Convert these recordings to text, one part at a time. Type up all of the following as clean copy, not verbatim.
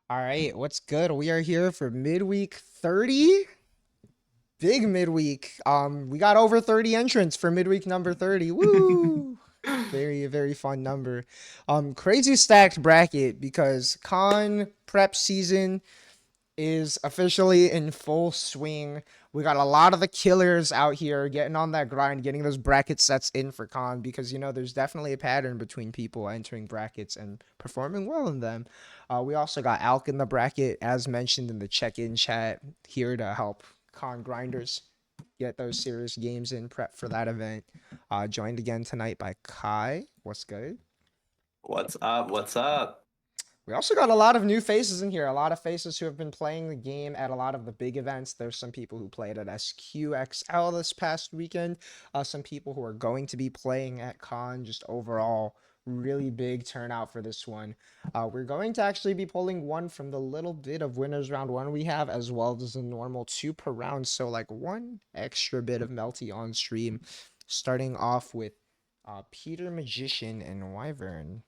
All right, what's good? We are here for midweek 30. Big midweek. We got over 30 entrants for midweek number 30. Woo! Very fun number. Crazy stacked bracket because con prep season is officially in full swing. We got a lot of the killers out here getting on that grind, getting those bracket sets in for con because there's definitely a pattern between people entering brackets and performing well in them. We also got Alk in the bracket, as mentioned in the check-in chat, here to help con grinders get those serious games in prep for that event. Joined again tonight by Kai. What's good? What's up? What's up? We also got a lot of new faces in here. A lot of faces who have been playing the game at a lot of the big events. There's some people who played at SQXL this past weekend. Some people who are going to be playing at Con. Just overall, really big turnout for this one. We're going to actually be pulling one from the little bit of winners round one we have, as well as the normal 2 per round. So like one extra bit of Melty on stream. Starting off with Peter Magician and Wyvern.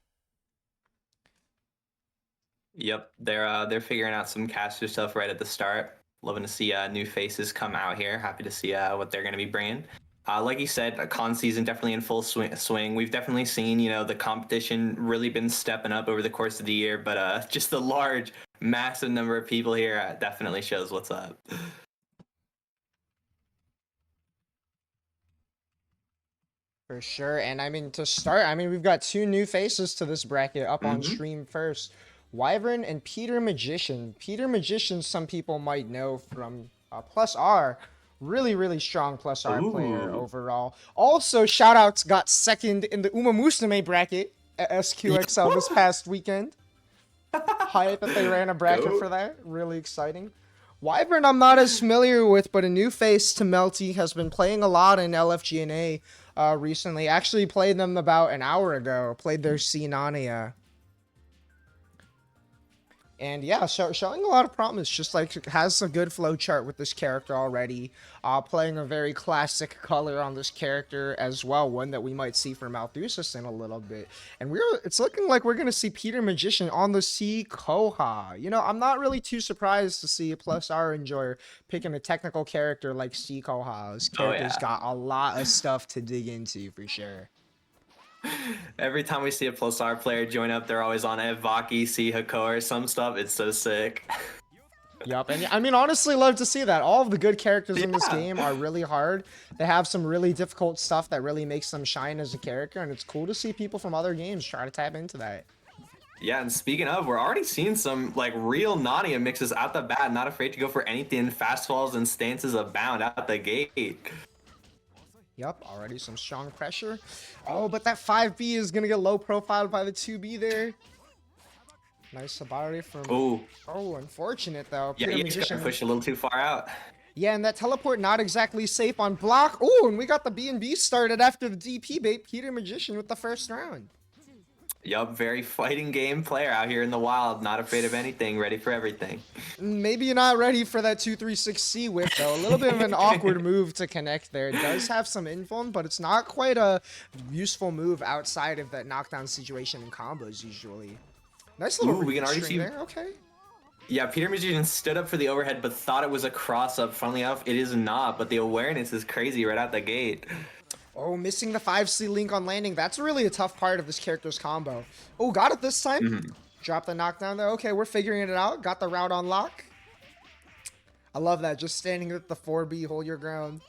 Yep, they're figuring out some caster stuff right at the start. Loving to see new faces come out here. Happy to see what they're going to be bringing. Like you said, a con season definitely in full swing. We've definitely seen the competition really been stepping up over the course of the year, but just the large, massive number of people here definitely shows what's up. For sure. And I mean, to start, we've got 2 new faces to this bracket up on Mm-hmm. stream first. Wyvern and Peter Magician. Peter Magician, some people might know from Plus R. Really strong Plus R player Ooh. overall. Also, shoutouts got second in the Uma Musume bracket at SQXL this past weekend. Hype that they ran a bracket Go. for that. Really exciting. Wyvern I'm not as familiar with, but a new face to Melty has been playing a lot in LFGNA recently. Actually played them about an hour ago. Played their Sinania. And yeah, showing a lot of promise. Just like has a good flow chart with this character already. Playing a very classic color on this character as well. One that we might see for Malthusis in a little bit. And it's looking like we're gonna see Peter Magician on the C Koha. I'm not really too surprised to see a Plus R enjoyer picking a technical character like C Koha. This Oh character's yeah. got a lot of stuff to dig into for sure. Every time we see a Plus R player join up, they're always on Evaki, C Hako, or some stuff. It's so sick. Yup, and honestly, love to see that. All of the good characters in this Yeah. game are really hard. They have some really difficult stuff that really makes them shine as a character, and it's cool to see people from other games try to tap into that. Yeah, and speaking of, we're already seeing some like real Nadia mixes out the bat, not afraid to go for anything. Fastballs and stances abound out the gate. Yup, already some strong pressure. Oh, but that 5B is gonna get low profiled by the 2B there. Nice Sabari from... Oh, Oh, unfortunate though. yeah, Peter he just got Magician. pushed a little too far out. Yeah, and that teleport not exactly safe on block. Oh, and we got the B&B started after the DP bait. Peter Magician with the first round. Yup, very fighting game player out here in the wild, not afraid of anything, ready for everything. Maybe you're not ready for that 236C whip though. A little bit of an awkward move to connect there. It does have some info, but it's not quite a useful move outside of that knockdown situation in combos usually. Nice little We can already string see. there. Okay. Yeah, Peter Magician stood up for the overhead, but thought it was a cross up. Funnily enough, it is not, but the awareness is crazy right out the gate. Oh, missing the 5C link on landing. That's really a tough part of this character's combo. Oh, got it this time. Mhm. Drop the knockdown there. Okay, we're figuring it out. Got the route on lock. I love that. Just standing at the 4B, hold your ground.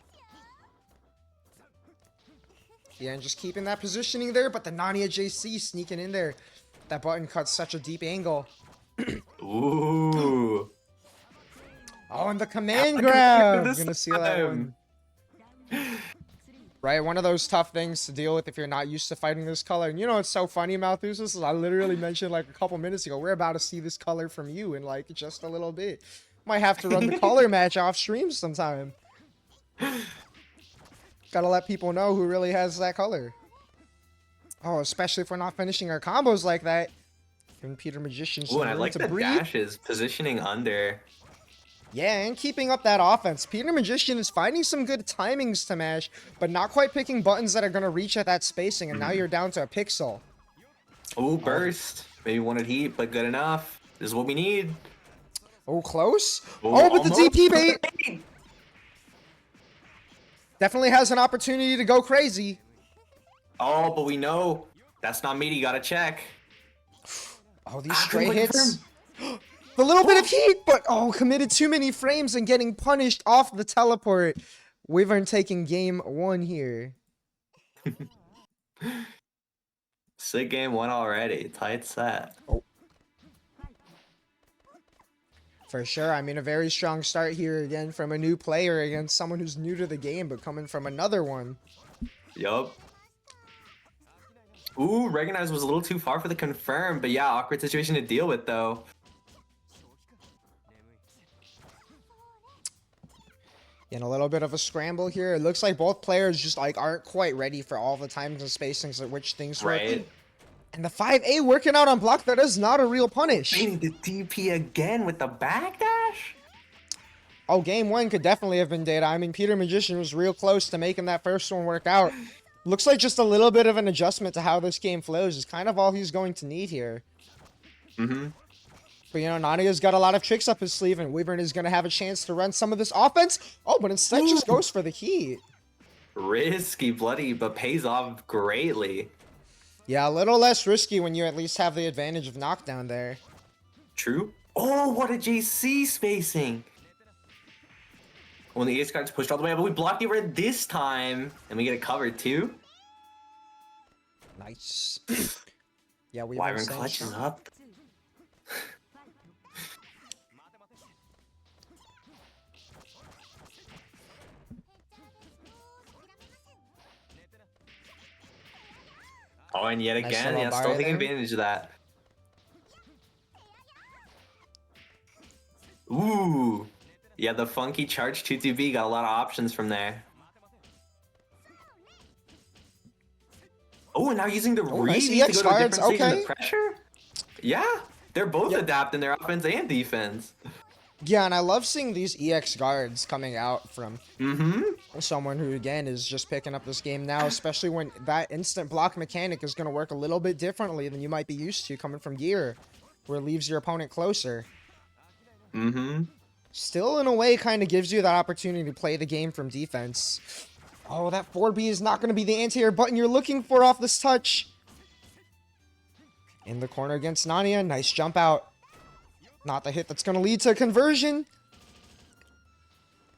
Yeah, and just keeping that positioning there, but the Nania JC sneaking in there. That button cuts such a deep angle. Ooh. Oh, and the command Look at grab! this Gonna seal that one. Right, one of those tough things to deal with if you're not used to fighting this color. And it's so funny, Malthusis? I literally mentioned like a couple minutes ago, we're about to see this color from you in like just a little bit. Might have to run the color match off stream sometime. Gotta let people know who really has that color. Oh, especially if we're not finishing our combos like that. Giving Peter Magician some Ooh, and I room like to the breathe. dashes, positioning under. Yeah, and keeping up that offense. Peter Magician is finding some good timings to mash, but not quite picking buttons that are going to reach at that spacing, and now you're down to a pixel. Ooh, burst. Maybe wanted heat, but good enough. This is what we need. Oh, close. Oh, Oh, but the almost. DP bait definitely has an opportunity to go crazy. Oh, but we know that's not meaty. Gotta check. Oh, these Couldn't stray quite hits. confirm. The little bit of heat, but oh, committed too many frames and getting punished off the teleport. Wyvern taking game 1 here. Sick game 1 already. Tight set. Oh. For sure. I mean, a very strong start here again from a new player against someone who's new to the game, but coming from another one. Yup. Ooh, recognize was a little too far for the confirm, but yeah, awkward situation to deal with though. In a little bit of a scramble here. It looks like both players just like aren't quite ready for all the times and spacings at which things work. Right. And the 5A working out on block, that is not a real punish. Baiting the DP again with the backdash? Oh, game 1 could definitely have been data. I mean, Peter Magician was real close to making that first one work out. Looks like just a little bit of an adjustment to how this game flows is kind of all he's going to need here. Mm-hmm. But, you know, Nania's got a lot of tricks up his sleeve, and Wyvern is going to have a chance to run some of this offense. Oh, but instead just goes for the heat. Risky, bloody, but pays off greatly. Yeah, a little less risky when you at least have the advantage of knockdown there. True. Oh, what a JC spacing. When the ace card's pushed all the way up, but we blocked it red this time, and we get it covered too. Nice. Yeah, Wyvern clutches up. Oh, and yet Nice again, little yeah, bar still taking there. advantage of that. Ooh. Yeah, the funky charge 2-2B got a lot of options from there. Oh, and now using the nice Reeve to EX go to a cards, different stage in okay. the pressure? Yeah, they're both Yep. adapting their offense and defense. Yeah, and I love seeing these EX guards coming out from Mm-hmm. someone who, again, is just picking up this game now, especially when that instant block mechanic is going to work a little bit differently than you might be used to coming from gear, where it leaves your opponent closer. Mm-hmm. Still, in a way, kind of gives you that opportunity to play the game from defense. Oh, that 4B is not going to be the anti-air button you're looking for off this touch. In the corner against Nania. Nice jump out. Not the hit that's going to lead to a conversion.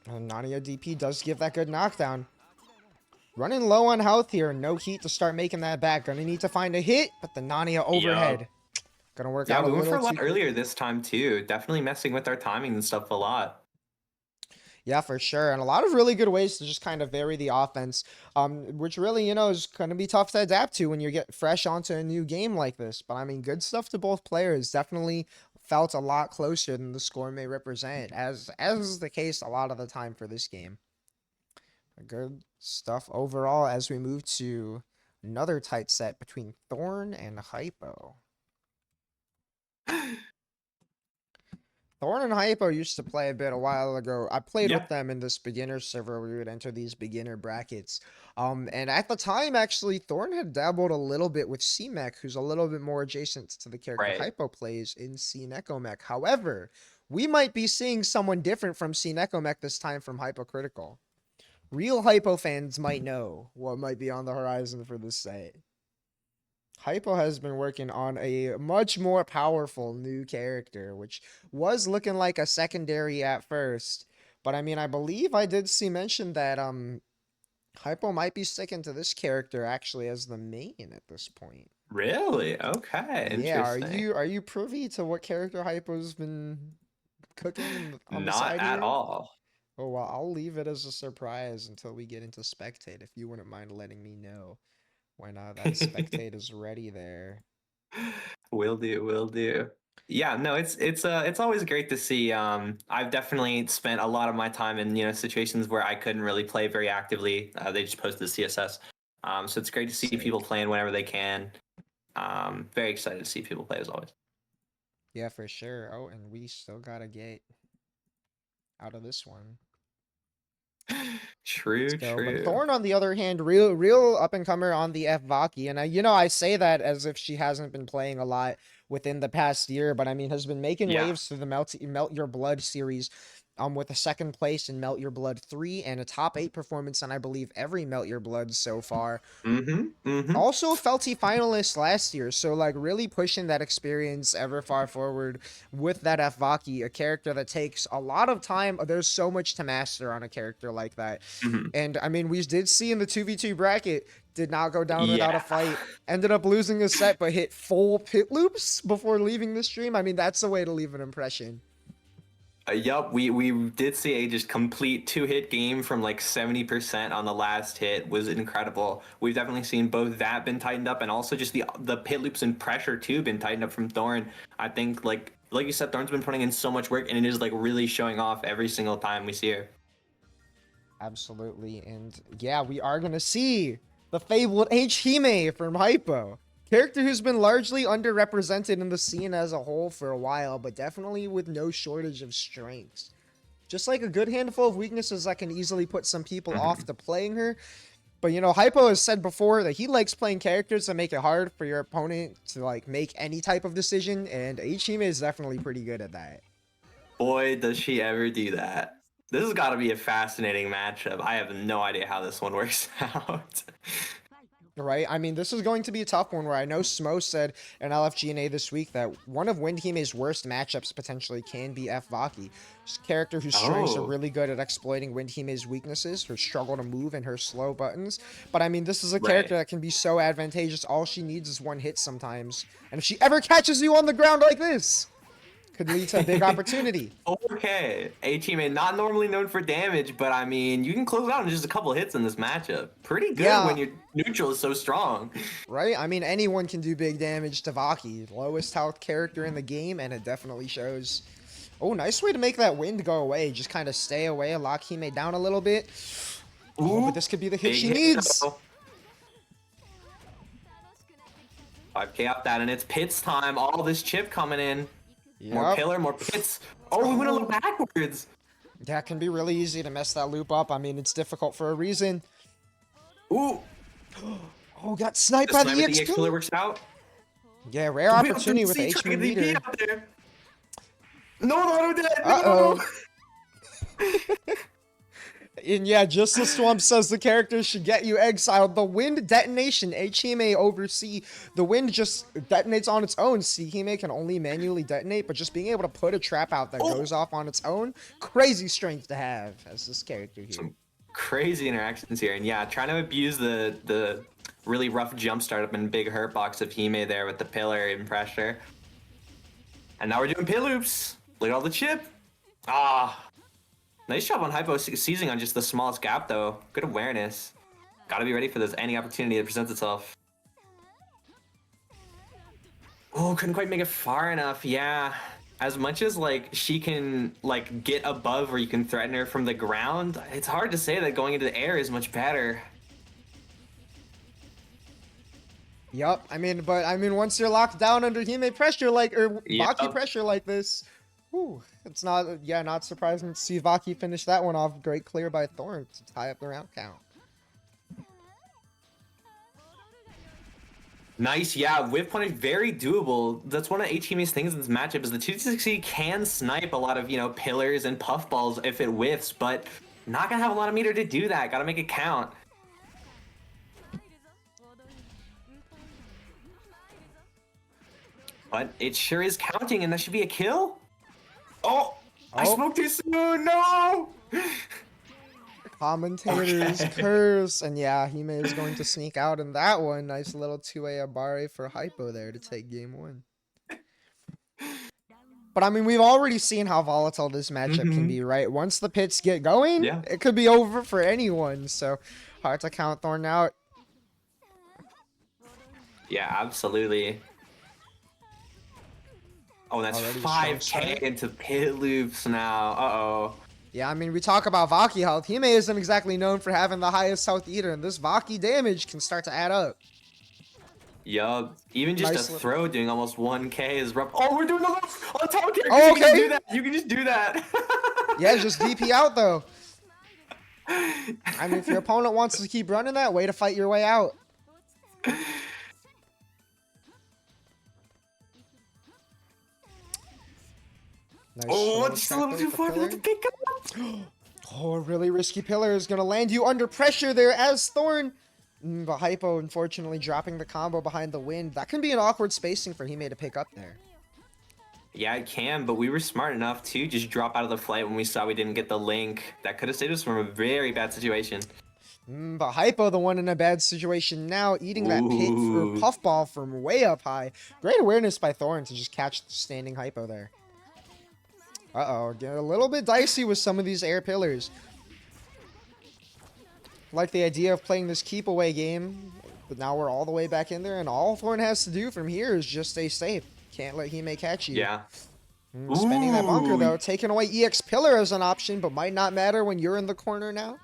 And Nania DP does give that good knockdown. Running low on health here. No heat to start making that back. Gonna need to find a hit, but the Nania overhead. Gonna work Yeah, out we a went for little a lot too earlier quickly. this time too. Definitely messing with our timing and stuff a lot. Yeah, for sure. And a lot of really good ways to just kind of vary the offense, which really, you know, is going to be tough to adapt to when you get fresh onto a new game like this. But I mean, good stuff to both players. Definitely felt a lot closer than the score may represent, as is the case a lot of the time for this game. Good stuff overall as we move to another tight set between Thorn and Hypo. Thorn and Hypo used to play a bit a while ago. I played with them in this beginner server where we would enter these beginner brackets. And at the time, actually, Thorn had dabbled a little bit with C-Mech, who's a little bit more adjacent to the character Hypo plays in C-Necomech. However, we might be seeing someone different from C-Necomech this time from Hypocritical. Real Hypo fans might know what might be on the horizon for this set. Hypo has been working on a much more powerful new character, which was looking like a secondary at first. But I mean, I believe I did see mention that Hypo might be sticking to this character actually as the main at this point. Really? Okay. Yeah, Interesting. are you privy to what character Hypo's been cooking on the Not side at here? all. Oh, well, I'll leave it as a surprise until we get into Spectate, if you wouldn't mind letting me know when that Spectate is ready there. Will do, will do. Yeah, no, it's always great to see. I've definitely spent a lot of my time in, you know, situations where I couldn't really play very actively. They just posted the CSS. So it's great to see people playing whenever they can. Very excited to see people play as always. Yeah, for sure. Oh, and we still got a gate out of this one. True, So, but true. Thorn, on the other hand, real up and comer on the Vaki, and I say that as if she hasn't been playing a lot within the past year, but I mean has been making Yeah. waves through the Melt Your Blood series, with a second place in Melt Your Blood 3 and a top 8 performance on I believe every Melt Your Blood so far. Mm-hmm. Mm-hmm. Also a Felty finalist last year, so like really pushing that experience ever far forward with that Vaki, a character that takes a lot of time. There's so much to master on a character like that. Mm-hmm. And I mean, we did see in the 2v2 bracket, did not go down without a Yeah. fight. Ended up losing a set, but hit full pit loops before leaving the stream. I mean, that's the way to leave an impression. Yup, we did see a just complete two-hit game from like 70% on the last hit was incredible. We've definitely seen both that been tightened up and also just the pit loops and pressure too been tightened up from Thorn. I think like you said, Thorn's been putting in so much work and it is like really showing off every single time we see her. Absolutely. And yeah, we are going to see the fabled Hime from Hypo. Character who's been largely underrepresented in the scene as a whole for a while, but definitely with no shortage of strengths. Just like a good handful of weaknesses that can easily put some people off to playing her. But Hypo has said before that he likes playing characters that make it hard for your opponent to like make any type of decision, and Hime is definitely pretty good at that. Boy, does she ever do that. This has got to be a fascinating matchup. I have no idea how this one works out. Right? I mean, this is going to be a tough one where I know Smo said in LFGNA this week that one of Windhime's worst matchups potentially can be Vaki. She's a character whose strengths are really good at exploiting Windhime's weaknesses, her struggle to move, and her slow buttons. But I mean, this is a character that can be so advantageous. All she needs is one hit sometimes. And if she ever catches you on the ground like this, could lead to a big opportunity. Okay, A-Teammate not normally known for damage, but I mean, you can close out in just a couple hits in this matchup. Pretty good when your neutral is so strong. Right? I mean, anyone can do big damage to Vaki. Lowest health character in the game, and it definitely shows. Oh, nice way to make that wind go away. Just kind of stay away, lock Hime down a little bit. Oh, but this could be the hit she needs. 5k up that, and it's pits time. All this chip coming in. Yep. More pillar, more pits. Oh, we went a little backwards. That can be really easy to mess that loop up. I mean, it's difficult for a reason. Ooh. Oh, got sniped by the EX killer works out. Yeah, rare opportunity with H meter. No, auto dead. Uh-oh. And yeah, just the Swamp says the character should get you exiled. The wind detonation, Hime oversee. The wind just detonates on its own. Hime can only manually detonate, but just being able to put a trap out that goes off on its own, crazy strength to have as this character here. Some crazy interactions here, and yeah, trying to abuse the really rough jump start up and big hurt box of Hime there with the pillar and pressure. And now we're doing pit loops. Look at all the chip. Ah. Nice job on Hypo seizing on just the smallest gap, though. Good awareness. Gotta be ready for this any opportunity that presents itself. Oh, couldn't quite make it far enough. Yeah. As much as, like, she can, like, get above where you can threaten her from the ground, it's hard to say that going into the air is much better. Yup. I mean, once you're locked down under Hime pressure, Vaki pressure like this, whew, it's not surprising to see Vaki finish that one off. Great clear by Thorn to tie up the round count. Nice, yeah. Whiff punish, very doable. That's one of H-Team's things in this matchup is the 260 can snipe a lot of, pillars and puffballs if it whiffs, but not gonna have a lot of meter to do that. Gotta make it count. But it sure is counting, and that should be a kill. Oh, I smoked too soon. No. Commentators curse, and yeah, Hime is going to sneak out in that one. Nice little 2A Abare for Hypo there to take game one. But I mean, we've already seen how volatile this matchup can be, right? Once the pits get going, it could be over for anyone. So hard to count Thorn out. Yeah, absolutely. Oh, that's 5k into pit loops now. Uh-oh. Yeah, I mean, we talk about Vaki health. Hime isn't exactly known for having the highest health either, and this Vaki damage can start to add up. Yup. Even just a throw doing almost 1k is rough. Oh, we're doing the loops on top character. Oh, okay. You can just do that. Yeah, just DP out, though. I mean, if your opponent wants to keep running that way to fight your way out. Nice Oh, shuttle just a little attack there too for far for pillar. the pick up. Oh, a really risky pillar is going to land you under pressure there as Thorn. But Hypo, unfortunately, dropping the combo behind the wind. That can be an awkward spacing for Hime to pick up there. Yeah, it can, but we were smart enough to just drop out of the flight when we saw we didn't get the link. That could have saved us from a very bad situation. But Hypo, the one in a bad situation now, eating that pit or Ooh. puffball from way up high. Great awareness by Thorn to just catch the standing Hypo there. Uh-oh, getting a little bit dicey with some of these air pillars. Like the idea of playing this keep away game, but now we're all the way back in there, and all Thorn has to do from here is just stay safe. Can't let Hime catch you. Yeah. Spending that bunker Ooh. though, taking away EX pillar as an option, but might not matter when you're in the corner now.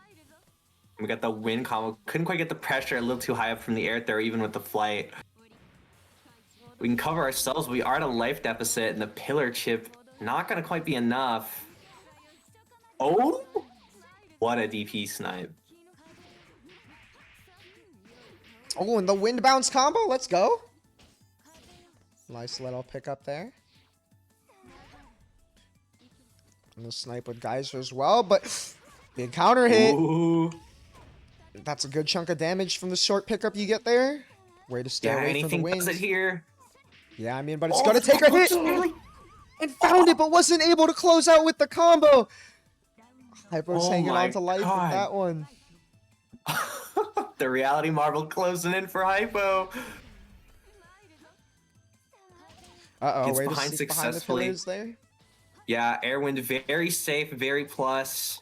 We got the wind combo. Couldn't quite get the pressure, a little too high up from the air there, even with the flight. We can cover ourselves, but we are at a life deficit, and the pillar chip not gonna quite be enough. Oh, what a DP snipe! Oh, and the wind bounce combo, let's go. Nice little pickup there. And the snipe with Geyser as well, but big counter hit. Ooh. That's a good chunk of damage from the short pickup you get there. Way to stay Yeah, away from the anything wind. does it here. Yeah, I mean, but it's Oh, gonna take a hit. really? And found it, but wasn't able to close out with the combo. Hypo's Oh hanging my on to life with God. that one. The reality marble closing in for Hypo. Uh-oh, Gets way to behind sneak behind the successfully. pillars there. Yeah, Airwind very safe, very plus.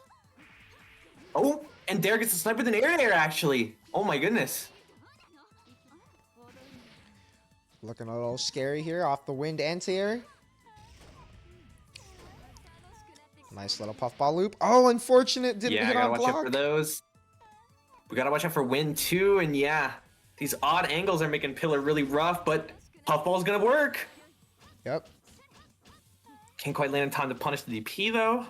Oh, and Dare gets a snipe with an air actually. Oh my goodness. Looking a little scary here off the wind anti-air. Nice little puffball loop. Oh, unfortunate. Didn't Yeah, I hit gotta on watch out block. for those. We gotta watch out for wind too, and yeah, these odd angles are making Pillar really rough, but Puffball's gonna work. Yep. Can't quite land in time to punish the DP though.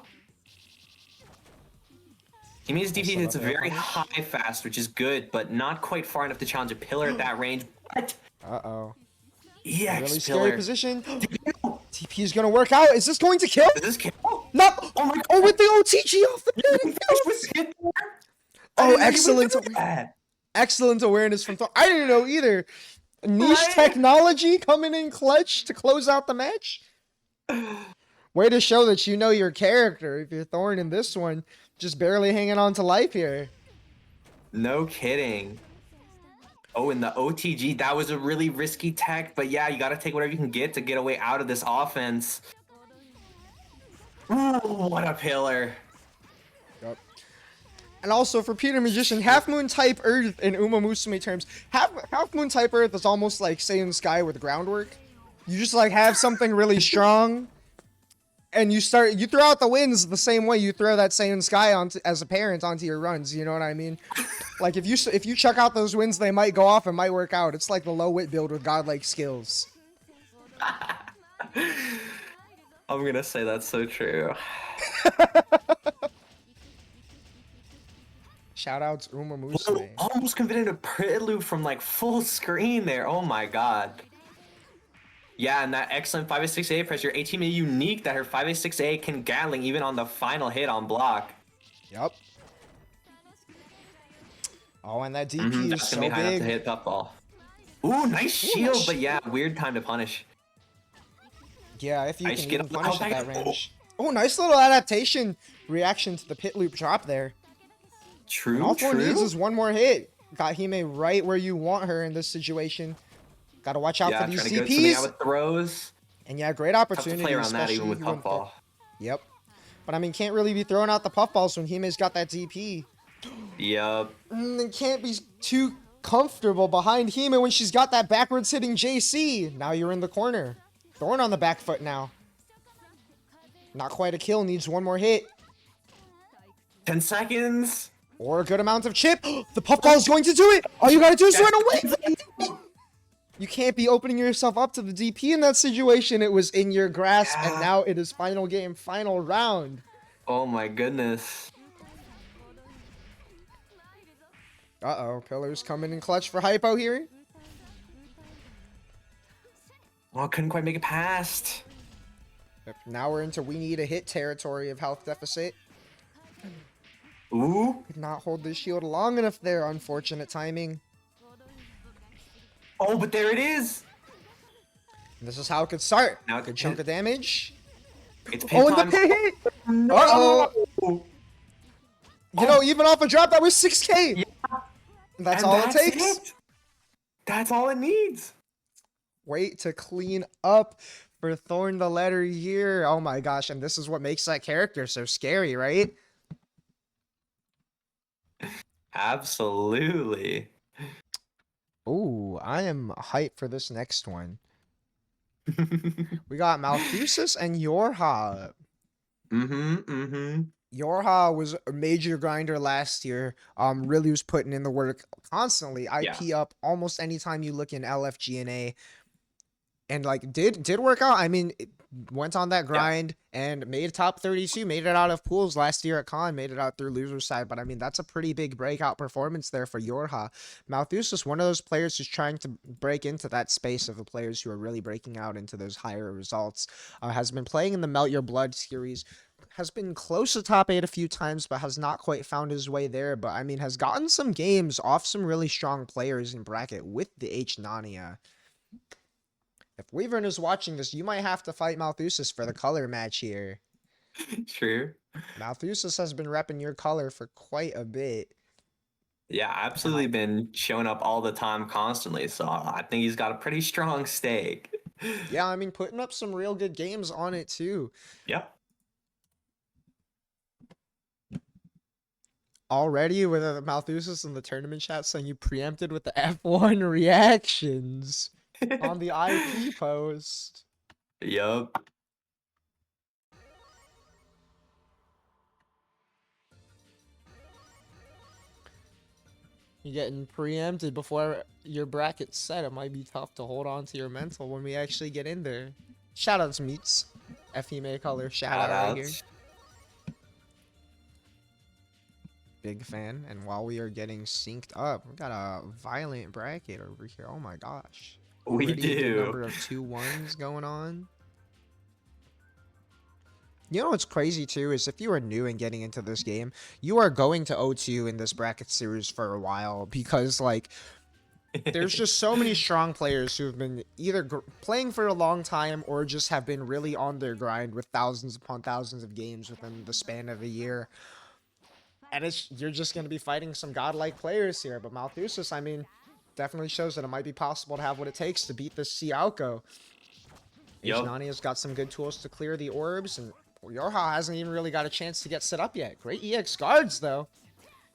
He means DP little hits air very punish. high fast, which is good, but not quite far enough to challenge a Pillar at that range. But Uh-oh. EX Really scary Pillar. position. TP is gonna work out. Is this going to kill? Does this kill? No. Oh my Oh, God. with the OTG off the pin. Oh, excellent. Excellent awareness from Thor. I didn't know either. Niche Right? technology coming in clutch to close out the match. Way to show that you know your character. If you're Thorn in this one, just barely hanging on to life here. No kidding. Oh, and the OTG, that was a really risky tech, but yeah, you gotta take whatever you can get a way out of this offense. Ooh, what a pillar. Yep. And also for Peter Magician, Half Moon type Earth in Uma Musume terms, Half Moon type Earth is almost like Saiyan Sky with groundwork. You just like have something really strong, and you throw out the winds the same way you throw that Saiyan Sky onto as a parent onto your runs. You know what I mean? Like if you chuck out those winds, they might go off and might work out. It's like the low wit build with godlike skills. I'm gonna say that's so true. Shout outs Uma Musume. Almost converted a prelude from like full screen there. Oh my god. Yeah, and that excellent 5A6A pressure. A team unique that her 5A6A can Gatling even on the final hit on block. Yep. Oh, and that DP is That's so gonna be high enough big. to hit puffball. Ooh, nice shield, but yeah, weird time to punish. Yeah, if you Nice can get even up- punish oh, at that back- range. Oh, nice little adaptation reaction to the pit loop drop there. And True, all Thor needs true. is one more hit. Got Hime right where you want her in this situation. Gotta watch out Yeah, for these trying to go something out CPs. with throws. And yeah, great Tough to opportunity. play around that especially even with when- puffball. Yep. But I mean, can't really be throwing out the puffballs when Hime's got that DP. Yup. And can't be too comfortable behind Hime when she's got that backwards hitting JC. Now you're in the corner. Thorn on the back foot now. Not quite a kill, needs one more hit. 10 seconds. Or a good amount of chip. The puffball is going to do it. All you gotta do is run away. You can't be opening yourself up to the DP in that situation. It was in your grasp, and now it is final game, final round. Oh my goodness. Uh-oh, Pillars coming in clutch for Hypo here. Oh, couldn't quite make it past. Yep, now we're into we need a hit territory of health deficit. Ooh. Could not hold the shield long enough there. Unfortunate timing. Oh, but there it is. And this is how it could start. Now Good chunk of damage. It's Oh, and time. the pay hit! No. Uh-oh. You know, even off a drop, that was 6K. Yeah. And that's And all it takes. It. That's all it needs. Wait to clean up for Thorn the letter here. Oh my gosh, and this is what makes that character so scary, right? Absolutely. Ooh, I am hyped for this next one. We got Malthusis and Yorha. Yorha was a major grinder last year. Really was putting in the work constantly. IP up almost anytime you look in LFGNA. And like did work out. I mean, it went on that grind and made top 32, made it out of pools last year at Con, made it out through loser side. But I mean, that's a pretty big breakout performance there for Yorha. Malthus is one of those players who's trying to break into that space of the players who are really breaking out into those higher results. Has been playing in the Melt Your Blood series, has been close to top 8 a few times, but has not quite found his way there. But I mean, has gotten some games off some really strong players in bracket with the H-Nania. If Weavern is watching this, you might have to fight Malthusis for the color match here. True. Malthusis has been repping your color for quite a bit. Yeah, absolutely been showing up all the time constantly, so I think he's got a pretty strong stake. Yeah, I mean, putting up some real good games on it too. Yep. Already with Malthusis in the tournament chat saying you preempted with the F1 reactions. On the IP post. Yup. You're getting preempted before your bracket's set. It might be tough to hold on to your mental when we actually get in there. Shout out to Meats. FEMA color shout out right here. Big fan. And while we are getting synced up, we got a violent bracket over here. Oh my gosh. We do. Number of 2-1s going on. You know what's crazy too is if you are new and getting into this game, you are going to O2 in this bracket series for a while because like there's just so many strong players who have been either playing for a long time or just have been really on their grind with thousands upon thousands of games within the span of a year. And you're just going to be fighting some godlike players here. But Malthusis, I mean, definitely shows that it might be possible to have what it takes to beat this Sialko. Nani has got some good tools to clear the orbs, and Yorha hasn't even really got a chance to get set up yet. Great EX guards, though.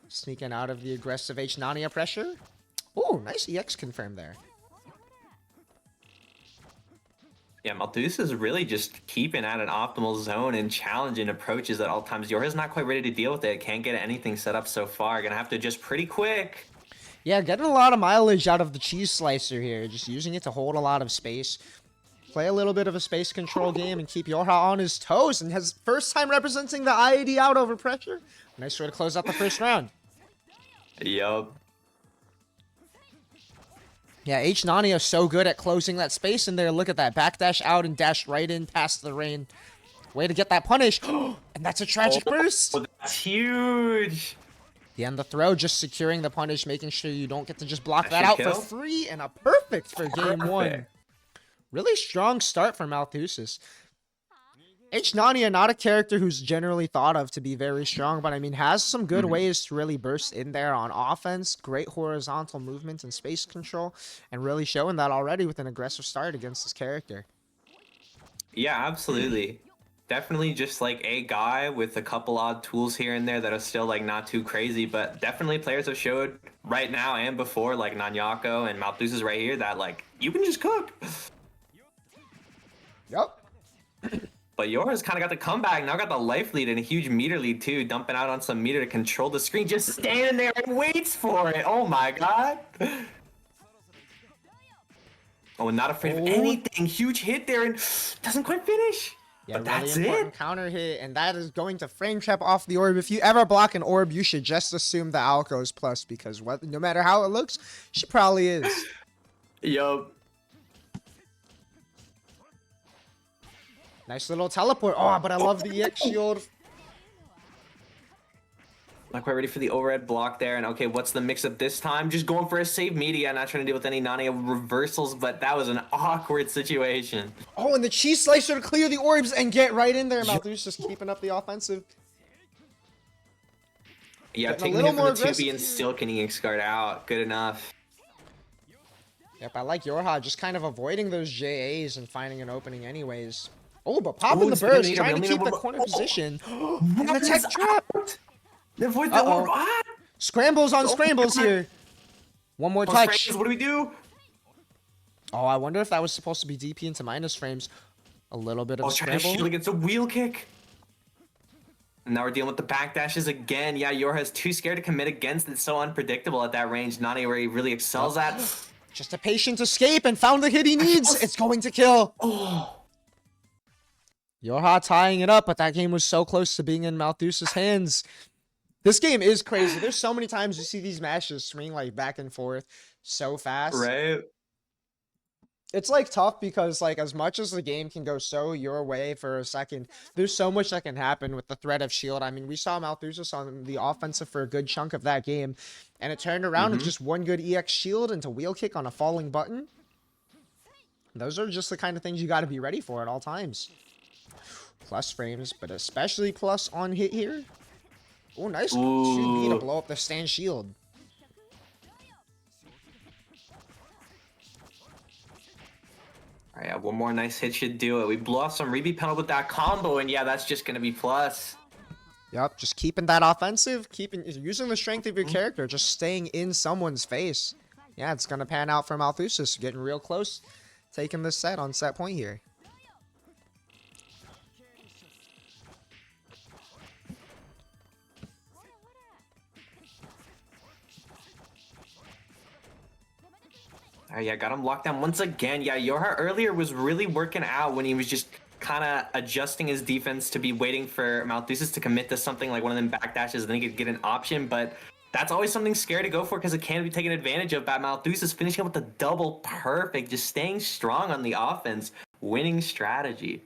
Sneaking out of the aggressive H-Nania pressure. Ooh, nice EX confirmed there. Yeah, Malthus is really just keeping at an optimal zone and challenging approaches at all times. Yorha's not quite ready to deal with it. Can't get anything set up so far. Gonna have to adjust pretty quick. Yeah, getting a lot of mileage out of the cheese slicer here. Just using it to hold a lot of space. Play a little bit of a space control game and keep Yorha on his toes. And has first time representing the IAD out over pressure. Nice way to close out the first round. Yup. Yeah, H-Nania is so good at closing that space in there. Look at that. Backdash out and dash right in past the rain. Way to get that punish. And that's a tragic burst. That's huge. Yeah, and the throw just securing the punish, making sure you don't get to just block that out for free. And a perfect for game one. Really strong start for Malthusis. H-Nania, not a character who's generally thought of to be very strong, but I mean, has some good ways to really burst in there on offense. Great horizontal movement and space control, and really showing that already with an aggressive start against this character. Yeah, absolutely. Definitely just like a guy with a couple odd tools here and there that are still like not too crazy, but definitely players have showed right now and before, like Nanyako and Malthusis right here, that like you can just cook. Yep. But Yorha's kind of got the comeback. Now got the life lead and a huge meter lead too. Dumping out on some meter to control the screen. Just standing there and waits for it. Oh my god. Oh, and not afraid of anything. Huge hit there and doesn't quite finish. Yeah, But really that's important it. counter hit, and that is going to frame trap off the orb. If you ever block an orb, you should just assume the Al goes plus, because no matter how it looks, she probably is. Yup. Nice little teleport. Oh, but I love the EX shield. Not quite ready for the overhead block there. And okay, what's the mix up this time? Just going for a save media, not trying to deal with any Nani reversals, but that was an awkward situation. Oh, and the cheese slicer to clear the orbs and get right in there. Malthus just keeping up the offensive. Yeah, Getting a taking the little hit from more the 2B aggressive and here. still getting X-Guard out. Good enough. Yep, I like Yorha just kind of avoiding those JAs and finding an opening anyways. Oh, but popping the burst, trying to keep the corner position. And the tech trap. Avoid the Uh-oh. what? Scrambles on scrambles here. One more touch. Frames, what do we do? Oh, I wonder if that was supposed to be DP into minus frames. A little bit of a Trying to scramble. shield against a wheel kick. And now we're dealing with the backdashes again. Yeah, Yorha's too scared to commit against. It's so unpredictable at that range. Nani where he really excels at. Just a patient escape and found the hit he needs. It's going to kill. Oh. Yorha tying it up, but that game was so close to being in Malthus's hands. This game is crazy. There's so many times you see these matches swing like back and forth so fast. Right. It's like tough because like as much as the game can go so your way for a second, there's so much that can happen with the threat of shield. I mean, we saw Malthus on the offensive for a good chunk of that game, and it turned around with just one good EX shield into wheel kick on a falling button. Those are just the kind of things you got to be ready for at all times. Plus frames, but especially plus on hit here. Oh, nice 2B to blow up the stand shield. All right, yeah, one more nice hit should do it. We blow off some rebeat penalty with that combo, and yeah, that's just going to be plus. Yep, just keeping that offensive, using the strength of your character, just staying in someone's face. Yeah, it's going to pan out for Malthus, getting real close, taking this set on set point here. All right, yeah, got him locked down once again. Yeah, Yorha earlier was really working out when he was just kind of adjusting his defense to be waiting for Malthus to commit to something like one of them backdashes, then he could get an option. But that's always something scary to go for because it can be taken advantage of. But Malthus is finishing up with the double perfect, just staying strong on the offense, winning strategy.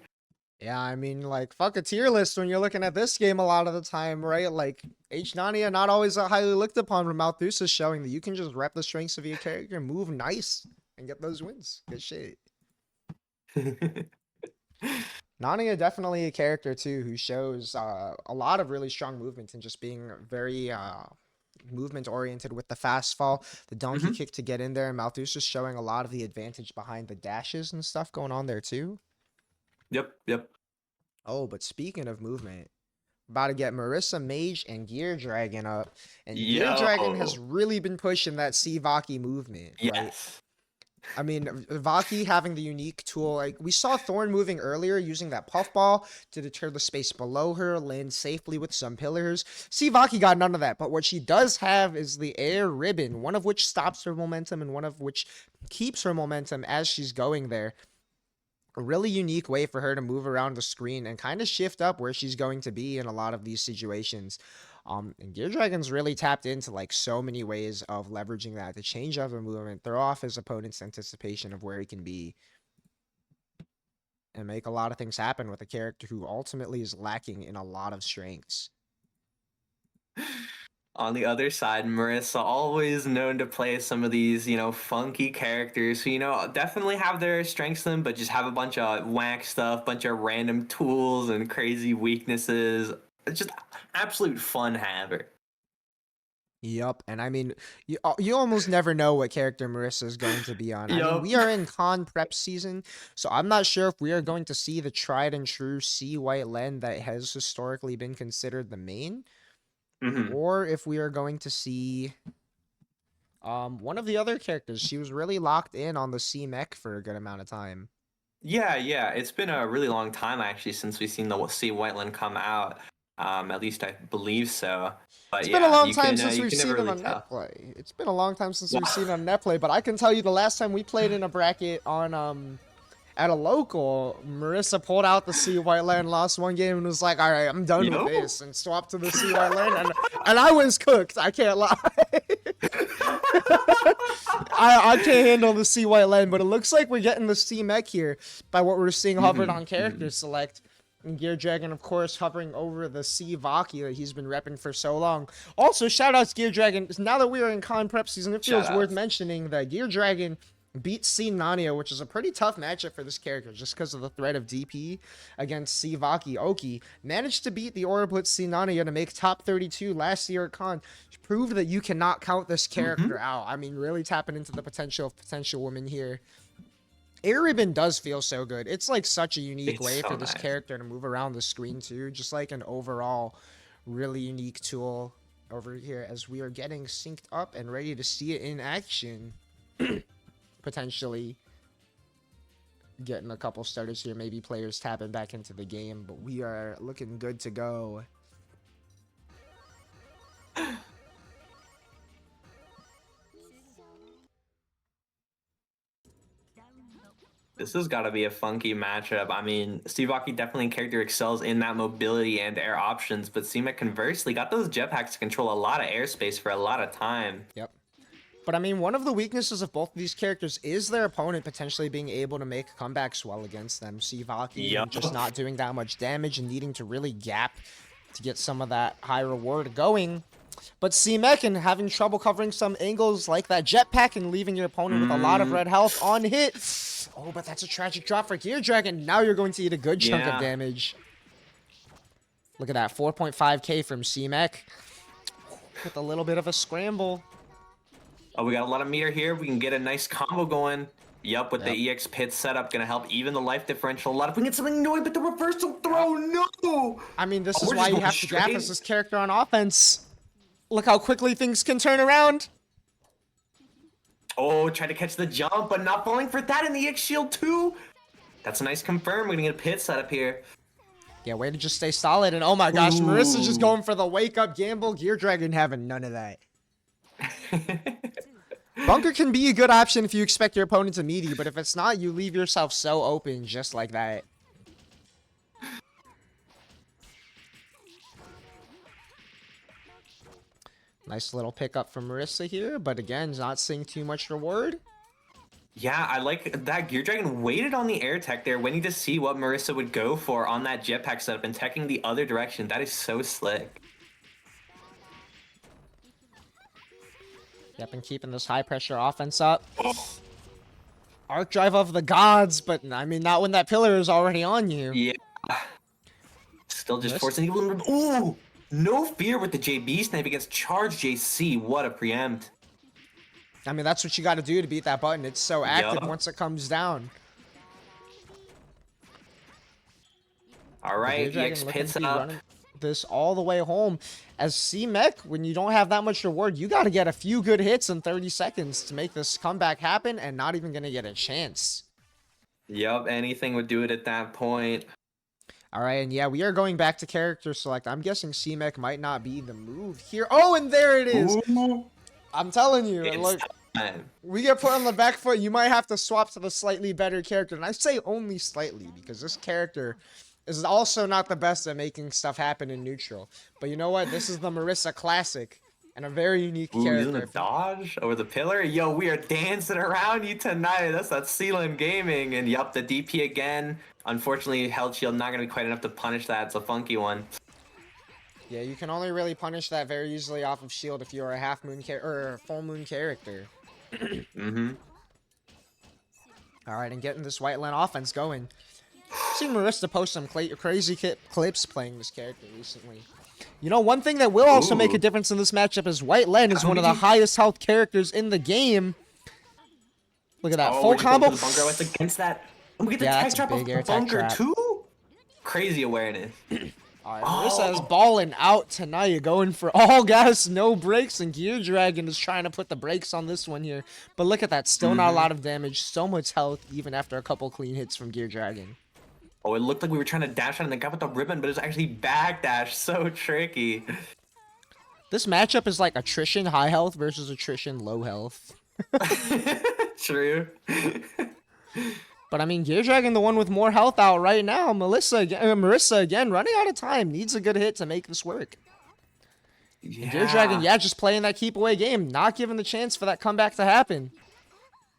Yeah, I mean, like, fuck a tier list when you're looking at this game a lot of the time, right? Like, H-Nania not always highly looked upon, but Malthus is showing that you can just rep the strengths of your character, move nice, and get those wins. Good shit. Nania definitely a character, too, who shows a lot of really strong movement and just being very movement-oriented with the fast fall, the donkey kick to get in there, and Malthus is showing a lot of the advantage behind the dashes and stuff going on there, too. Yep. Oh, but speaking of movement, about to get Marissa Mage and Gear Dragon up. And Gear Dragon has really been pushing that C-Vaki movement. Yes. Right? I mean, Vaki having the unique tool, like we saw Thorn moving earlier using that puffball to deter the space below her, land safely with some pillars. C-Vaki got none of that, but what she does have is the air ribbon, one of which stops her momentum and one of which keeps her momentum as she's going there. A really unique way for her to move around the screen and kind of shift up where she's going to be in a lot of these situations. And Gear Dragon's really tapped into like so many ways of leveraging that to change up the movement, throw off his opponent's anticipation of where he can be, and make a lot of things happen with a character who ultimately is lacking in a lot of strengths. On the other side, Marissa, always known to play some of these, funky characters who, definitely have their strengths in them, but just have a bunch of whack stuff, bunch of random tools and crazy weaknesses. It's just absolute fun haver. Yup, and I mean, you almost never know what character Marissa is going to be on. I mean, we are in con prep season, so I'm not sure if we are going to see the tried and true C White Len that has historically been considered the main. Or if we are going to see one of the other characters. She was really locked in on the C-Mech for a good amount of time. Yeah. It's been a really long time, actually, since we've seen the C Whiteland come out. At least I believe so. But it's been a long time since we've seen it on Netplay. It's been a long time since we've seen it on Netplay, but I can tell you the last time we played in a bracket on at a local, Marissa pulled out the C White Land, lost one game, and was like, "All right, I'm done with this," and swapped to the C White Land, and I was cooked. I can't lie. I can't handle the C White Land, but it looks like we're getting the C Mech here by what we're seeing hovered on character select. And Gear Dragon, of course, hovering over the C Vaki that he's been repping for so long. Also, shout outs Gear Dragon. Now that we are in con prep season, it feels worth mentioning that Gear Dragon beat C Nania, which is a pretty tough matchup for this character just because of the threat of DP against C Vaki Oki. Managed to beat the Aurablitz C Nania to make top 32 last year at con. Prove that you cannot count this character out. I mean, really tapping into the potential of potential women here. Air Ribbon does feel so good. It's like such a unique way for this character to move around the screen too. Just like an overall really unique tool over here as we are getting synced up and ready to see it in action. Potentially getting a couple starters here. Maybe players tapping back into the game, but we are looking good to go. This has got to be a funky matchup. I mean, Steve Aoki definitely in character excels in that mobility and air options, but C-Mech conversely got those jetpacks to control a lot of airspace for a lot of time. Yep. But I mean, one of the weaknesses of both of these characters is their opponent potentially being able to make comebacks well against them. Sivaki just not doing that much damage and needing to really gap to get some of that high reward going. But C-Mech and having trouble covering some angles like that jetpack and leaving your opponent with a lot of red health on hit. Oh, but that's a tragic drop for Gear Dragon. Now you're going to eat a good chunk of damage. Look at that, 4.5k from C-Mech. With a little bit of a scramble. Oh, we got a lot of meter here. We can get a nice combo going. Yup, with the EX pit setup, gonna help even the life differential a lot. If we get something annoying, but the reversal throw, no! I mean, this is why you have to gap as this character on offense. Look how quickly things can turn around. Oh, tried to catch the jump, but not falling for that in the EX shield too. That's a nice confirm. We're gonna get a pit setup here. Yeah, way to just stay solid. And oh my gosh, Marissa's just going for the wake up gamble. Gear Dragon having none of that. Bunker can be a good option if you expect your opponent to meaty, but if it's not, you leave yourself so open just like that. Nice little pickup from Marissa here, but again, not seeing too much reward. Yeah, I like that Gear Dragon waited on the air tech there, waiting to see what Marissa would go for on that jetpack setup and teching the other direction. That is so slick. Yep, and keeping this high pressure offense up. Arc drive of the gods, but I mean, not when that pillar is already on you. Yeah. Still just forcing people. Ooh! No fear with the JB snipe against Charge JC. What a preempt. I mean, that's what you got to do to beat that button. It's so active once it comes down. All right, EX pits up. This all the way home. As C-Mech, when you don't have that much reward, you got to get a few good hits in 30 seconds to make this comeback happen, and not even going to get a chance. Yep, anything would do it at that point. All right, and yeah, we are going back to character select. I'm guessing C-Mech might not be the move here. Oh, and there it is. Ooh. I'm telling you, look, we get put on the back foot. You might have to swap to the slightly better character. And I say only slightly because this character is also not the best at making stuff happen in neutral. But you know what? This is the Marissa Classic and a very unique character. Using a dodge over the pillar? Yo, we are dancing around you tonight. That's that Sealand Gaming. And yup, the DP again. Unfortunately, Health Shield not going to be quite enough to punish that. It's a funky one. Yeah, you can only really punish that very easily off of shield if you're a half moon or a full moon character. All right, and getting this White Land offense going. Seen Marissa post some crazy clips playing this character recently. You know, one thing that will also make a difference in this matchup is White Land is one of the highest health characters in the game. Look at that full combo. It's against that. We get the tech trap off the bunker too. Crazy awareness. All right, Marissa is balling out tonight, going for all gas, no brakes, and Gear Dragon is trying to put the brakes on this one here. But look at that, still not a lot of damage, so much health, even after a couple clean hits from Gear Dragon. Oh, it looked like we were trying to dash out and then got with the ribbon, but it was actually backdash. So tricky. This matchup is like attrition high health versus attrition low health. True. But I mean, Gear Dragon, the one with more health out right now. Marissa again, running out of time, needs a good hit to make this work. And Gear Dragon, yeah, just playing that keep away game, not giving the chance for that comeback to happen.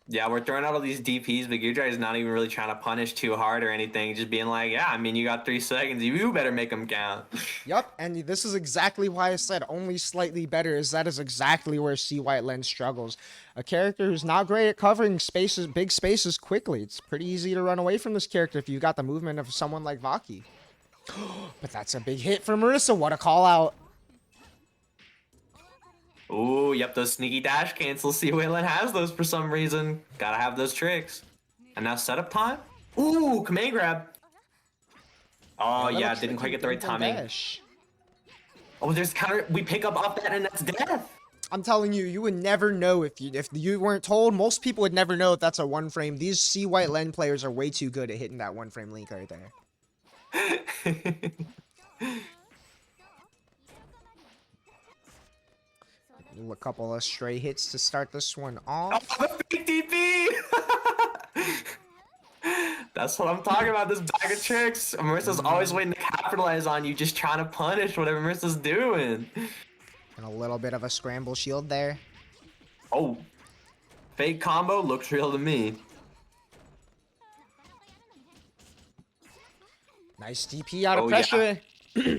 Yeah, we're throwing out all these DPs, but Gear is not even really trying to punish too hard or anything. Just being like, yeah, I mean, you got 3 seconds. You better make them count. Yep, and this is exactly why I said only slightly better, is that is exactly where C. White Lens struggles. A character who's not great at covering spaces, big spaces quickly. It's pretty easy to run away from this character if you got the movement of someone like Vaki. But that's a big hit for Marissa. What a call out. Ooh, yep, those sneaky dash cancels. See, Wayland has those for some reason. Gotta have those tricks. And now setup time. Ooh, command grab. Oh, yeah, didn't quite get the right timing. Dash. Oh, there's counter. We pick up off that, and that's death. I'm telling you, you would never know if you weren't told. Most people would never know if that's a one frame. These C. White Len players are way too good at hitting that one frame link right there. A couple of stray hits to start this one off. Oh, the fake DP! That's what I'm talking about, this bag of tricks. Marissa's always waiting to capitalize on you, just trying to punish whatever Marissa's doing. And a little bit of a scramble shield there. Oh, fake combo looks real to me. Nice DP out of pressure. Yeah.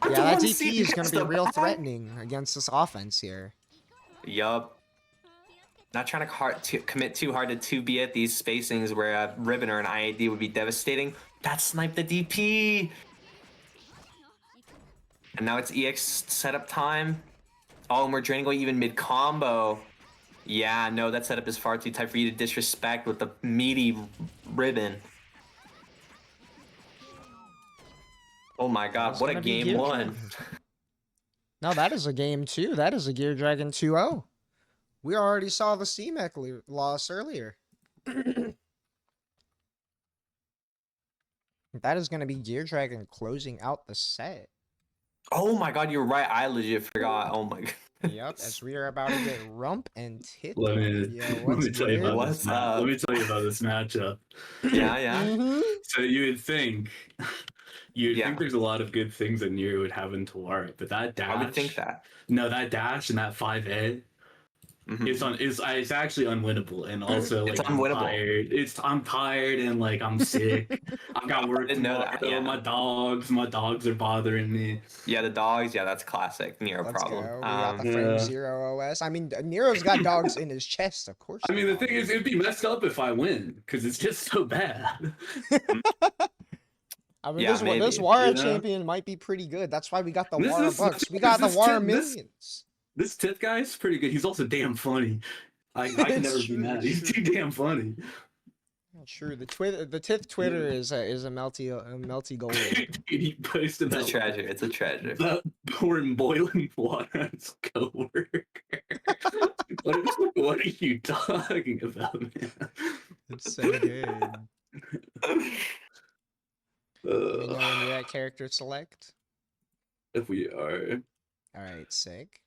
Yeah, that DP is going to be real threatening against this offense here. Yup. Not trying to commit too hard to 2B at these spacings where a Ribbon or an IAD would be devastating. That sniped the DP. And now it's EX setup time. Oh, and we're draining away even mid-combo. Yeah, no, that setup is far too tight for you to disrespect with the meaty Ribbon. Oh my god, what a game 1. No, that is a game 2. That is a Gear Dragon 2-0. We already saw the CMEC loss earlier. That is going to be Gear Dragon closing out the set. Oh my god, you're right. I legit forgot. Oh my god. Yep, as we are about to get Rump and Tit. Let me tell you about this matchup. Yeah. So you would think there's a lot of good things that Nero would have in Tawara, but that dash. I would think that. No, that dash and that 5A. It's actually unwinnable, and also like it's unwinnable. I'm tired and like I'm sick. I've got work tomorrow. Yeah. My dogs are bothering me. Yeah, the dogs. Yeah, that's classic Nero problem. Go. We got the frame 0 OS. I mean, Nero's got dogs in his chest, of course. I mean, the thing is, it'd be messed up if I win because it's just so bad. I mean, this Wara champion might be pretty good. That's why we got the Wara Bucks. We got the Wara Minions. This Tith guy is pretty good. He's also damn funny. I can never be mad. He's too damn funny. True. The Tith Twitter is a melty gold. Dude, he posted it's a treasure. It's a treasure. That pouring boiling water on his coworker. What are you talking about, man? It's so good. We know when you're at character select. If we are. All right, sick.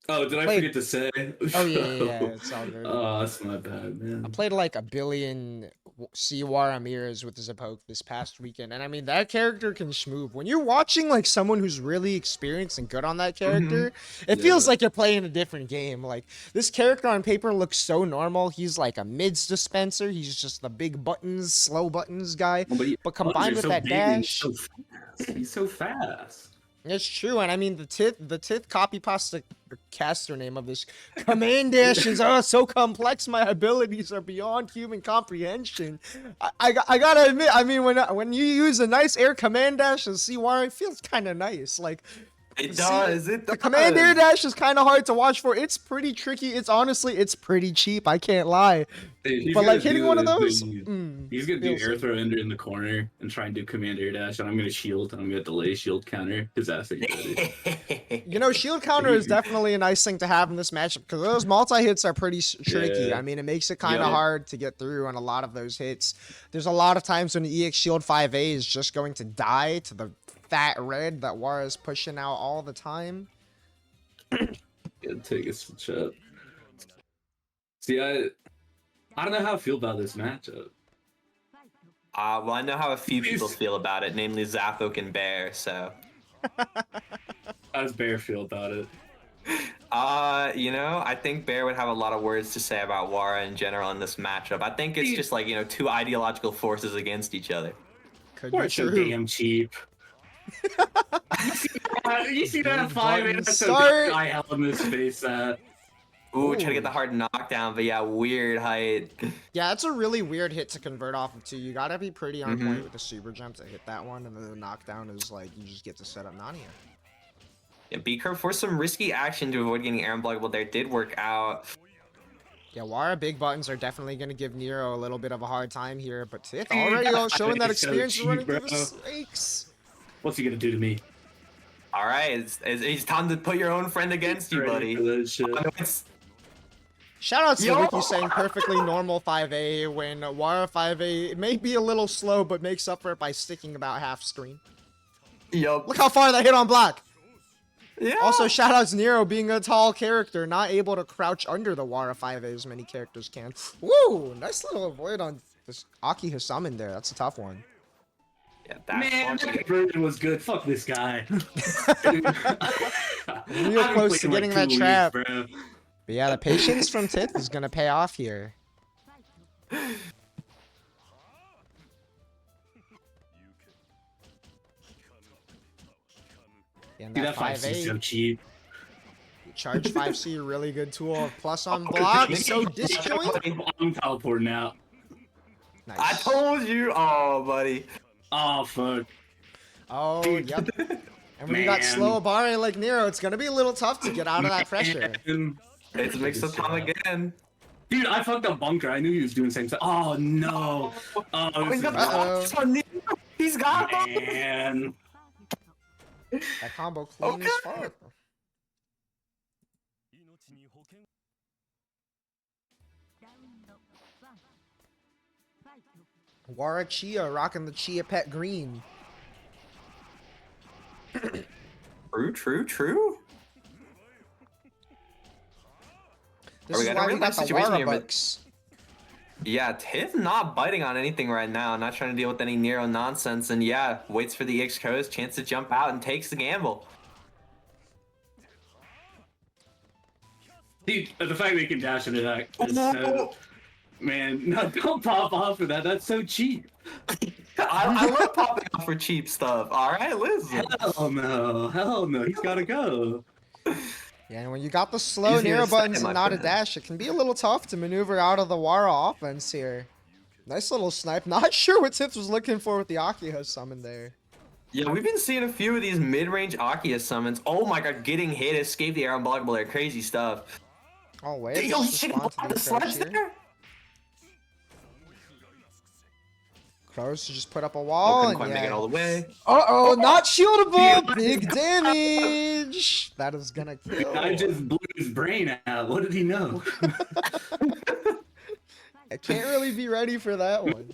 Oh, did I forget to say? Oh yeah, it's all good. Oh, that's my bad, man. I played like 1 billion Wara mirrors with Zapoke this past weekend, and I mean that character can schmoove. When you're watching like someone who's really experienced and good on that character, it feels like you're playing a different game. Like this character on paper looks so normal. He's like a mids dispenser. He's just the big buttons, slow buttons guy. But combined with that dash, he's so fast. It's true, and I mean the Tith copy pasta caster name of this command dash is so complex. My abilities are beyond human comprehension. I gotta admit, I mean when you use a nice air command dash and see why it feels kind of nice. Like it does. The command air dash is kind of hard to watch for. It's pretty tricky. It's pretty cheap. I can't lie. But like hitting one of those, he's gonna do air throw ender in the corner and try and do command air dash, and I'm gonna shield and I'm gonna delay shield counter his ass. You know, shield counter is definitely a nice thing to have in this matchup because those multi hits are pretty tricky. I mean, it makes it kind of hard to get through on a lot of those hits. There's a lot of times when the EX shield 5A is just going to die to the fat red that Wara is pushing out all the time. Yeah, take a switch up. See, I don't know how I feel about this matchup. Well, I know how a few people feel about it, namely Zaphok and Bear. So, How does Bear feel about it? you know, I think Bear would have a lot of words to say about Wara in general in this matchup. I think it's just like, you know, two ideological forces against each other. Could We're be so true. damn cheap. You see that 5 that's so start. I held in this face that. Ooh, trying to get the hard knockdown, but yeah, weird height. Yeah, it's a really weird hit to convert off of too. You gotta be pretty on Mm-hmm. point with the super jump to hit that one, and then the knockdown is like you just get to set up Nania. Yeah, B curve forced some risky action to avoid getting air blockable there. Did work out. Yeah, Wara big buttons are definitely gonna give Nero a little bit of a hard time here, but Tith Dude, already that showing that is so experience cheap, running through the bro. snakes. What's he gonna do to me? All right, it's time to put your own friend against you, buddy. For that shit. I know it's- Shout out to Yo! Wiki saying perfectly normal 5A when Wara 5A it may be a little slow, but makes up for it by sticking about half screen. Yup. Look how far that hit on block. Yeah. Also, shout out to Nero being a tall character, not able to crouch under the Wara 5A as many characters can. Woo! Nice little avoid on this Aki Hasamin there. That's a tough one. Yeah, that Man, launch- that conversion was good. Fuck this guy. Real I've close been to playing getting like that 2 trap. weeks, bro. But yeah, the patience from Tith is gonna pay off here. And Dude, that that 5C is so 5A, cheap. charge 5C, really good tool. Plus on block, so disjoint. I'm teleporting out. Nice. I told you. Oh, buddy. Oh, fuck. Oh, Dude. yep. And when you got Man. slow Abare like Nero, it's gonna be a little tough to get out of that pressure. Man. It's mixed up time again. Dude, I fucked up bunker. I knew he was doing the same stuff. Oh, no. Oh, Oh, this he's got is Uh-oh. the on Nero. He's got them. man. That combo clean as fuck. Wara Chia rocking the Chia Pet Green. True. This Are we is got a why real we got life the situation Wara here, but- books. Yeah, Tith not biting on anything right now. Not trying to deal with any Nero nonsense. And yeah, waits for the X-Co's chance to jump out and takes the gamble. Dude, the fact that he can dash into that is so... Man, no, don't pop off for that. That's so cheap. I love popping off for cheap stuff. All right, listen. Hell no. Hell no. He's gotta go. Yeah, and when you got the slow Easier Nero to say, buttons my and not a friend. dash, it can be a little tough to maneuver out of the Wara offense here. Nice little snipe. Not sure what Tips was looking for with the Akiha summon there. Yeah, we've been seeing a few of these mid-range Akia summons. Oh my god, getting hit, escape the air unblockable there. Crazy stuff. Oh, wait. Yo, Just she respond to blocked the the sledge approach here. there? Crows to just put up a Oh, wall. couldn't And quite make it yeah. all the way. Uh-oh, not shieldable! Yeah. Big damage! That is gonna kill. I just blew his brain out. What did he know? I can't really be ready for that one.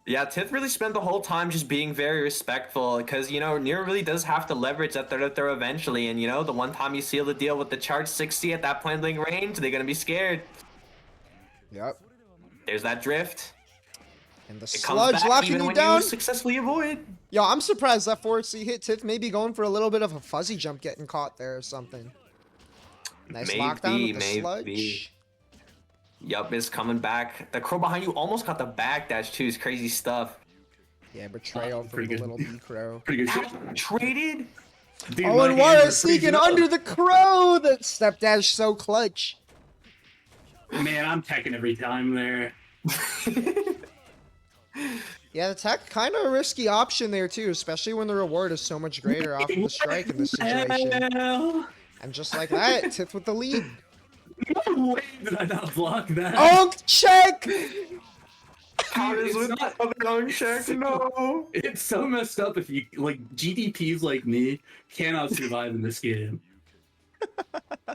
Yeah, Tith really spent the whole time just being very respectful because, you know, Nero really does have to leverage that third throw eventually. And, you know, the one time you seal the deal with the charge 60 at that point blank range, they're going to be scared. Yep. There's that drift. And the It comes sludge back locking even you when down. you successfully avoid. Yo, I'm surprised that 4C hit Tith maybe going for a little bit of a fuzzy jump getting caught there or something. Nice lockdown with the sludge. Yup, is coming back. The crow behind you almost got the backdash too. Is crazy stuff. Yeah, betrayal from Pretty the good. little bee crow. Pretty good shit. Traded? Dude, Oh, my and hands are Wara sneaking freezing up. under the crow! That step dash so clutch. Man, I'm teching every time there. Yeah, the tech kind of a risky option there too, especially when the reward is so much greater off of the strike in this situation. Hell, And just like that, Tith with the lead. no way did I not block that. Onk check! Counters It's with not- the own check. No. It's so messed up if you, like, GDPs like me cannot survive in this game.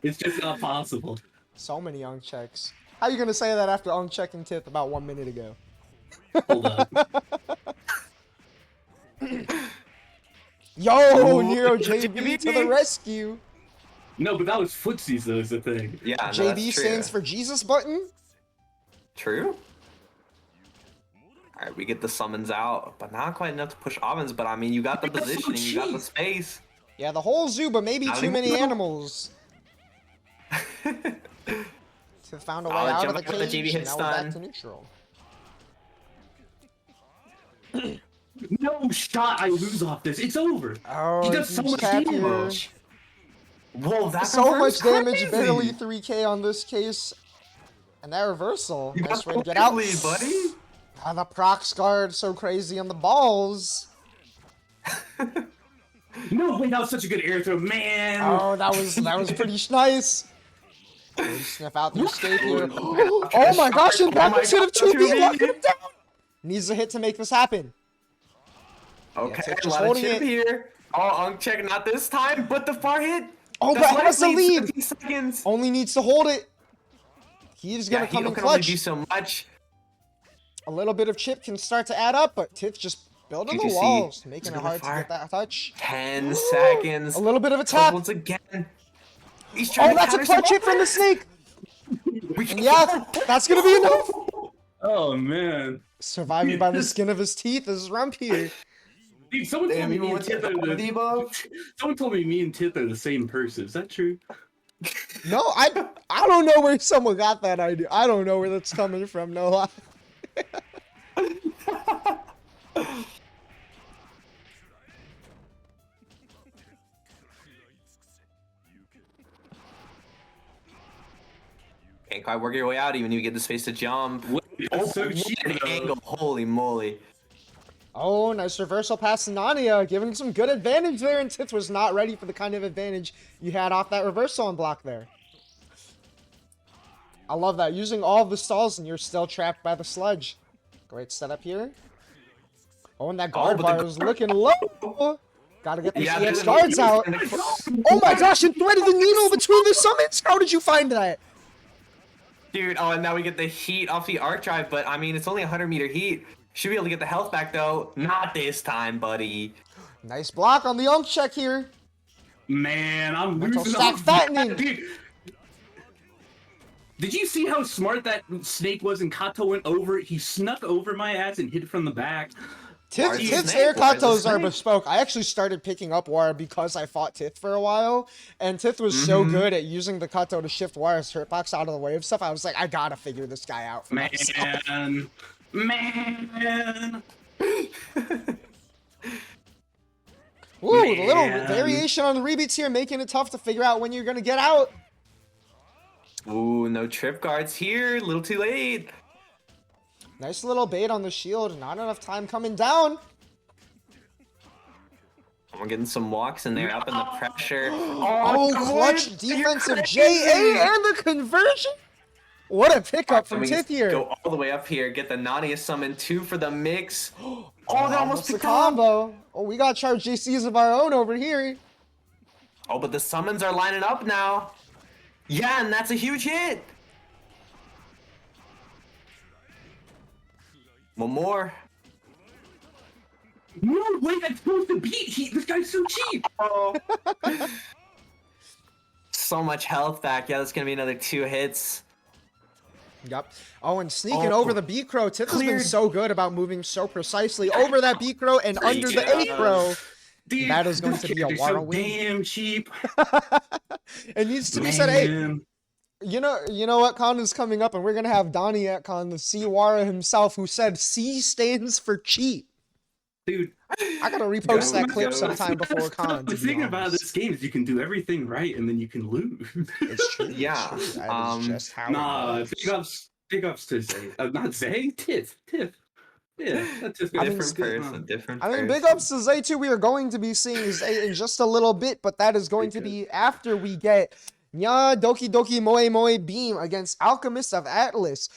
It's just not possible. So many Onk checks. How you gonna say that after Onk checking Tith about 1 minute ago? Hold up. Yo, Ooh, Nero JB to the rescue. No, but that was footsies though, is the thing. Yeah, no, JB that's true. stands for Jesus button. True. All right, we get the summons out, but not quite enough to push Avens. But I mean, you got the That's so positioning, you got the cheap. space. Yeah, the whole zoo, but maybe Not too many anymore. animals. To found a way Oh, out of jump the out with the cage, GB and hit now we're back stun. to neutral. No shot I lose off this. It's over. Oh, He does so huge much tap here. damage. Whoa, that So confirms much damage, crazy. barely 3k on this case. And that reversal. You Nice got way the to get out. lead, buddy. Ah, the procs guard so crazy on the balls. No, wait, that was such a good air throw, man. Oh, that was pretty nice. We sniff out the escape here. Oh my gosh, and back instead of 2B, lock him down. Needs a hit to make this happen. Okay, Tiff a just lot of holding chip it. here. Oh, check, not this time, but the far hit. Oh, That's but has the likely, lead. 17 seconds. Only needs to hold it. He's gonna Yeah, come he in can only clutch. do so much. A little bit of chip can start to add up, but Tiff just building the G2C. walls, making Let's it go hard to far. get that touch. 10 seconds. A little bit of a Close tap. once again. He's trying Oh, to that's a counter clutch some hit from the snake. We And yeah, that's gonna be enough. Oh man. Surviving by the skin of his teeth is Rump here. Dude, someone told Damn, me even me and with the Tith are the debuff. someone told me me and Tith are the same person. Is that true? No, I don't know where someone got that idea. I don't know where that's coming from. No lie. Can't quite work your way out even if you get the space to jump. That's so what cheap, an though. angle. Holy moly. Oh, nice reversal pass to Nania, giving some good advantage there, and Tith was not ready for the kind of advantage you had off that reversal on block there. I love that. Using all of the stalls and you're still trapped by the sludge. Great setup here. Oh, and that guard but bar the is looking low. Gotta get the Yeah, EX there's guards out. Oh my gosh, and threaded the needle between the summits. How did you find that? Dude, oh, and now we get the heat off the arc drive, but I mean, it's only 100-meter heat. Should be able to get the health back, though. Not this time, buddy. Nice block on the unk check here. Man, I'm Mental losing stack off fattening. that, dude. Did you see how smart that snake was and Kato went over? He snuck over my ass and hit it from the back. Where's the Tiff's snake? air Where's the katos are snake? bespoke. I actually started picking up wire because I fought Tith for a while, and Tith was so good at using the kato to shift wire's hurtbox out of the way of stuff. I was like, I gotta figure this guy out for myself. Man. Ooh, the little Man. variation on the rebeats here, making it tough to figure out when you're gonna get out. Ooh, no trip guards here. A little too late. Nice little bait on the shield. Not enough time coming down. We're getting some walks in there, up in the pressure. Oh, come clutch on. defensive You're JA crazy. and the conversion. What a pickup from We Tith here. Go all the way up here. Get the Nadia summon 2 for the mix. Oh, that almost a picked up. combo. Oh, we got charged JCs of our own over here. Oh, but the summons are lining up now. Yeah, and that's a huge hit. One more. No way, that's supposed to beat. This guy's so cheap. Oh. So much health back. Yeah, that's going to be another 2 hits. Yep. Oh, and sneaking Oh. over the B crow. Tith has been Cleared. so good about moving so precisely over that B crow and under the A crow. Dude, That is going this to be a character's so whirlwind. damn cheap. It needs to be said, hey, Man. you know what? Con is coming up, and we're gonna have Donnie at Con, the C-Wara himself, who said C stands for cheat. Dude, I gotta repost Go, that clip go. sometime before Con. the To be thing about honest. this game is you can do everything right and then you can lose. It's true. Yeah, It's true. That is just how Nah, it goes. big ups to Zay. Not Zay, Tiff. Yeah, that's just Different person, different I mean, person. big ups to Zay too. We are going to be seeing Zay in just a little bit, but that is going to be after we get Nya Doki Doki Moe Moe Beam against Alchemist of Atlas.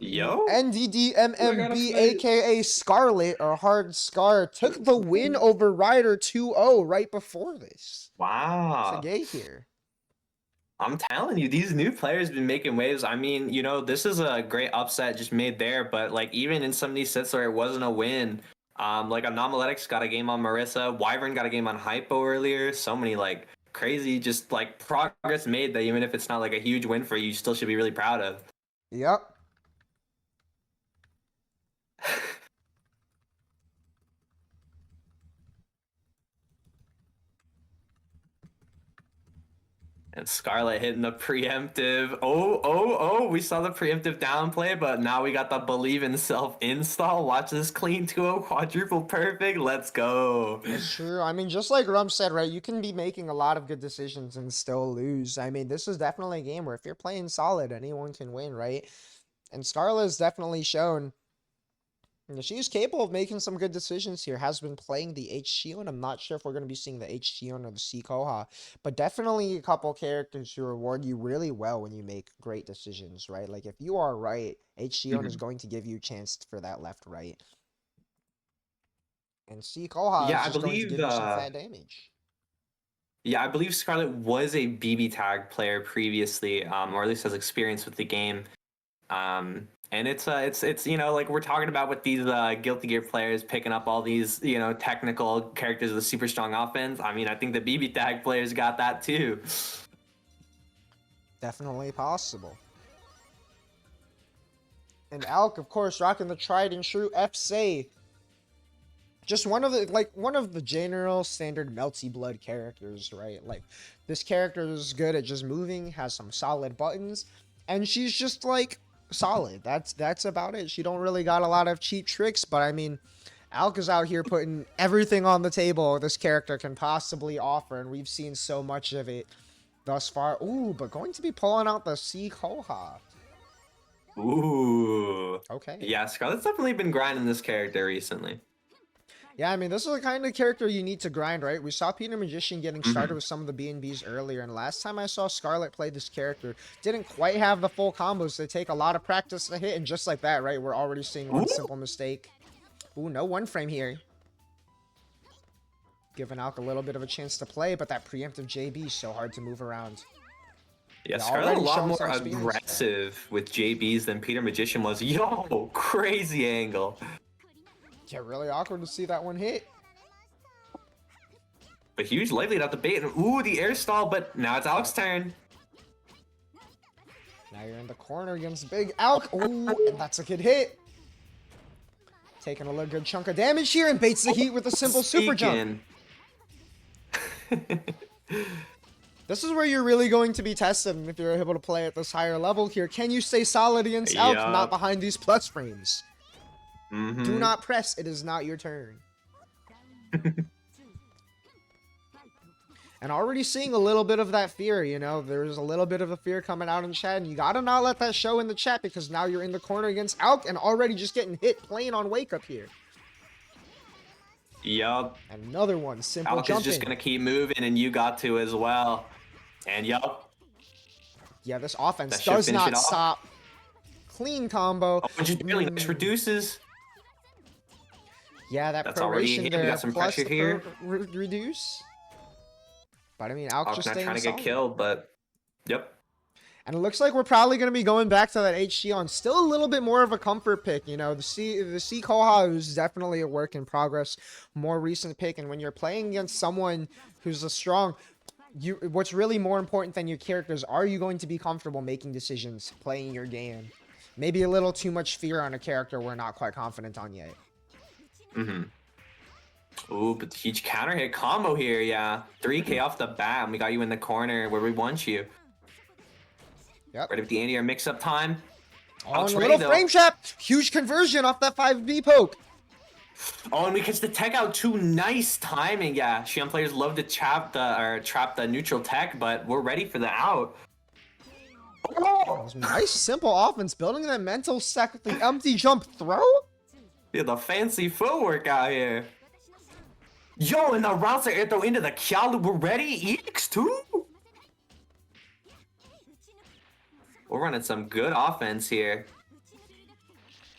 Yo. NDDMMB, aka Scarlet or Hard Scar, took the win over Ryder 2-0 right before this. Wow. Gay here. I'm telling you, these new players been making waves. I mean, you know, this is a great upset just made there, but like even in some of these sets where it wasn't a win, like Anomaletics got a game on Marissa, Wyvern got a game on Hypo earlier. So many like crazy, just like progress made that even if it's not like a huge win for you, you still should be really proud of. Yep. And Scarlet hitting the preemptive. Oh, we saw the preemptive downplay, but now we got the believe in self install. Watch this clean 2-0 quadruple perfect. Let's go. It's true. I mean, just like Rum said, right, you can be making a lot of good decisions and still lose. I mean, this is definitely a game where if you're playing solid, anyone can win, right? And Scarlet's definitely shown she's capable of making some good decisions here. Has been playing the H Shion. I'm not sure if we're going to be seeing the H Shion or the C Koha, but definitely a couple characters who reward you really well when you make great decisions, right? Like if you are right, H Shion is going to give you a chance for that left right. And C Koha Yeah, is I just going to believe give you some fat damage. Yeah, I believe Scarlet was a BB tag player previously, or at least has experience with the game. And it's like we're talking about with these Guilty Gear players picking up all these technical characters with super strong offense. I mean, I think the BB tag players got that too. Definitely possible. And AAACC, of course, rocking the tried and true FC. Just one of the general standard melty blood characters, right? Like this character is good at just moving, has some solid buttons, and she's just like solid. That's about it. She don't really got a lot of cheap tricks, but I mean, AAACC is out here putting everything on the table this character can possibly offer, and we've seen so much of it thus far. Ooh, but going to be pulling out the C Koha. Ooh. Okay. Yeah, Scarlet's definitely been grinding this character recently. Yeah, I mean, this is the kind of character you need to grind, right? We saw Peter Magician getting started with some of the B&Bs earlier, and last time I saw Scarlet play this character, didn't quite have the full combos. They take a lot of practice to hit, and just like that, right, we're already seeing one simple mistake. Ooh, no one frame here. Giving AAACC a little bit of a chance to play, but that preemptive JB is so hard to move around. Yeah, Scarlet a lot more aggressive with JBs than Peter Magician was. Yo, crazy angle. Yeah, really awkward to see that one hit. A huge lively out the bait. Ooh, the air stall, but now it's AAACC's turn. Now you're in the corner against Big AAACC. Ooh, and that's a good hit. Taking a little good chunk of damage here and baits the heat with a simple super jump. This is where you're really going to be tested if you're able to play at this higher level here. Can you stay solid against AAACC, not behind these plus frames? Do not press. It is not your turn. And already seeing a little bit of that fear, there's a little bit of a fear coming out in chat, and you gotta not let that show in the chat because now you're in the corner against AAACC and already just getting hit playing on wake up here. Yup. Another one, simple AAACC jumping. is just gonna keep moving, and you got to as well. And yup. Yeah, this offense does not stop. Clean combo. Oh, just really nice reduces. Yeah, that's already hit. We got some pressure here. Reduce. But I mean, AAACC just not trying to get killed, but yep. And it looks like we're probably going to be going back to that HG on still a little bit more of a comfort pick. The C Koha is definitely a work in progress, more recent pick. And when you're playing against someone who's a strong, what's really more important than your characters, are you going to be comfortable making decisions, playing your game? Maybe a little too much fear on a character we're not quite confident on yet. Ooh, but huge counter hit combo here, yeah. 3K off the bat, and we got you in the corner where we want you. Yep. Ready with the anti-air mix-up time. Oh, and a little frame trap. Huge conversion off that 5B poke. Oh, and we catch the tech out too. Nice timing, yeah. Shion players love to trap the neutral tech, but we're ready for the out. Oh, nice, simple offense. Building that mental stack with the empty jump throw. Yeah, the fancy footwork out here. Yo, and the routes are throw into the Kyalu. We're ready. EX2. We're running some good offense here.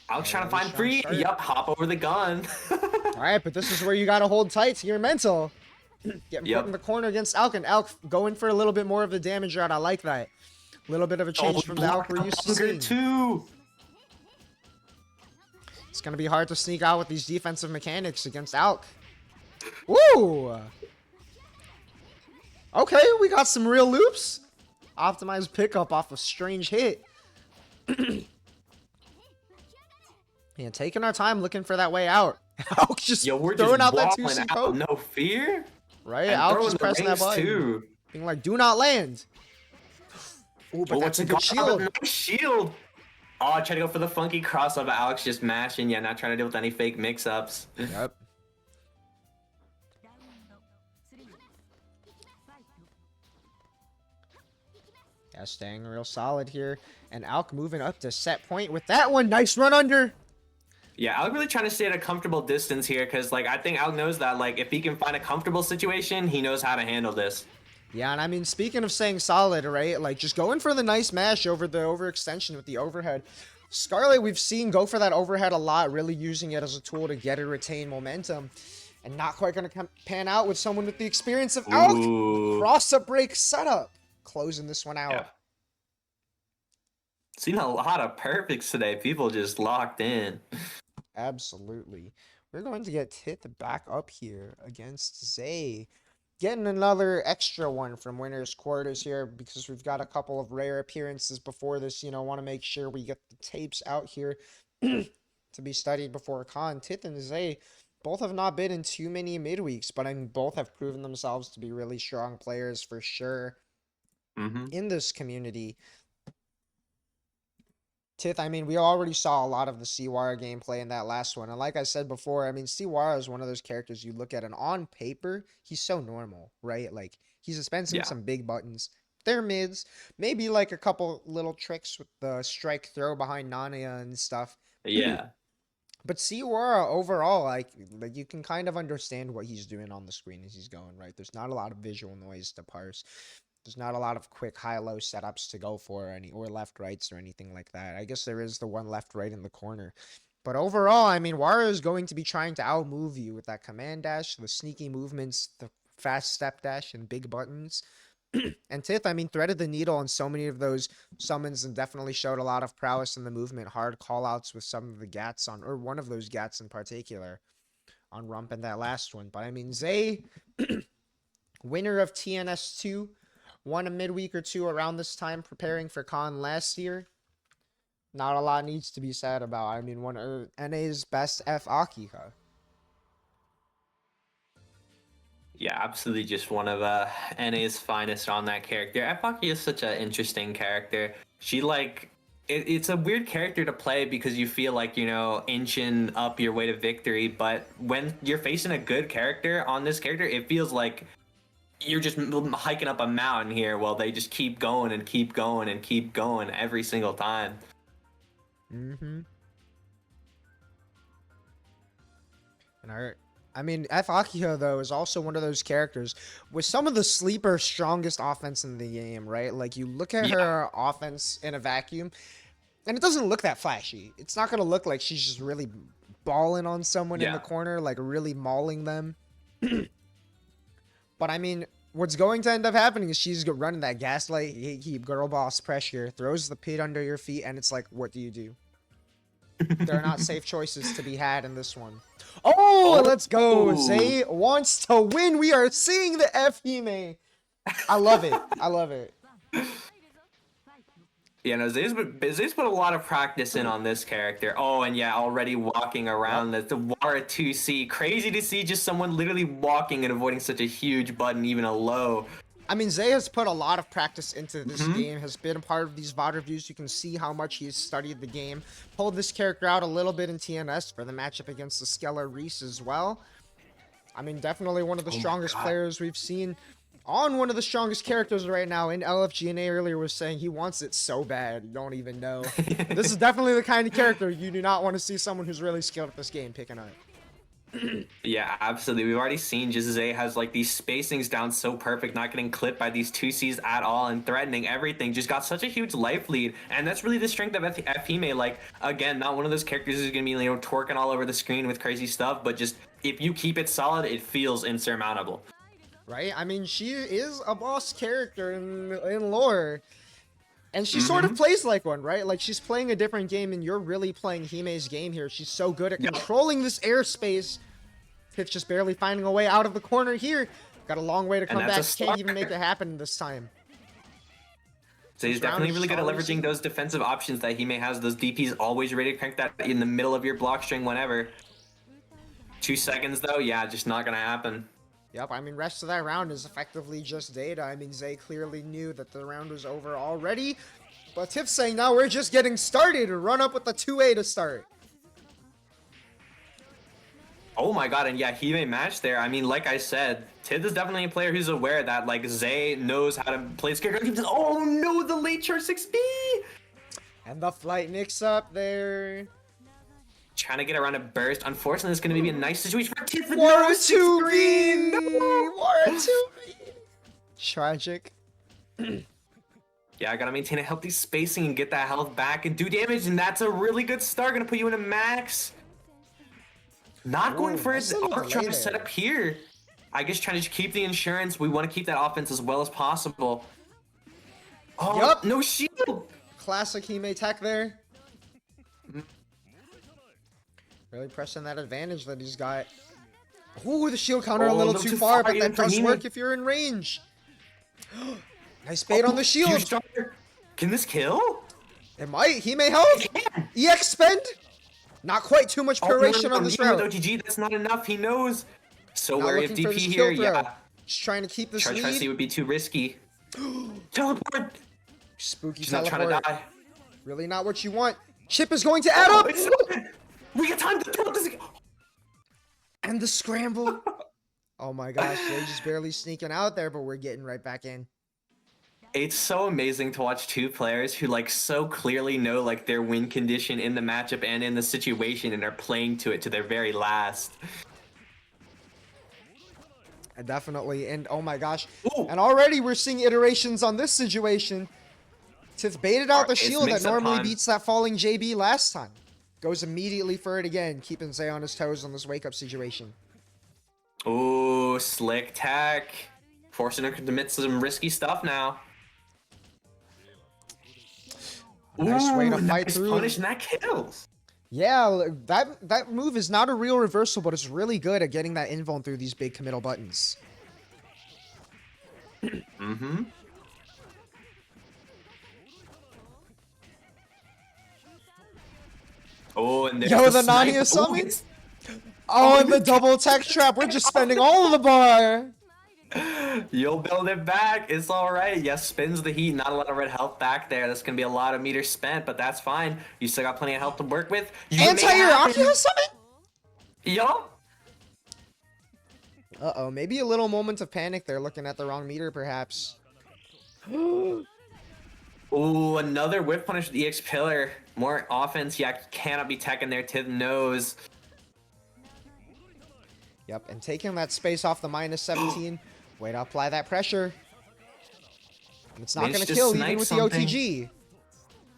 I was trying to find free. Yup, hop over the gun. All right, but this is where you got to hold tight to your mental. Getting put in the corner against AAACC, and AAACC going for a little bit more of the damage route. I like that. A little bit of a change from the AAACC we're used to seeing. Too. It's going to be hard to sneak out with these defensive mechanics against AAACC. Woo! Okay, we got some real loops. Optimized pickup off a strange hit. Yeah, taking our time looking for that way out. AAACC just throwing out that 2C poke. No fear. Right, AAACC just pressing that button. Being like, do not land. Ooh, but Oh, that's what's a it good got? shield. Nice shield. Oh, I tried to go for the funky cross up. Alex just mashing. Yeah, not trying to deal with any fake mix-ups. Yep. Yeah, staying real solid here. And Alk moving up to set point with that one. Nice run under. Yeah, Alec really trying to stay at a comfortable distance here because, like, I think Alec knows that, like, if he can find a comfortable situation, he knows how to handle this. Yeah, and I mean, speaking of staying solid, right? Like, just going for the nice mash over the overextension with the overhead. Scarlet, we've seen go for that overhead a lot, really using it as a tool to get and retain momentum. And not quite going to pan out with someone with the experience of Alk. Ooh. Cross-up break setup. Closing this one out. Yeah. Seen a lot of perfects today. People just locked in. Absolutely. We're going to get Tith back up here against Zay. Getting another extra one from winner's quarters here because we've got a couple of rare appearances before this. You know, want to make sure we get the tapes out here to be studied before con. Tith and Zay both have not been in too many midweeks, but I mean, both have proven themselves to be really strong players for sure in this community. Tith, I mean, we already saw a lot of the Siwara gameplay in that last one. And like I said before, I mean, Siwara is one of those characters you look at, and on paper, he's so normal, right? Like, he's dispensing some big buttons. They're mids. Maybe, like, a couple little tricks with the strike throw behind Nania and stuff. Yeah. But Siwara, overall, like, you can kind of understand what he's doing on the screen as he's going, right? There's not a lot of visual noise to parse. There's not a lot of quick high-low setups to go for or left-rights or anything like that. I guess there is the one left-right in the corner. But overall, I mean, Wara is going to be trying to outmove you with that command dash, the sneaky movements, the fast step dash, and big buttons. And Tith, I mean, threaded the needle on so many of those summons and definitely showed a lot of prowess in the movement. Hard callouts with some of the gats on, or one of those gats in particular, on Rump in that last one. But I mean, Zay, winner of TNS2, won a midweek or two around this time preparing for con last year. Not a lot needs to be said about. I mean, one of NA's best F-Akika. Yeah, absolutely just one of NA's finest on that character. Epaki is such an interesting character. She, like, it's a weird character to play because you feel like, you know, inching up your way to victory. But when you're facing a good character on this character, it feels like you're just hiking up a mountain here while they just keep going and keep going and keep going every single time. And I mean, F-Akihyo, though, is also one of those characters with some of the sleeper strongest offense in the game, right? Like, you look at her offense in a vacuum, and it doesn't look that flashy. It's not going to look like she's just really balling on someone in the corner, like really mauling them. But, I mean, what's going to end up happening is she's running that gaslight, keep girl boss pressure, throws the pit under your feet, and it's like, what do you do? There are not safe choices to be had in this one. Oh, let's go. Zay wants to win. We are seeing the F-Hime. I love it. I love it. Yeah, no, Zay's put a lot of practice in on this character. Oh, and yeah, already walking around the Wara 2C. Crazy to see just someone literally walking and avoiding such a huge button, even a low. I mean, Zay has put a lot of practice into this game, has been a part of these VOD reviews. You can see how much he's studied the game. Pulled this character out a little bit in TNS for the matchup against the Skeller Reese as well. I mean, definitely one of the strongest players we've seen on one of the strongest characters right now. In LFGNA earlier was saying he wants it so bad, you don't even know. This is definitely the kind of character you do not want to see someone who's really skilled at this game picking up. Yeah, absolutely. We've already seen just Zay has like these spacings down so perfect, not getting clipped by these 2Cs at all and threatening everything. Just got such a huge life lead, and that's really the strength of F-Hime. Like, again, not one of those characters who's gonna be, you know, twerking all over the screen with crazy stuff, but just if you keep it solid, it feels insurmountable. Right? I mean, she is a boss character in lore. And she sort of plays like one, right? Like, she's playing a different game, and you're really playing Hime's game here. She's so good at controlling this airspace. Tiff just barely finding a way out of the corner here. Got a long way to come back. Can't even make it happen this time. So he's definitely really good at leveraging those defensive options that Hime has. Those DPs always ready to crank that in the middle of your block string whenever. 2 seconds, though, yeah, just not going to happen. Yep, I mean, rest of that round is effectively just data. I mean, Zay clearly knew that the round was over already. But Tiff's saying now we're just getting started. Run up with the 2A to start. Oh my god, and yeah, he may match there. I mean, like I said, Tid is definitely a player who's aware that, like, Zay knows how to play this character. Oh no, the late charge 6B! And the flight nicks up there. Trying to get around a burst. Unfortunately, it's going to be a nice situation for Tid. War 2B! War 2B! Tragic. Yeah, I gotta maintain a healthy spacing and get that health back and do damage, and that's a really good start. Gonna put you in a max. Not going for his arc trying to set up here. I guess trying to keep the insurance. We want to keep that offense as well as possible. Oh, Yup. no shield. Classic Hime tech there. Really pressing that advantage that he's got. Ooh, the shield counter a little too far, but that does work if you're in range. Nice bait on the shield. Can this kill? It might. He may help. EX spend. Not quite too much curation on this round. OTG, that's not enough. He knows. So Not wary of looking for DP this here. kill throw. Yeah. Just trying to keep this Try to see lead. would be too risky. Teleport. Spooky She's not teleport. trying to die. Really not what you want. Chip is going to add up. It's not. We got time to throw this. And the scramble. Oh my gosh, they're just barely sneaking out there, but we're getting right back in. It's so amazing to watch two players who, like, so clearly know, like, their win condition in the matchup and in the situation and are playing to it to their very last. Definitely. And oh my gosh. Ooh. And already we're seeing iterations on this situation. Tiff baited out the shield that normally beats that falling JB last time. Goes immediately for it again, keeping Zay on his toes on this wake-up situation. Ooh, slick tech. Forcing her to commit some risky stuff now. Nice way to fight nice through. Punish, and that kills. Yeah, that move is not a real reversal, but it's really good at getting that invuln through these big committal buttons. Mm-hmm. Oh, and there's Yo, the Nania summon? Oh, and the double tech trap. We're just spending all of the bar. You'll build it back. It's all right. Yes, spins the heat. Not a lot of red health back there. That's going to be a lot of meters spent, but that's fine. You still got plenty of health to work with. Anti-Iraqi summon? Yup. Uh-oh, maybe a little moment of panic there, looking at the wrong meter, perhaps. Ooh, another whiff punish with EX Pillar. More offense. Yeah, cannot be teching there. Tid knows. Yep, and taking that space off the -17. Way to apply that pressure. And it's not going to kill even with something. the OTG.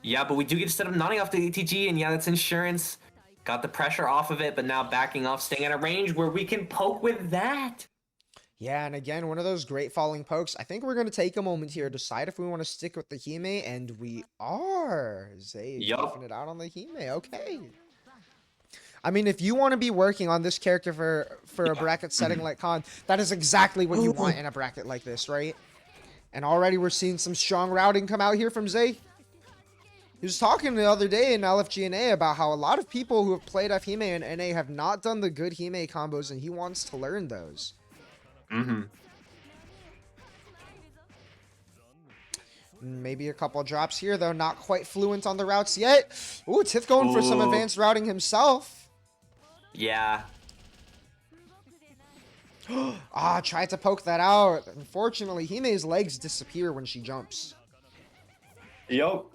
Yeah, but we do get to set up nodding off the ATG, and yeah, that's insurance. Got the pressure off of it, but now backing off, staying at a range where we can poke with that. Yeah, and again, one of those great falling pokes. I think we're going to take a moment here to decide if we want to stick with the Hime, and we are. Zay goofing it out on the Hime. Okay. I mean, if you want to be working on this character for a bracket setting like Con, that is exactly what you want in a bracket like this, right? And already we're seeing some strong routing come out here from Zay. He was talking the other day in LFGNA about how a lot of people who have played FHime and NA have not done the good Hime combos, and he wants to learn those. Mm-hmm. Maybe a couple drops here, though. Not quite fluent on the routes yet. Ooh, Tiff going for some advanced routing himself. Yeah. Tried to poke that out. Unfortunately, Hime's legs disappear when she jumps. Yup.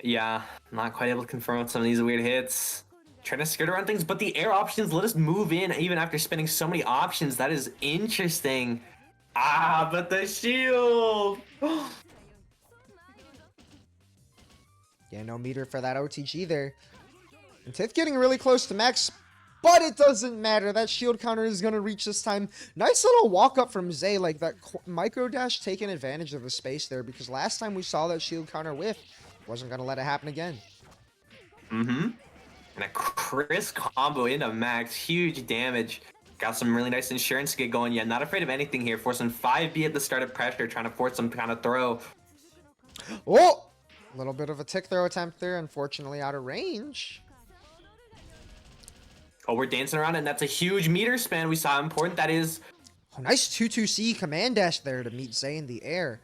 Yeah, not quite able to confirm with some of these weird hits. Trying to skirt around things, but the air options let us move in even after spending so many options. That is interesting. But the shield. Yeah, no meter for that OTG there. And Tiff getting really close to max, but it doesn't matter. That shield counter is going to reach this time. Nice little walk up from Zay, like that micro dash taking advantage of the space there, because last time we saw that shield counter whiff, wasn't going to let it happen again. Mm-hmm. And a crisp combo into max. Huge damage. Got some really nice insurance to get going. Yeah, not afraid of anything here. Forcing 5B at the start of pressure, trying to force some kind of throw. Oh! A little bit of a tick throw attempt there, unfortunately out of range. Oh, we're dancing around, and that's a huge meter span. We saw how important that is. Oh, nice 2-2-C command dash there to meet Zay in the air.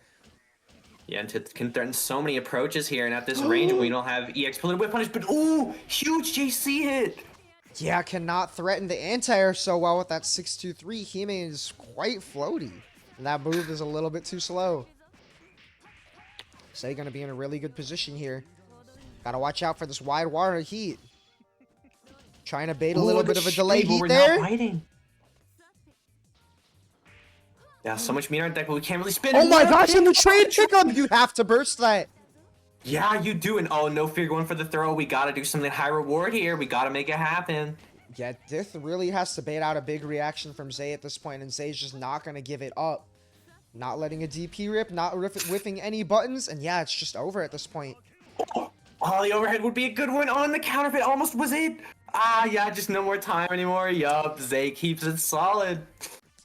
Yeah, and can threaten so many approaches here, and at this range, we don't have EX pulling whip punish, but ooh, huge JC hit. Yeah, cannot threaten the anti-air so well with that 6-2-3. Hime is quite floaty, and that move is a little bit too slow. Zay gonna be in a really good position here. Gotta watch out for this wide water heat. Trying to bait a little bit of a delay heat there. Yeah, so much meter on deck, but we can't really spin. Oh my gosh, and the trade pickup! You have to burst that. Yeah, you do. And oh, no fear going for the throw. We gotta do something high reward here. We gotta make it happen. Yeah, Dith really has to bait out a big reaction from Zay at this point, and Zay's just not gonna give it up. Not letting a DP rip, not whiffing any buttons, and yeah, it's just over at this point. Oh, the overhead would be a good one. On the counterfeit almost was it. Ah, yeah, just no more time anymore. Yup, Zay keeps it solid.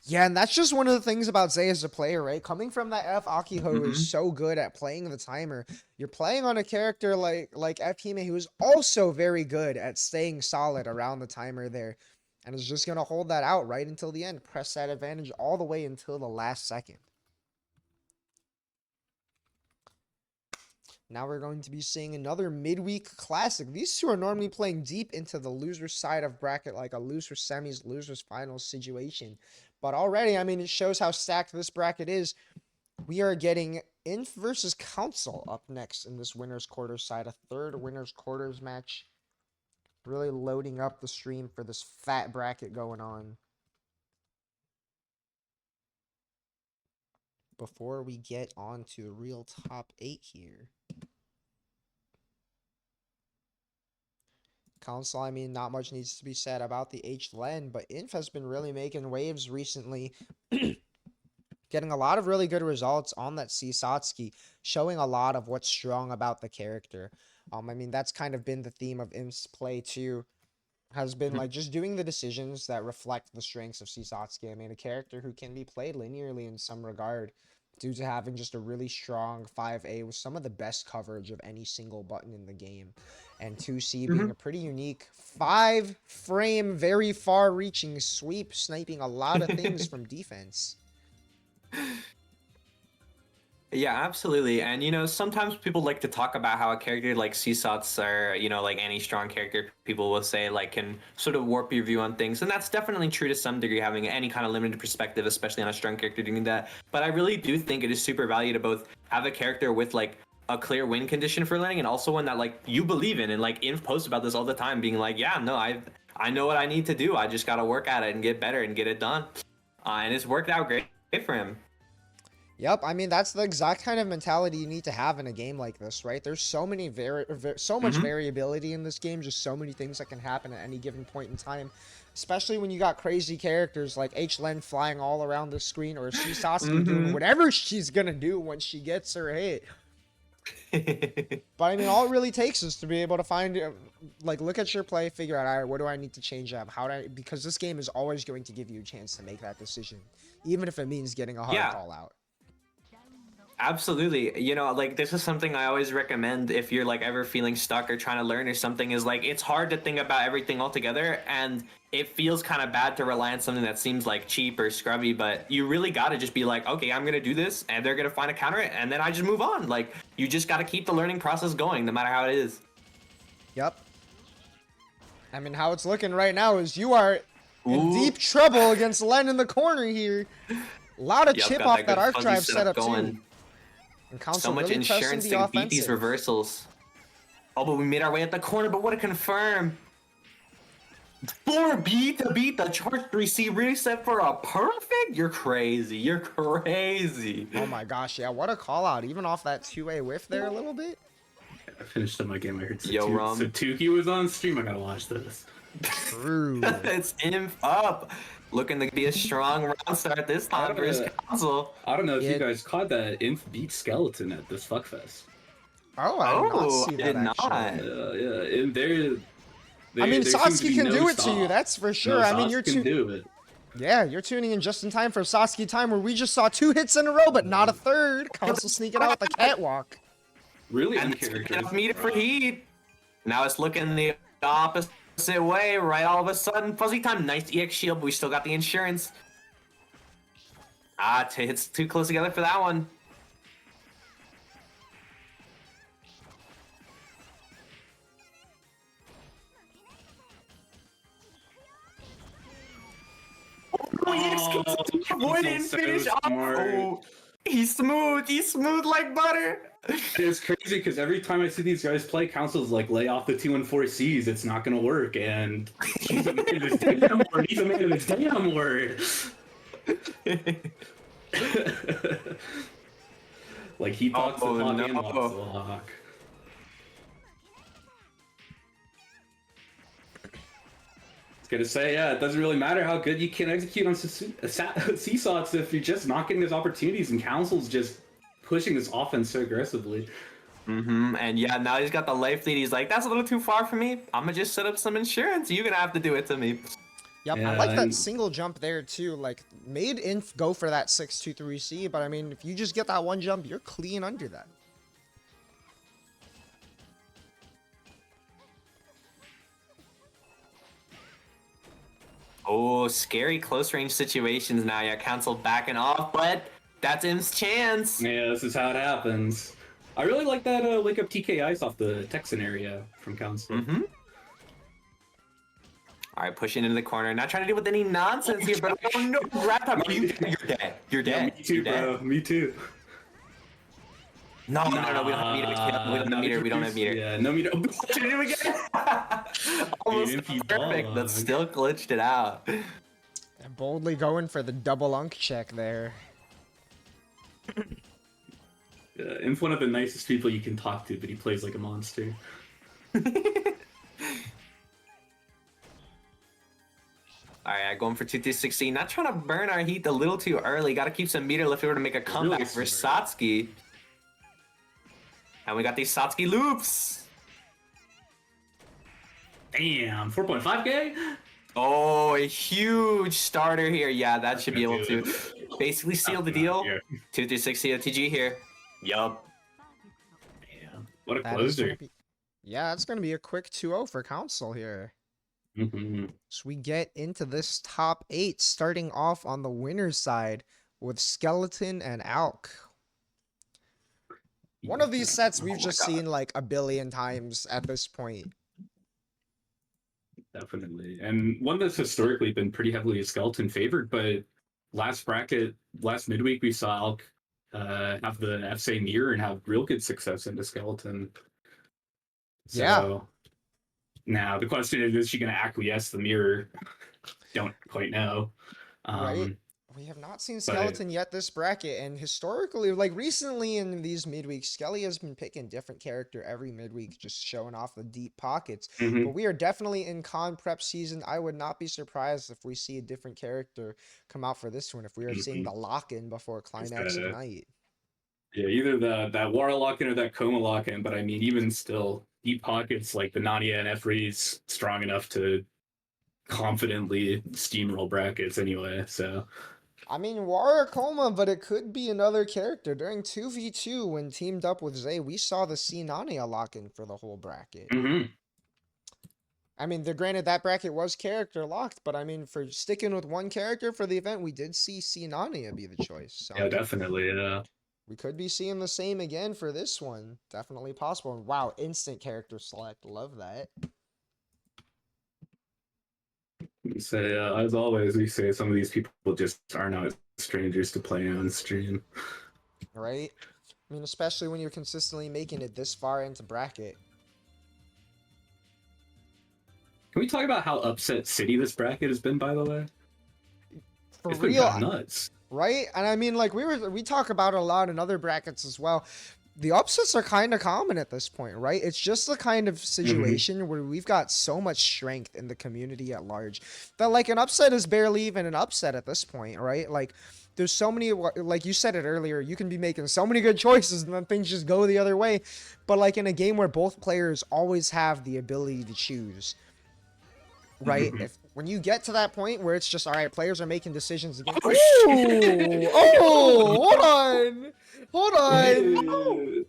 Yeah, and that's just one of the things about Zay as a player, right? Coming from that F, Akiho is so good at playing the timer. You're playing on a character like F Hime, who is also very good at staying solid around the timer there. And is just going to hold that out right until the end. Press that advantage all the way until the last second. Now we're going to be seeing another midweek classic. These two are normally playing deep into the loser side of bracket, like a loser semis, losers finals situation. But already, I mean, it shows how stacked this bracket is. We are getting Inf versus Council up next in this winner's quarters side, a third winner's quarters match. Really loading up the stream for this fat bracket going on. Before we get on to the real top 8 here. Council, I mean, not much needs to be said about the H-Len, but Inf has been really making waves recently. Getting a lot of really good results on that C Satsuki, showing a lot of what's strong about the character. I mean, that's kind of been the theme of Inf's play too. Has been like just doing the decisions that reflect the strengths of C Satsuki. I mean, a character who can be played linearly in some regard due to having just a really strong 5A with some of the best coverage of any single button in the game. And 2C being a pretty unique 5-frame, very far-reaching sweep, sniping a lot of things from defense. Yeah, absolutely. And, you know, sometimes people like to talk about how a character like CSOTs or, you know, like any strong character, people will say, like, can sort of warp your view on things. And that's definitely true to some degree, having any kind of limited perspective, especially on a strong character doing that. But I really do think it is super valuable to both have a character with, like, a clear win condition for laning and also one that, like, you believe in. And, like, Inf posts about this all the time, being like, yeah, no, I know what I need to do. I just got to work at it and get better and get it done. And it's worked out great for him. Yep, I mean, that's the exact kind of mentality you need to have in a game like this, right? There's so many so much variability in this game, just so many things that can happen at any given point in time, especially when you got crazy characters like H-Len flying all around the screen or C Sasuke doing whatever she's gonna do when she gets her hit. But I mean, all it really takes is to be able to find, like, look at your play, figure out, all right, what do I need to change up? Because this game is always going to give you a chance to make that decision, even if it means getting a hard call out. Absolutely. You know, like, this is something I always recommend if you're, like, ever feeling stuck or trying to learn or something, is, like, it's hard to think about everything all together, and it feels kind of bad to rely on something that seems, like, cheap or scrubby, but you really got to just be like, okay, I'm going to do this, and they're going to find a counter, and then I just move on. Like, you just got to keep the learning process going, no matter how it is. Yep. I mean, how it's looking right now is you are in deep trouble against Len in the corner here. A lot of chip off that arc drive setup, too. And so much insurance to beat these reversals. Oh, but we made our way at the corner, but what a confirm. 4B to beat the charge 3C reset for a perfect? You're crazy. You're crazy. Oh my gosh, yeah, what a call out. Even off that 2A whiff there a little bit. I finished up my game. I heard Rom. Tuki was on stream. I gotta watch this. True. It's Inf up. Looking to be a strong round start this time for his console. I don't know if you guys caught that Inf beat Skeleton at this Fuckfest. Oh, I did not see that, actually. Yeah. And I mean, Sasuke can do it to you, that's for sure. I mean, you're tuning in just in time for Sasuke time, where we just saw 2 hits in a row, but not a third. Council sneaking out with the catwalk. Really uncharacteristic. Meter for heat. Now it's looking the opposite opposite way, right? All of a sudden, fuzzy time. Nice EX shield, but we still got the insurance. Ah, hits too close together for that one. Oh, EX avoid and finish off. Oh, he's smooth like butter. It's crazy because every time I see these guys play, Council's like, lay off the 2 and 4 Cs, it's not gonna work. And he's a man of his damn word. He's a man of his damn word. Like he talks the talk and walks the walk. I was gonna say, yeah, it doesn't really matter how good you can execute on Seesaws if you're just not getting those opportunities, and Council's just pushing this offense so aggressively. And yeah, now he's got the life lead. He's like, that's a little too far for me. I'm gonna just set up some insurance. You're gonna have to do it to me. Yep, Yeah, I like that and- single jump there too. Like, made Inf go for that 6-2-3C, but I mean, if you just get that one jump, you're clean under that. Oh, scary close range situations now. Yeah, Council backing off, but that's Im's chance. Yeah, this is how it happens. I really like that link up TK Ice off the Texan area from Council. All right, pushing into the corner. Not trying to deal with any nonsense here, but oh no, grab time. You're dead. You're Yeah, dead. me too, You're dead. bro. Me too. No, we don't have meter. We don't have meter. We don't have meter. Yeah, no meter. Should do it again. Almost Dude, perfect, but still glitched it out. And boldly going for the double unk check there. Inf one of the nicest people you can talk to, but he plays like a monster. Alright, going for 2-3-16. Not trying to burn our heat a little too early. Got to keep some meter left over to make a comeback for Satsuki. And we got these Satsuki loops. Damn, 4.5k? Oh, a huge starter here. Yeah, that should be able to basically seal the deal. 2-3-16 OTG here. Yup. Damn, what a That is closer. gonna be, yeah, it's going to be a quick 2-0 for Council here. So we get into this top 8, starting off on the winner's side with Skeleton and Alk. One of these sets we've just seen like a billion times at this point. Definitely. And one that's historically been pretty heavily Skeleton favored, but last midweek, we saw Alk have the FSA mirror and have real good success into Skeleton. So, Yeah. now the question is she going to acquiesce the mirror? Don't quite know. Right? We have not seen Skeleton yet this bracket, and historically, like recently in these midweeks, Skelly has been picking different character every midweek, just showing off the deep pockets. But we are definitely in con prep season. I would not be surprised if we see a different character come out for this one, if we are seeing the lock-in before Climax Ignite. Yeah, either that War lock-in or that Coma lock-in, but I mean, even still, deep pockets like the Nania and Efree's strong enough to confidently steamroll brackets anyway, so... I mean, War or Coma, but it could be another character. During 2v2, when teamed up with Zay, we saw the Nania lock-in for the whole bracket. I mean, granted, that bracket was character locked, but I mean, for sticking with one character for the event, we did see Nania be the choice. So Yeah, definitely, yeah. we could be seeing the same again for this one. Definitely possible. And wow, instant character select. Love that. So, as always, we say some of these people just are not strangers to playing on stream. Right? I mean, especially when you're consistently making it this far into bracket. Can we talk about how upset city this bracket has been, by the way? For It's been real, kinda nuts. right? And I mean, like we talk about it a lot in other brackets as well. The upsets are kind of common at this point, right? It's just the kind of situation where we've got so much strength in the community at large that like an upset is barely even an upset at this point, right? Like there's so many, like you said it earlier, you can be making so many good choices and then things just go the other way. But like in a game where both players always have the ability to choose, right? When you get to that point where it's just, all right, players are making decisions again. Hold on.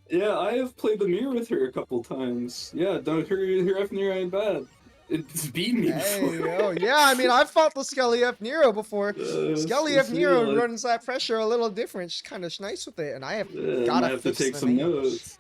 Yeah, I have played the mirror with her a couple times. Yeah, don't her effing your ain't bad. It's beaten me Hey, before. yo, yeah, I mean, I've fought the Skelly F Nero before. Skelly F Nero runs that pressure a little different. She's kind of nice with it, and I have Might gotta have to fix take the some names. notes.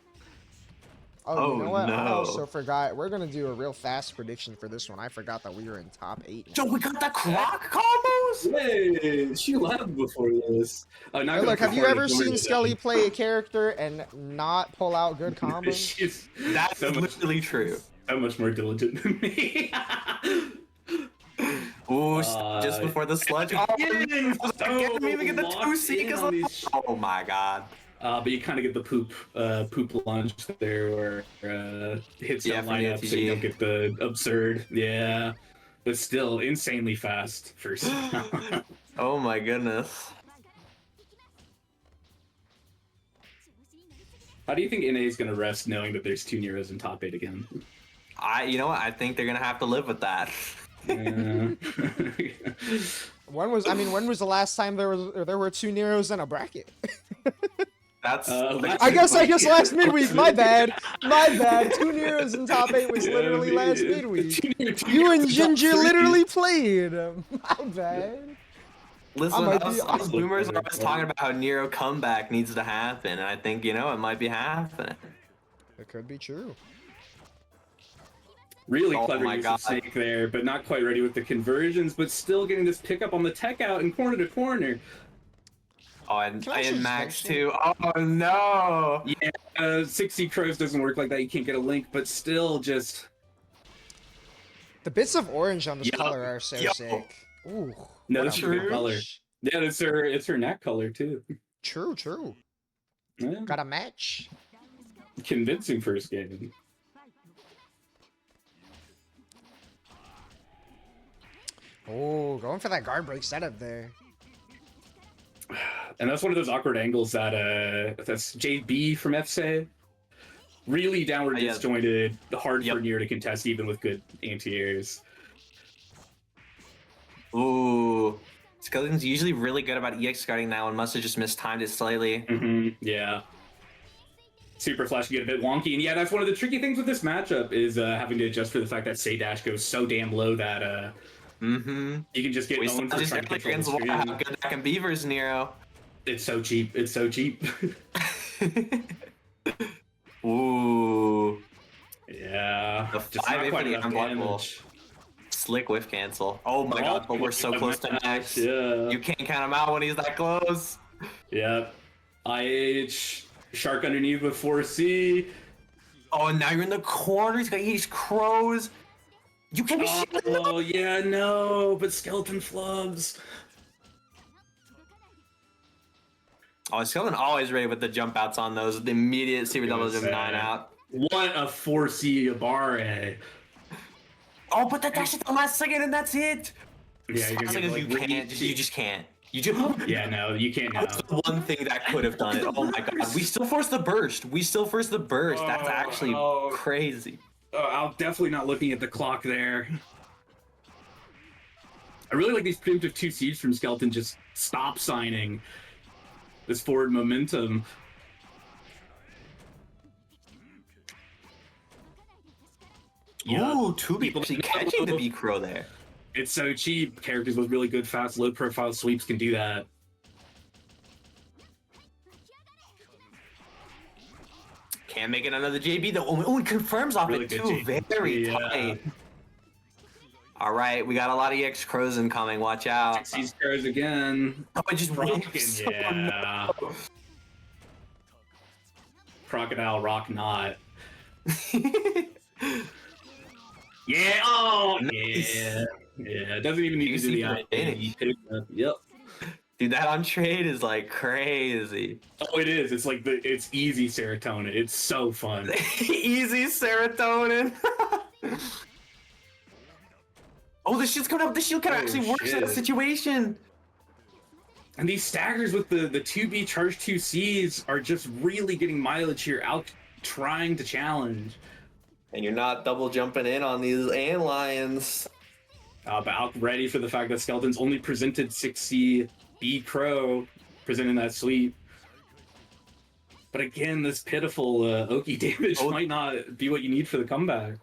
Oh, you Oh know what? I also no. forgot. We're gonna do a real fast prediction for this one. I forgot that we were in top 8 now. Yo, we got the croc combos. Hey, she laughed before this. I'm not Hey, gonna look, have you purport ever to join seen it, Skelly play a character and not pull out good though. combos? She's That's so much, literally true. so much more diligent than me. Ooh, just before the sludge. Oh, getting I can't even get the locked 2C in because on these oh my god. but you kind of get the poop launch there where hits Yeah, don't from line the up, so you OTG. don't get the absurd. Yeah, but still insanely fast first. Oh my goodness. How do you think NA is gonna rest knowing that there's 2 Neros in top 8 again? You know what? I think they're gonna have to live with that. Yeah. When was the last time there were 2 Neros in a bracket? That's. I guess last midweek. My bad. 2 Neros in top 8 was literally last midweek. You and Ginger literally played. My bad. Listen, I might us be- boomers are always talking about how Nero comeback needs to happen, and I think it might be happening. It could be true. Really Oh clever my use God. of Snake there, but not quite ready with the conversions, but still getting this pickup on the tech out in corner to corner. Oh, and Can I change Max function? too. Oh no! Yeah, 60 Crows doesn't work like that. You can't get a link, but still just... The bits of orange on this Yup. color are so Yup. sick. Ooh. No, what that's a a good match. color. Yeah, it's her neck color too. True. Yeah. Got a match. Convincing first game. Oh, going for that guard break setup there. And that's one of those awkward angles that that's JB from FSA. Really downward Yeah. disjointed, hard Yep. for Nier to contest even with good anti-airs. Ooh, Skeleton's usually really good about EX guarding now, and must have just mistimed it slightly. Yeah. Super Flash can get a bit wonky, and yeah, that's one of the tricky things with this matchup is having to adjust for the fact that Say Dash goes so damn low that you can just get We owned for just trying to got control the against screen. how good that can be versus Nero. It's so cheap. It's so cheap. Ooh, Yeah. The Just 5 not quite for the enough unblockable. damage. slick whiff cancel. Oh my god, but we're so close to max. Yeah. You can't count him out when he's that close. Yep. IH. Shark underneath with 4C. Oh, and now you're in the corner. He's got these crows. You can be shooting them. Oh, yeah, no. But skeleton flubs. Oh, Skeleton always ready with the jump outs on those. The immediate super double jump say. 9 out. What a 4C Abare. Oh, but that dash at the last second and that's it. Yeah, you're Last gonna second, get, you like, can't. You just can't. You just. Yeah, no, you can't now. That's the one thing that could have done it. Oh my god. We still forced the burst. That's actually crazy. I'm definitely not looking at the clock there. I really like these preemptive 2Cs from Skeleton just stop signing this forward momentum. Yeah, Ooh, Tubi people actually know. catching the B Crow there. It's so cheap. Characters with really good, fast, low-profile sweeps can do that. Can't make it another JB though. Oh, it confirms off Really it good too. JB. Very Yeah. tight. All right, we got a lot of EX Crows incoming. Watch out. These cars again. Oh, it just Rockin', whips. yeah. Crocodile Rock Knot. Yeah, oh, Nice. yeah. Yeah, it doesn't even need to do the advantage. Yep. Dude, that on trade is like crazy. Oh, it is. It's like it's easy serotonin. It's so fun. Easy serotonin. Oh, the shield's coming up. The shield can Oh, actually work in that shit. situation. And these staggers with the 2B charge 2Cs are just really getting mileage here, out trying to challenge. And you're not double jumping in on these lions. But out ready for the fact that Skeleton's only presented 6C B Crow, presenting that sweep. But again, this pitiful Oki damage might not be what you need for the comeback.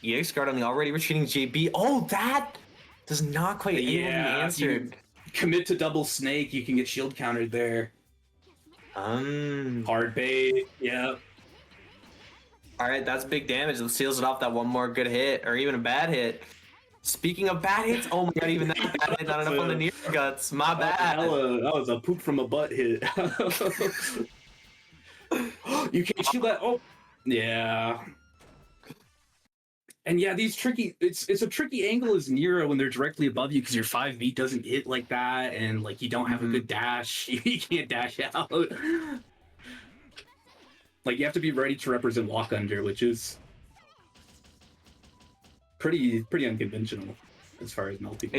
EX guard on the already retreating JB. Oh, that does not quite able to be Yeah, if you answered. commit to double snake, you can get shield countered there. Hard bait. Yeah. All right, that's big damage. It seals it off that one more good hit, or even a bad hit. Speaking of bad hits, oh my god, even that bad hit, not enough on the near guts. My bad. That was a poop from a butt hit. You can't shield that. Oh, yeah. And yeah, these tricky. It's a tricky angle as Nero when they're directly above you because your 5B doesn't hit like that, and like you don't have a good dash. You can't dash out. Like you have to be ready to represent walk under, which is pretty unconventional as far as multi.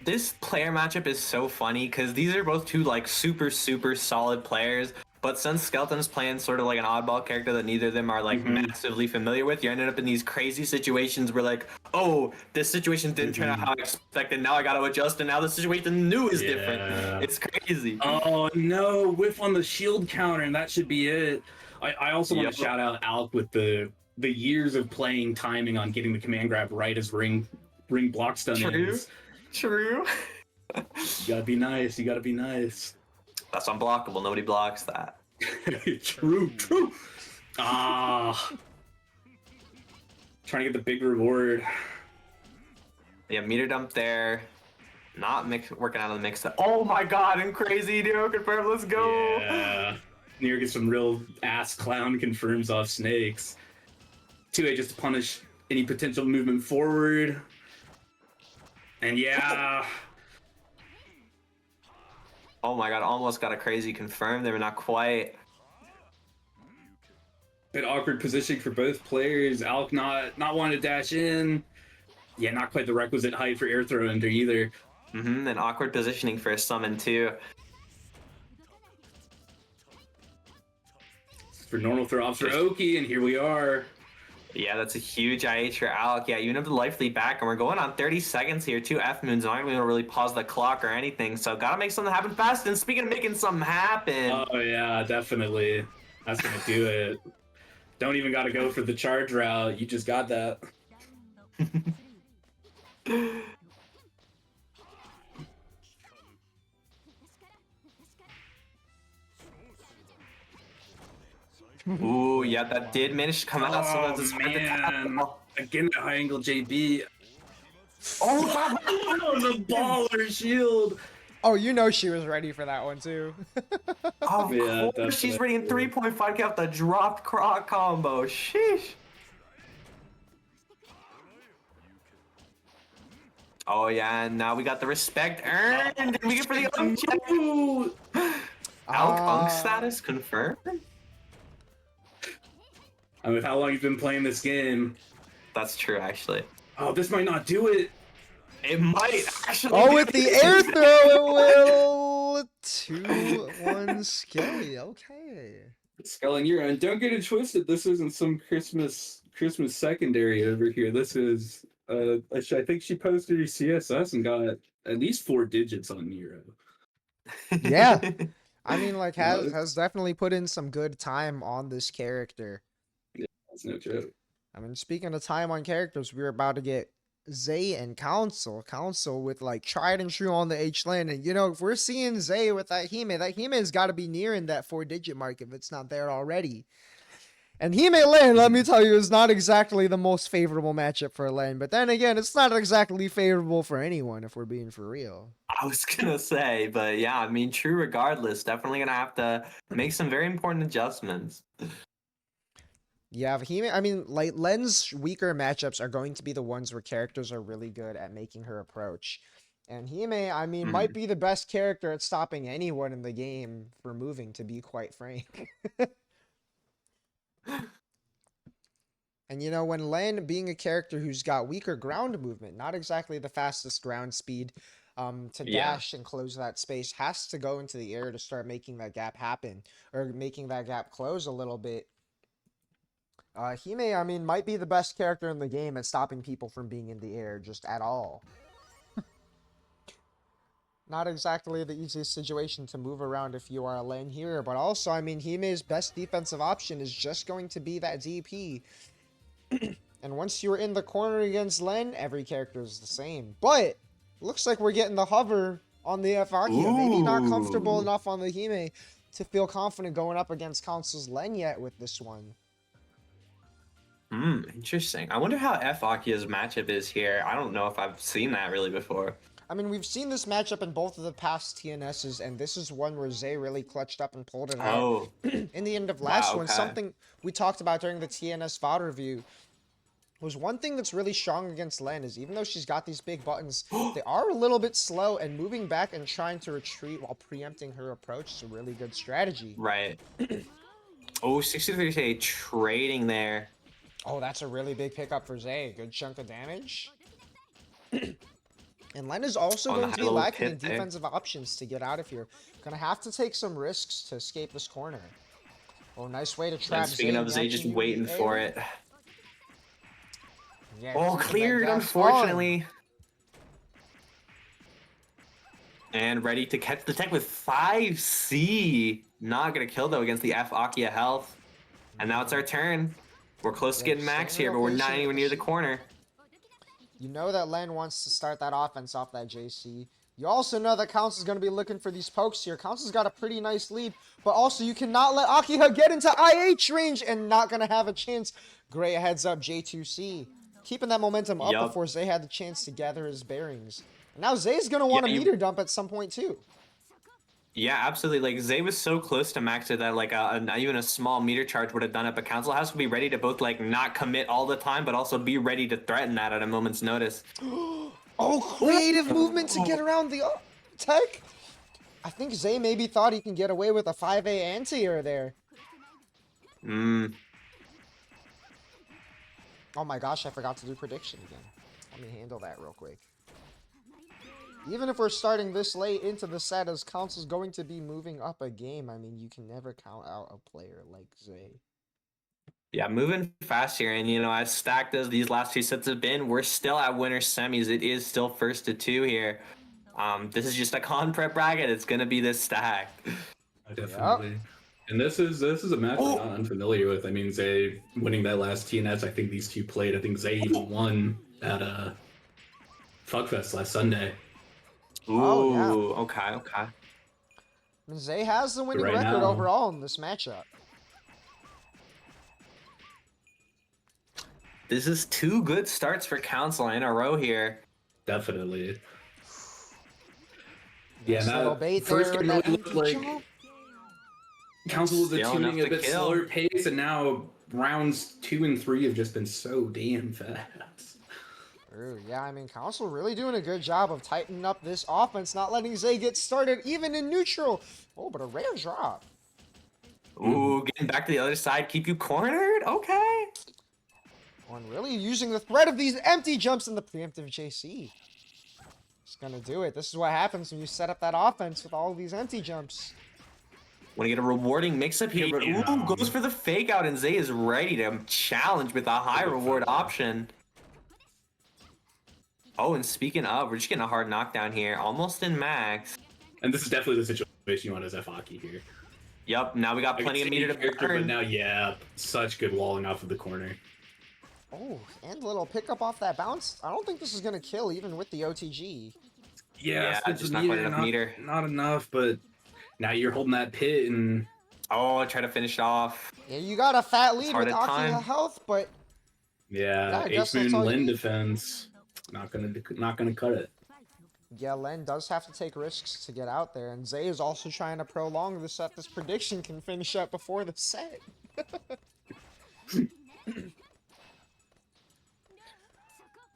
This player matchup is so funny because these are both two like super solid players. But since Skeleton's playing sort of like an oddball character that neither of them are like massively familiar with, you ended up in these crazy situations where like, oh, this situation didn't turn out how I expected. Now I got to adjust, and now the situation new is different. It's crazy. Oh no, whiff on the shield counter, and that should be it. I also want to shout out Alk with the years of playing timing on getting the command grab right as ring block stun is. True. You gotta be nice. You gotta be nice. That's unblockable. Nobody blocks that. True. Trying to get the big reward. Yeah, meter dump there. Not working out of the mix. Oh my god, and crazy duo confirm. Let's go. Yeah. Nero gets some real ass clown confirms off snakes. 2A just to punish any potential movement forward. And yeah. Oh my god, almost got a crazy confirm. They were not quite. Bit awkward positioning for both players. Alk not wanting to dash in. Yeah, not quite the requisite height for air throw under either. And awkward positioning for a summon too. For normal throw off for Oki, and here we are. Yeah, that's a huge IH for Alec. Yeah, you have the life lead back, and we're going on 30 seconds here. 2 F moons. I'm not going to really pause the clock or anything, so gotta make something happen fast. And speaking of making something happen. Oh, yeah, definitely. That's going to do it. Don't even got to go for the charge route. You just got that. Ooh, yeah, that did manage to come out. So that's man. Again, the high angle JB. Oh, the baller shield. Oh, you know she was ready for that one too. Of course, she's reading 3.5k off the dropped croc combo. Sheesh. Oh yeah, and now we got the respect earned, and we get for the uncheck. Alk Unk status confirmed. And with how long you've been playing this game. That's true, actually. Oh, this might not do it. It might actually. Oh, with the air throw, it will. 2-1 Skelly. Okay. Skelly, you're on. Don't get it twisted. This isn't some Christmas secondary over here. This is. I think she posted her CSS and got at least 4 digits on Nero. Yeah. I mean, like, has definitely put in some good time on this character. Yeah, that's no joke. I mean, speaking of time on characters, we're about to get Zay and Council with like tried and true on the H lane. And you know, if we're seeing Zay with that Hime has got to be nearing that 4-digit mark if it's not there already. And Hime lane, let me tell you, is not exactly the most favorable matchup for lane. But then again, it's not exactly favorable for anyone if we're being for real. I was gonna say, but yeah, I mean, true regardless. Definitely gonna have to make some very important adjustments. Yeah, Hime, I mean, like, Len's weaker matchups are going to be the ones where characters are really good at making her approach. And Hime, I mean, might be the best character at stopping anyone in the game for moving, to be quite frank. And, you know, when Len, being a character who's got weaker ground movement, not exactly the fastest ground speed, to dash and close that space, has to go into the air to start making that gap happen, or making that gap close a little bit. Hime, I mean, might be the best character in the game at stopping people from being in the air, just at all. Not exactly the easiest situation to move around if you are a lane hero, but also, I mean, Hime's best defensive option is just going to be that DP. And once you're in the corner against Len, every character is the same. But looks like we're getting the hover on the Akia. Maybe not comfortable Ooh. enough on the Hime to feel confident going up against Council's Len yet with this one. Interesting. I wonder how F Akia's matchup is here. I don't know if I've seen that really before. I mean, we've seen this matchup in both of the past TNSs, and this is one where Zay really clutched up and pulled it out. Oh, In the end of last Wow, one, okay. something we talked about during the TNS VOD review was one thing that's really strong against Len is even though she's got these big buttons, they are a little bit slow, and moving back and trying to retreat while preempting her approach is a really good strategy. right. Oh, 63K trading there. Oh, that's a really big pickup for Zay. Good chunk of damage. And Len is also On the going to be high low lacking in pit there. defensive options to get out of here. Gonna have to take some risks to escape this corner. Oh, nice way to trap And speaking Zay. of Zay, just waiting for it. Yeah, Oh, keeping that cleared, gas on. unfortunately. And ready to catch the tech with 5C. Not gonna kill though against the F Akia health. And now it's our turn. We're close to Yeah, getting max staying here, but we're not patient anywhere with near the the corner. You know that Len wants to start that offense off that JC. You also know that Counts is going to be looking for these pokes here. Counts has got a pretty nice lead, but also you cannot let Akiha get into IH range and not going to have a chance. Great heads up, J2C. Keeping that momentum up Yup. before Zay had the chance to gather his bearings. And now Zay's going to want Yeah, a you- meter dump at some point too. Yeah, absolutely. Like Zay was so close to max it that like even a small meter charge would have done it. But Council has to be ready to both like not commit all the time, but also be ready to threaten that at a moment's notice. Oh, creative movement to get around the tech. I think Zay maybe thought he can get away with a 5A anti-air there. Oh my gosh, I forgot to do prediction again. Let me handle that real quick. Even if we're starting this late into the set as Counts is going to be moving up a game, I mean, you can never count out a player like Zay. Yeah, moving fast here, and you know, as stacked as these last two sets have been, we're still at winner semis. It is still 1-2 here. This is just a con prep bracket. It's gonna be this stacked. Definitely. And this is a match I'm not unfamiliar with. I mean, Zay winning that last TNS, I think these two played. I think Zay even won at Fuckfest last Sunday. Ooh, Oh, yeah. okay. I mean, Zay has the winning Right record now- overall in this matchup. This is two good starts for Council in a row here. Definitely. Yeah, Nice little that bait first there game with really that looked like jump. Council was Still attuning enough a to bit kill. slower pace, and now rounds 2 and 3 have just been so damn fast. Ooh, yeah, I mean, Council really doing a good job of tightening up this offense, not letting Zay get started even in neutral. Oh, but a rare drop. Ooh, getting back to the other side, keep you cornered. Okay. And really using the threat of these empty jumps in the preemptive JC. Just gonna do it. This is what happens when you set up that offense with all of these empty jumps. Want to get a rewarding mix-up here, but Yeah. ooh, goes for the fake out, and Zay is ready to challenge with a high reward option. Oh, and speaking of, we're just getting a hard knockdown here, almost in max. And this is definitely the situation you want as Faki here. Yup, now we got I plenty can of see meter your to character, but burn. now, yeah, such good walling off of the corner. Oh, and a little pickup off that bounce. I don't think this is gonna kill even with the OTG. Yeah, it's just the not quite enough meter. Not enough, but now you're holding that pit, and Oh, try to finish off. Yeah, you got a fat lead hard with at Akiha time. health, but yeah, I guess Ace that's Moon all you Lin need. defense not gonna cut it. yeah, Len does have to take risks to get out there, and Zay is also trying to prolong the set. This prediction can finish up before the set.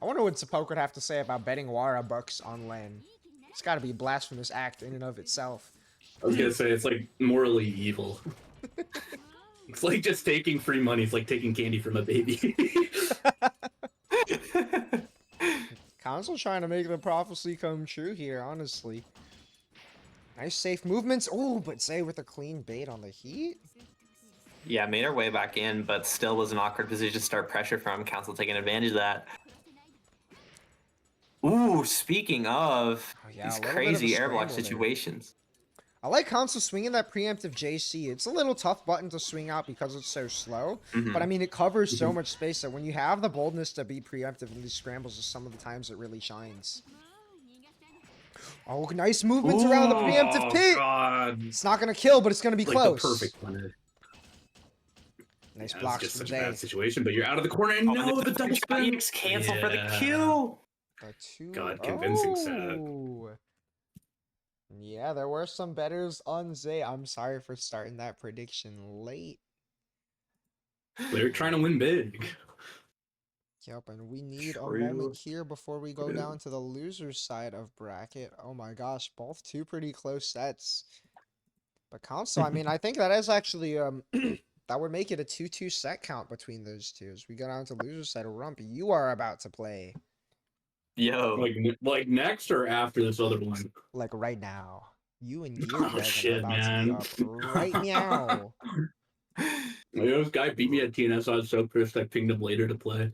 I wonder what Sepok would have to say about betting Wara bucks on Len. It's got to be a blasphemous act in and of itself. I was gonna say it's like morally evil. It's like just taking free money. It's like taking candy from a baby. Council trying to make the prophecy come true here, honestly. Nice safe movements. Oh, but Zay with a clean bait on the heat. Yeah, made our way back in, but still was an awkward position to start pressure from. Council taking advantage of that. Ooh, speaking of Oh, yeah, a these little bit of a crazy air block scramble there. situations. I like console swinging that preemptive JC. It's a little tough button to swing out because it's so slow. But I mean, it covers so much space that when you have the boldness to be preemptive in these scrambles, is some of the times it really shines. Oh, nice movements around the preemptive pit. God. It's not going to kill, but it's going to be Like close. the perfect one. Nice Yeah, blocks it's just from such a Zay. bad situation, but you're out of the corner, and no, the double spin. Cancel for the kill. God, convincing set. Oh. Yeah, there were some betters on Zay. I'm sorry for starting that prediction late. They're trying to win big. Yep, and we need a True. moment here before we go down to the loser's side of bracket. Oh my gosh, both two pretty close sets. But console, I mean, I think that is actually that would make it a 2-2 set count between those two. As we go down to loser's side of Rump, you are about to play Yo. Like next or after this other one? like right now. You and Gear Oh, Dragon shit, are about man. to be up right now. This guy beat me at TNS, so I was so pissed I pinged him later to play.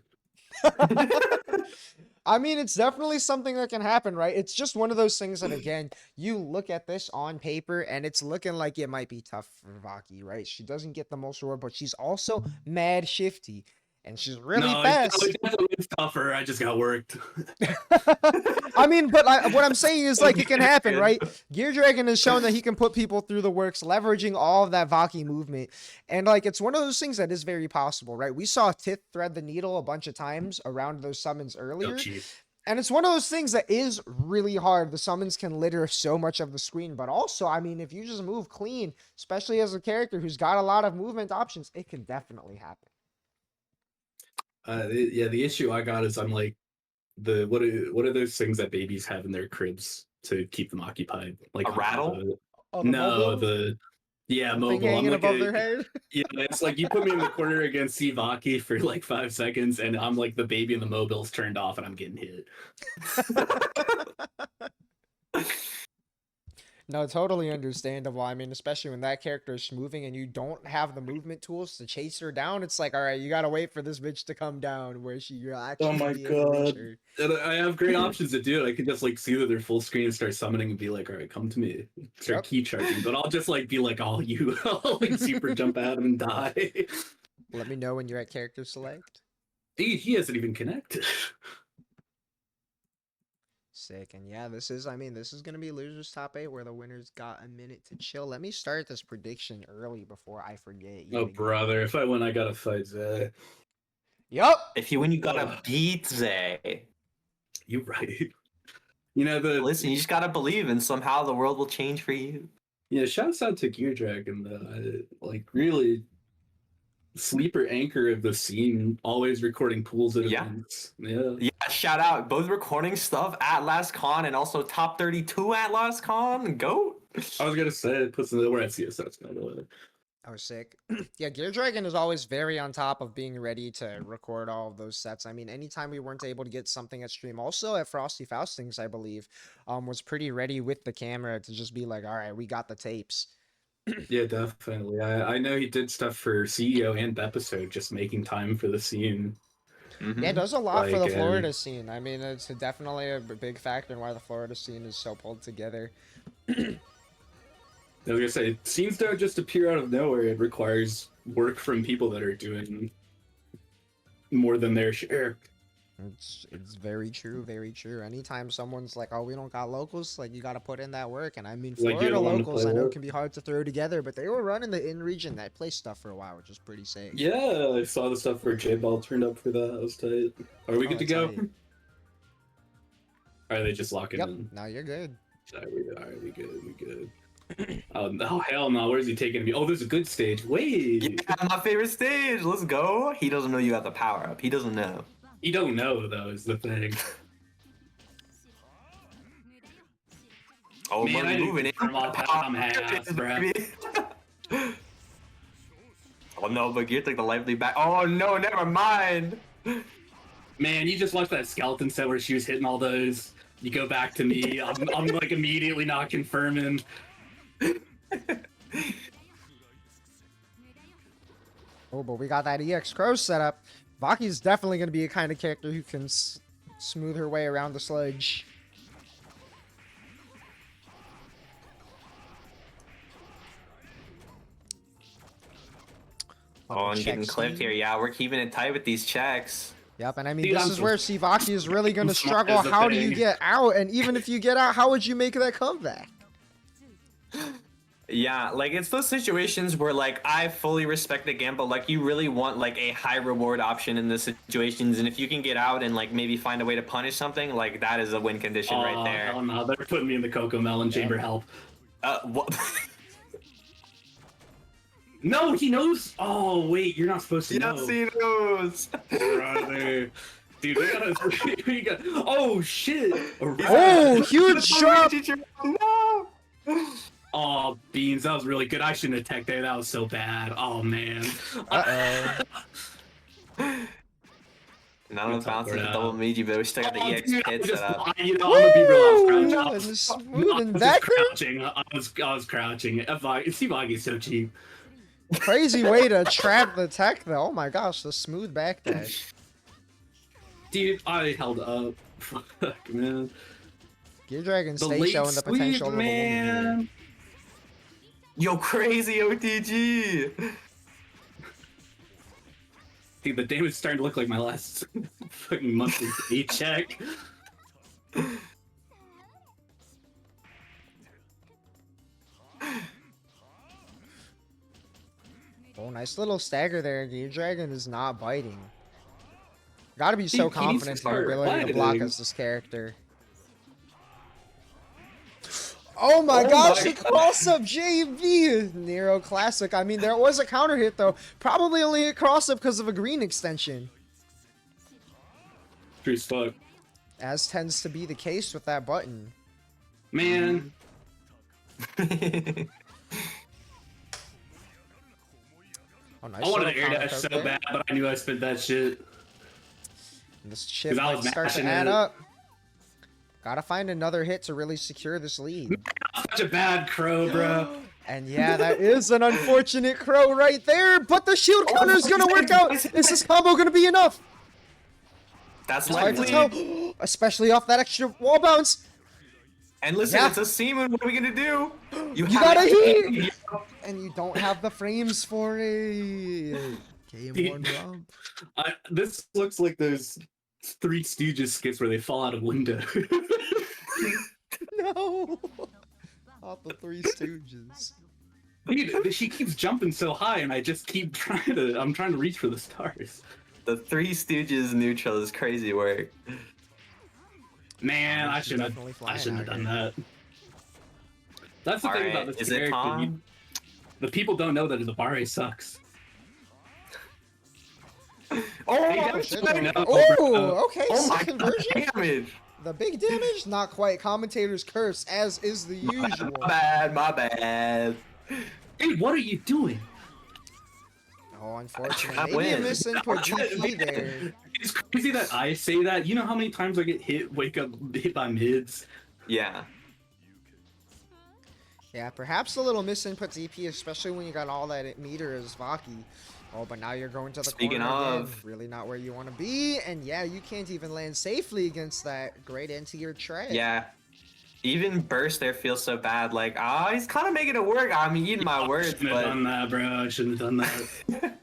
I mean, it's definitely something that can happen, right? It's just one of those things that, again, you look at this on paper and it's looking like it might be tough for Vaki, right? She doesn't get the most reward, but she's also mad shifty and she's really fast. It's tougher. I just got worked. I mean, but what I'm saying is, like, it can happen, right? Gear Dragon has shown that he can put people through the works, leveraging all of that Vaki movement. And, like, it's one of those things that is very possible, right? We saw Tith thread the needle a bunch of times around those summons earlier. And it's one of those things that is really hard. The summons can litter so much of the screen. But also, I mean, if you just move clean, especially as a character who's got a lot of movement options, it can definitely happen. The issue I got is I'm like, what are those things that babies have in their cribs to keep them occupied? Like A rattle? No, thing mobile. hanging I'm above their head. Yeah, it's like you put me in the corner against Sivaki for like 5 seconds, and I'm like the baby and the mobile's turned off, and I'm getting hit. No, totally understandable. I mean, especially when that character is moving and you don't have the movement tools to chase her down, it's like, all right, you gotta wait for this bitch to come down where you'll actually Oh my be able to reach god! her. And I have great options to do it. I can just like see that they're full screen and start summoning and be like, all right, come to me. Start key charging, but I'll just like be like, oh, I'll like super jump at him and die. Let me know when you're at character select. He hasn't even connected. Sick. And yeah, this is going to be losers top 8 where the winners got a minute to chill. Let me start this prediction early before I forget. Oh, brother. If I win, I gotta fight Zay. Yup. If you win, you gotta beat Zay. You're right. You know, Listen, you just gotta believe, and somehow the world will change for you. Yeah, shouts out to Gear Dragon, though. Like, really sleeper anchor of the scene, always recording pools at events. Yeah, shout out both recording stuff at Last Con and also top 32 at Last Con. Goat. I was gonna say it puts we're at CSS by the way. I was sick. Yeah, Gear Dragon is always very on top of being ready to record all of those sets. I mean, anytime we weren't able to get something at stream, also at Frosty Faustings, I believe, was pretty ready with the camera to just be like, all right, we got the tapes. Yeah, definitely. I know he did stuff for CEO and episode, just making time for the scene. Mm-hmm. Yeah, it does a lot for the Florida scene. I mean, it's definitely a big factor in why the Florida scene is so pulled together. I was gonna say, scenes don't just appear out of nowhere. It requires work from people that are doing more than their share. It's very true, very true. Anytime someone's like, oh, we don't got locals, like, you got to put in that work. And I mean, Florida locals, I know, can be hard to throw together, but they were running the in-region Netplay stuff for a while, which is pretty sick. Yeah, I saw the stuff where J-Ball turned up for that. That was tight. Are we good to go? Are they just locking in? No, you're good. Alright, we good, we good. Oh, hell no, where's he taking me? Oh, there's a good stage. Wait! Yeah, my favorite stage! Let's go! He doesn't know you got the power up. He doesn't know. He don't know, though, is the thing. Oh, man, I moving it. I'm half, bro. Oh no, but Gear took the lively back. Oh no, never mind! Man, you just watched that skeleton set where she was hitting all those. You go back to me. I'm like immediately not confirming. Oh, but we got that EX Crow set up. Vaki's definitely going to be a kind of character who can smooth her way around the sludge. Oh, and check getting clipped speed. here. Yeah, we're keeping it tight with these checks. Yep, and I mean, Dude, this I'm is so- where Sivaki is really going to smart struggle. as the How do you thing. get out? And even if you get out, how would you make that comeback? Yeah, like it's those situations where like I fully respect the gamble. Like you really want like a high reward option in the situations, and if you can get out and like maybe find a way to punish something, like that is a win condition right there. Hell no, they're putting me in the Coco Melon chamber. Help. What? No, he knows. Oh wait, you're not supposed to know. Yes, he knows. Brother. Dude, we got. Oh shit! Oh, huge drop! No. Oh, Beans, that was really good. I shouldn't have teched there. That was so bad. Oh man. Uh-oh. None of the bounces a double Meiji, but we still got the EX pit set up. You know, I'm gonna be real. I was Woo! crouching. And smooth and I back was crouching. I was crouching. Sivagi's so cheap. Crazy way to trap the tech, though. Oh my gosh, the smooth back dash. Dude, I held up. Fuck, man. Gear Dragon The stay late showing the sweep, potential of a woman man. here. Yo, crazy OTG. Dude, the damage is starting to look like my last fucking monthly paycheck. Oh, nice little stagger there. Gear Dragon is not biting. Gotta be so He needs to confident in your start ability to block biting. as this character. Oh my Oh gosh, my the cross up JV! Nero classic. I mean, there was a counter hit though. Probably only a cross up because of a green extension. True fuck. As tends to be the case with that button. Man. Oh, nice I wanted little to air counter dash poke so there. bad, but I knew I spent that shit. And this chip 'Cause I might was start to mashing add it. up. Gotta find another hit to really secure this lead. Such a bad crow, bro. And yeah, that is an unfortunate crow right there, but the shield counter is gonna work out. Is this combo gonna be enough? That's It's hard to likely. tell, especially off that extra wall bounce. And listen, Yeah. it's a Seaman. What are we gonna do? You have gotta to- heat, and you don't have the frames for it. Game one romp. This looks like those Three Stooges skits where they fall out of window. No. Off the Three Stooges. Dude, she keeps jumping so high, and I just keep I'm trying to reach for the stars. The Three Stooges neutral is crazy work. Man, I She's shouldn't definitely have. I flying shouldn't have out done here. that. That's the All thing right, about this is it character. Tom? The people don't know that the Bare sucks. Oh, Hey, my shit, God. no. Oh, okay, Oh my conversion. God, damage. The big damage, not quite. Commentator's curse, as is the usual. My bad, my bad. Hey, what are you doing? Oh, unfortunately, I maybe a win. misinput I'm trying to GP there. It's crazy that I say that. You know how many times I get hit by mids? Yeah. Yeah, perhaps a little misinput DP, especially when you got all that meter as Vaki. Oh, but now you're going to the Speaking corner of- again. Really not where you want to be. And yeah, you can't even land safely against that great anti-air tray. Yeah. Even burst there feels so bad. Like, he's kind of making it work. I'm eating my words, Shouldn't have but done that, bro. I shouldn't have done that.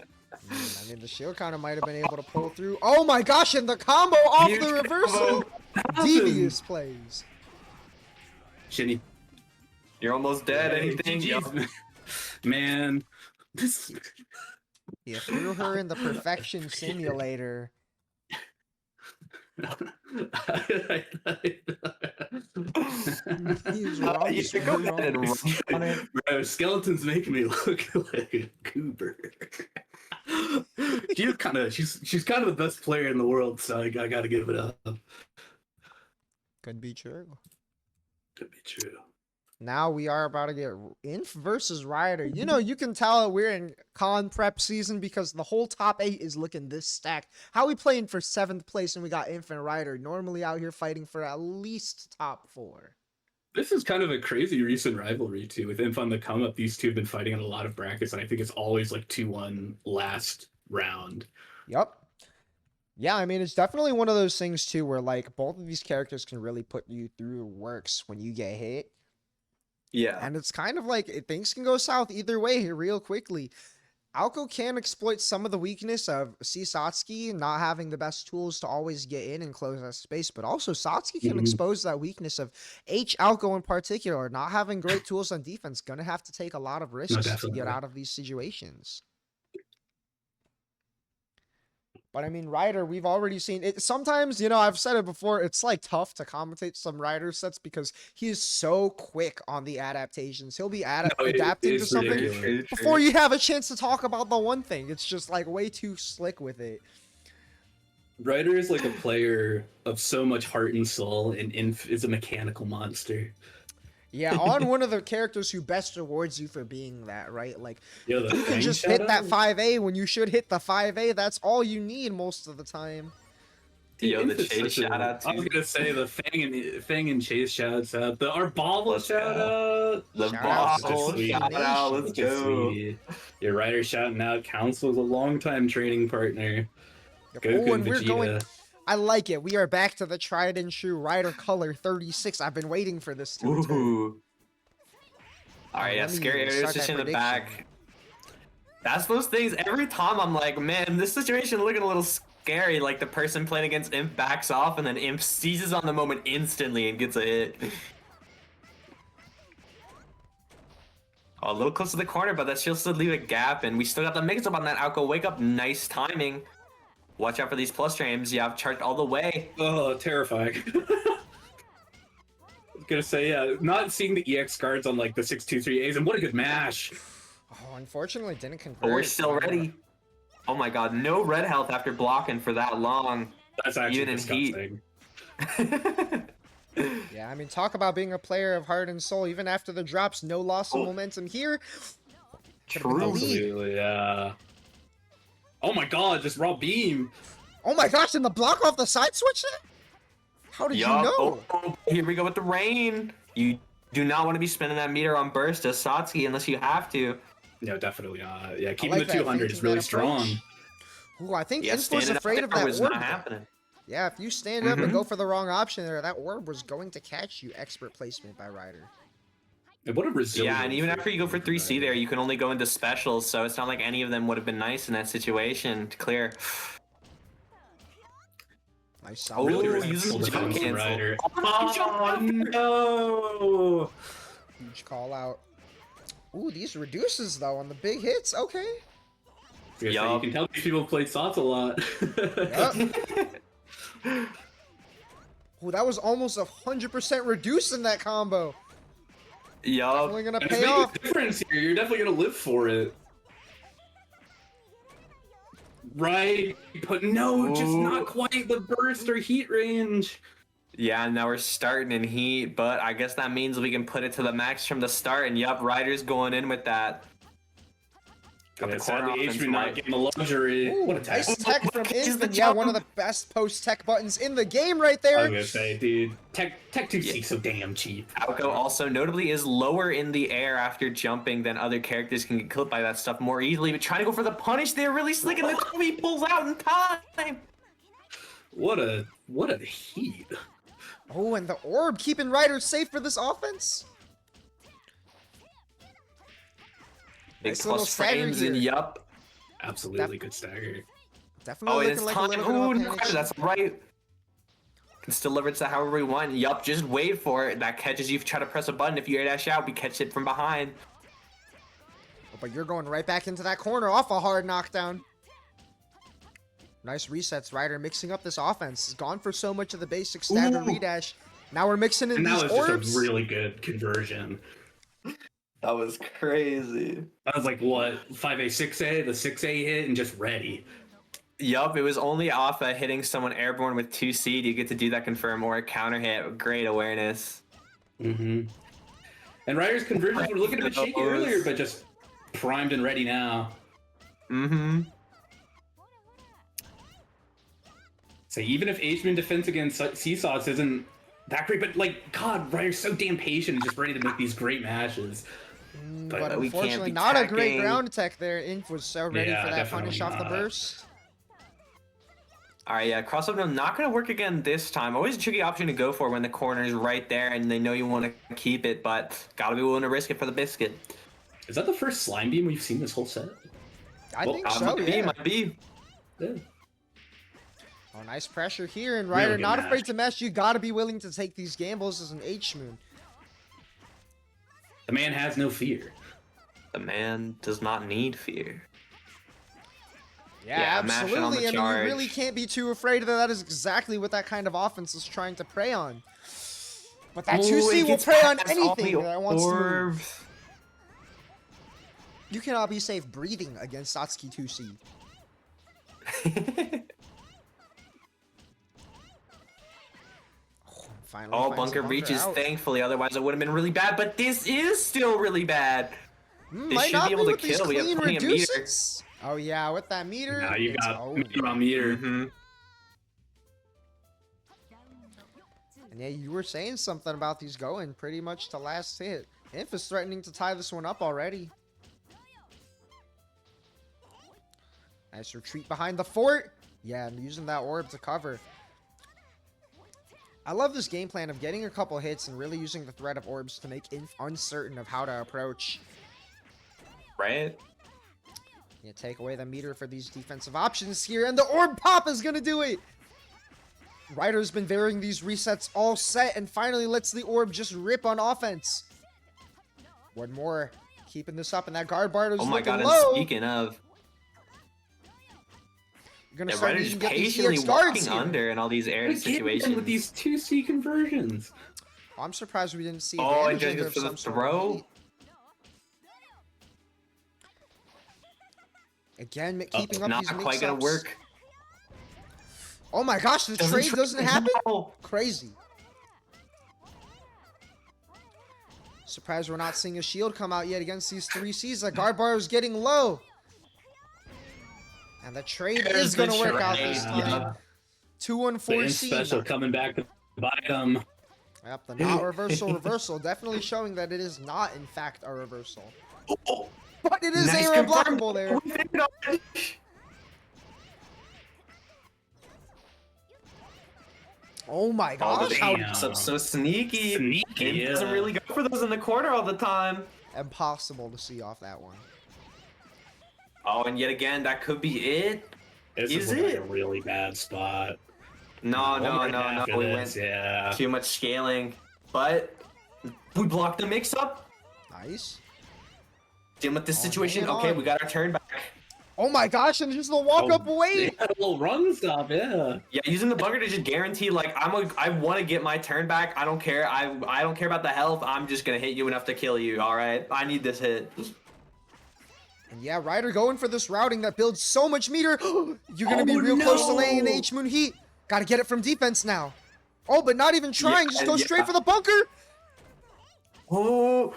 I mean, the shield counter might have been able to pull through. Oh my gosh, and the combo off Huge the reversal. combo. Devious plays. Shitty. You're almost dead. Anything? GG's. Yo. Man, this. Yeah, threw her in the perfection simulator. He's wrong. You should go ahead and run on it. Bro, skeleton's making me look like a goober. She's kind of the best player in the world, so I gotta give it up. Could be true. Could be true. Now we are about to get Inf versus Rioter. You know, you can tell we're in con prep season because the whole top 8 is looking this stacked. How we playing for 7th place and we got Inf and Rioter normally out here fighting for at least top 4. This is kind of a crazy recent rivalry too. With Inf on the come up, these two have been fighting in a lot of brackets, and I think it's always like 2-1 last round. Yep. Yeah, I mean, it's definitely one of those things too where like both of these characters can really put you through works when you get hit. Yeah. And it's kind of like things can go south either way here real quickly. Alco can exploit some of the weakness of C Satsuki not having the best tools to always get in and close that space, but also Satsuki can expose that weakness of H Alco in particular, not having great tools on defense. Gonna have to take a lot of risks to get definitely. out of these situations. But I mean, Ryder, we've already seen it. Sometimes, you know, I've said it before, it's like tough to commentate some Ryder sets because he is so quick on the adaptations. He'll be adapting to something before you have a chance to talk about the one thing. It's just like way too slick with it. Ryder is like a player of so much heart and soul, and Inf is a mechanical monster. Yeah, on one of the characters who best rewards you for being that, right? Like, Yo, you can just hit that 5A when you should hit the 5A. That's all you need most of the time. Yo, the Chase shout out too. I was gonna say the Fang and Chase shouts out. The Arbala shout out. The Bobble shout out. Let's go. Your Ryder shouting out. Council is a longtime training partner. Oh, and we're going. I like it. We are back to the tried and true Ryder color 36. I've been waiting for this to return. Alright, yeah, scary areas just in the back. That's those things. Every time I'm like, man, this situation looking a little scary. Like the person playing against Imp backs off and then Imp seizes on the moment instantly and gets a hit. Oh, a little close to the corner, but that she'll still leave a gap, and we still got the mix up on that Alco wake up. Nice timing. Watch out for these plus frames. You have charged all the way. Oh, terrifying. I was gonna say, yeah, not seeing the EX cards on like the 623As, and what a good mash. Oh, unfortunately, didn't convert. But we're still ready. Oh my god, no red health after blocking for that long. That's actually even disgusting. In heat. Yeah, I mean, talk about being a player of heart and soul. Even after the drops, no loss of momentum here. True. Yeah. Oh my god, just raw beam. Oh my gosh, and the block off the side switch there? How did you know? Oh, here we go with the rain. You do not want to be spending that meter on burst as Satsuki unless you have to. No, definitely not. Yeah, keeping the 200 is really strong. Ooh, I think Inf was afraid of that was orb. Not happening. Yeah, if you stand up and go for the wrong option there, that orb was going to catch you. Expert placement by Ryder. And what a resilient. Yeah, and even after you go for 3C there, you can only go into specials, so it's not like any of them would have been nice in that situation to clear. Nice. Oh, really using jump cancel. Ryder. Oh, no! Huge call out. Ooh, these reduces though on the big hits. Okay. You can tell these people played Sots a lot. Yep. Ooh, that was almost 100% reduced in that combo. Yup. Definitely gonna And pay it's off. making a difference here. You're definitely gonna live for it. Right, but no, just not quite the burst or heat range. Yeah, now we're starting in heat, but I guess that means we can put it to the max from the start, and yup, Ryder's going in with that. Got the corner offense not getting the luxury. Ooh, What a tech. nice tech from Catches the Instant. Yeah, one of jump. the best post-tech buttons in the game right I there. was gonna say, dude, Tech 2C so damn cheap. Alco also notably is lower in the air after jumping than other characters can get killed by that stuff more easily, but trying to go for the punish there, really slick, and the Tourney pulls out in time. What a heat. Oh, and the orb keeping Ryder safe for this offense. Big Nice little plus stagger frames here. and yup. Absolutely good stagger. Definitely Oh, and looking it's like time. a little bit of a Ooh, panic. that's right. Can still leverage that however we want. Yup, just wait for it. That catches you if you try to press a button. If you air dash out, we catch it from behind. Oh, but you're going right back into that corner off a hard knockdown. Nice resets, Ryder mixing up this offense. He's gone for so much of the basic standard redash. Now we're mixing in And these that was orbs. just a really good conversion. That was crazy. That was like, what, 5A, 6A, the 6A hit, and just ready. Yup, it was only off hitting someone airborne with 2C. You get to do that confirm or a counter hit. Great awareness. Mm-hmm. And Ryder's conversions were looking a bit shaky earlier, but just primed and ready now. Mm-hmm. So even if H-Man defense against Seesaws isn't that great, but like, God, Ryder's so damn patient and just ready to make these great matches. But we can't unfortunately, be not a great tacking. ground attack there. Inf was so ready Yeah, for that definitely punish off the not. burst. Alright, yeah, crossover not going to work again this time. Always a tricky option to go for when the corner is right there and they know you want to keep it, but gotta be willing to risk it for the biscuit. Is that the first slime beam we've seen this whole set? I think so, might be, yeah. might be. Yeah. Oh, nice pressure here, and Really Ryder good not match. afraid to mesh. You gotta be willing to take these gambles as an H-Moon. The man has no fear. The man does not need fear. Yeah, Yeah, mashing on the absolutely. I mean, you charge. really can't be too afraid that is exactly what that kind of offense is trying to prey on. But that 2C will prey on anything that wants to move. You cannot be safe breathing against Satsuki 2C. Finally Oh, finds a bunker breaches, out. thankfully. Otherwise, it would have been really bad. But this is still really bad. They Might should not be able to with these kill. We have clean plenty of meter. reduces. Oh yeah, with that meter. Now you it's got over. meter on meter. Mhm. And yeah, you were saying something about these going pretty much to last hit. Inf is threatening to tie this one up already. Nice retreat behind the fort. Yeah, and using that orb to cover. I love this game plan of getting a couple hits and really using the threat of orbs to make Inf uncertain of how to approach. Right? Yeah, take away the meter for these defensive options here, and the orb pop is gonna do it! Ryder's been varying these resets all set and finally lets the orb just rip on offense. One more. Keeping this up, and that guard bar is Oh my looking god, and low. speaking of, You're gonna yeah, start Ryder's needing to get these patiently EX guards walking here. under in all these air Again, situations. with these 2C conversions. I'm surprised we didn't see Oh, and advantage just of for the some sort of throw? heat. Again, keeping up Not these quite gonna mix-ups. work. Oh my gosh, the trade doesn't happen? Crazy. Surprised we're not seeing a shield come out yet against these 3Cs. The guard bar is getting low. And the trade is going to work out this time. Yeah. 2-1-4C. Special coming back to bite them. Yep, the not reversal. Definitely showing that it is not, in fact, a reversal. Oh, But it is nice air confirm. unblockable there. Oh my Oh, gosh, the how damn. so sneaky. Sneaky, It doesn't yeah. really go for those in the corner all the time. impossible to see off that one. Oh, and yet again, that could be it. This Is is like it? a really bad spot. No. One more half of We this, went yeah. too much scaling. But we blocked the mix-up. Nice. Dealing with this Oh, situation. hang Okay, on. we got our turn back. Oh my gosh, and just the walk up Oh, away. yeah, a little run stop, yeah. Yeah, using the bunker to just guarantee, like, I want to get my turn back. I don't care. I don't care about the health. I'm just gonna hit you enough to kill you. All right. I need this hit. And yeah, Ryder going for this routing that builds so much meter. You're going to be Oh, real close to laying an no. H-Moon heat. Got to get it from defense now. Oh, but not even trying. Just go yeah. straight for the bunker. Oh,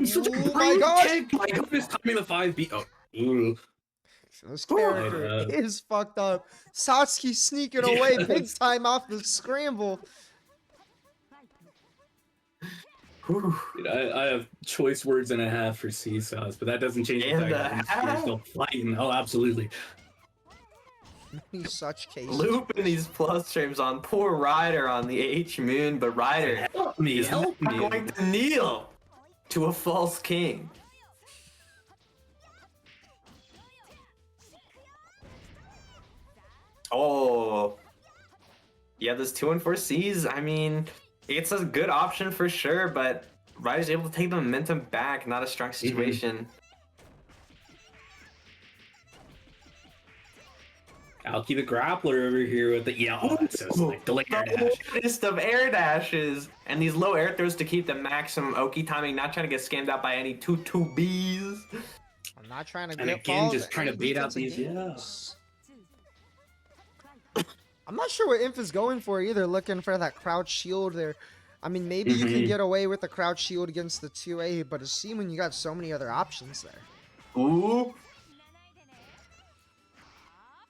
Such a Oh great my gosh. kick. My goodness, timing the 5B. Oh, ooh. This character is fucked up. Satsuki sneaking away big time off the scramble. Dude, I have choice words and a half for Seesaws, but that doesn't change the And fact that a he's still fighting. Oh, absolutely. In such cases. looping these plus streams on poor Ryder on the H Moon, but Ryder Help me, is help not me. going to kneel to a false king. Oh, yeah, those 2-4Cs. I mean, it's a good option for sure, but Ryder's able to take the momentum back. Not a strong situation. Alki the grappler over here with the oh, that's so slick. The air dash. The list of air dashes and these low air throws to keep the maximum Oki timing, not trying to get scammed out by any 2-2-Bs. I'm not trying to And get again, balls just at trying to any bait out defensive these, games. I'm not sure what Inf is going for either, looking for that crouch shield there. I mean, maybe you can get away with the crouch shield against the 2A, but it's seen when you got so many other options there. Ooh.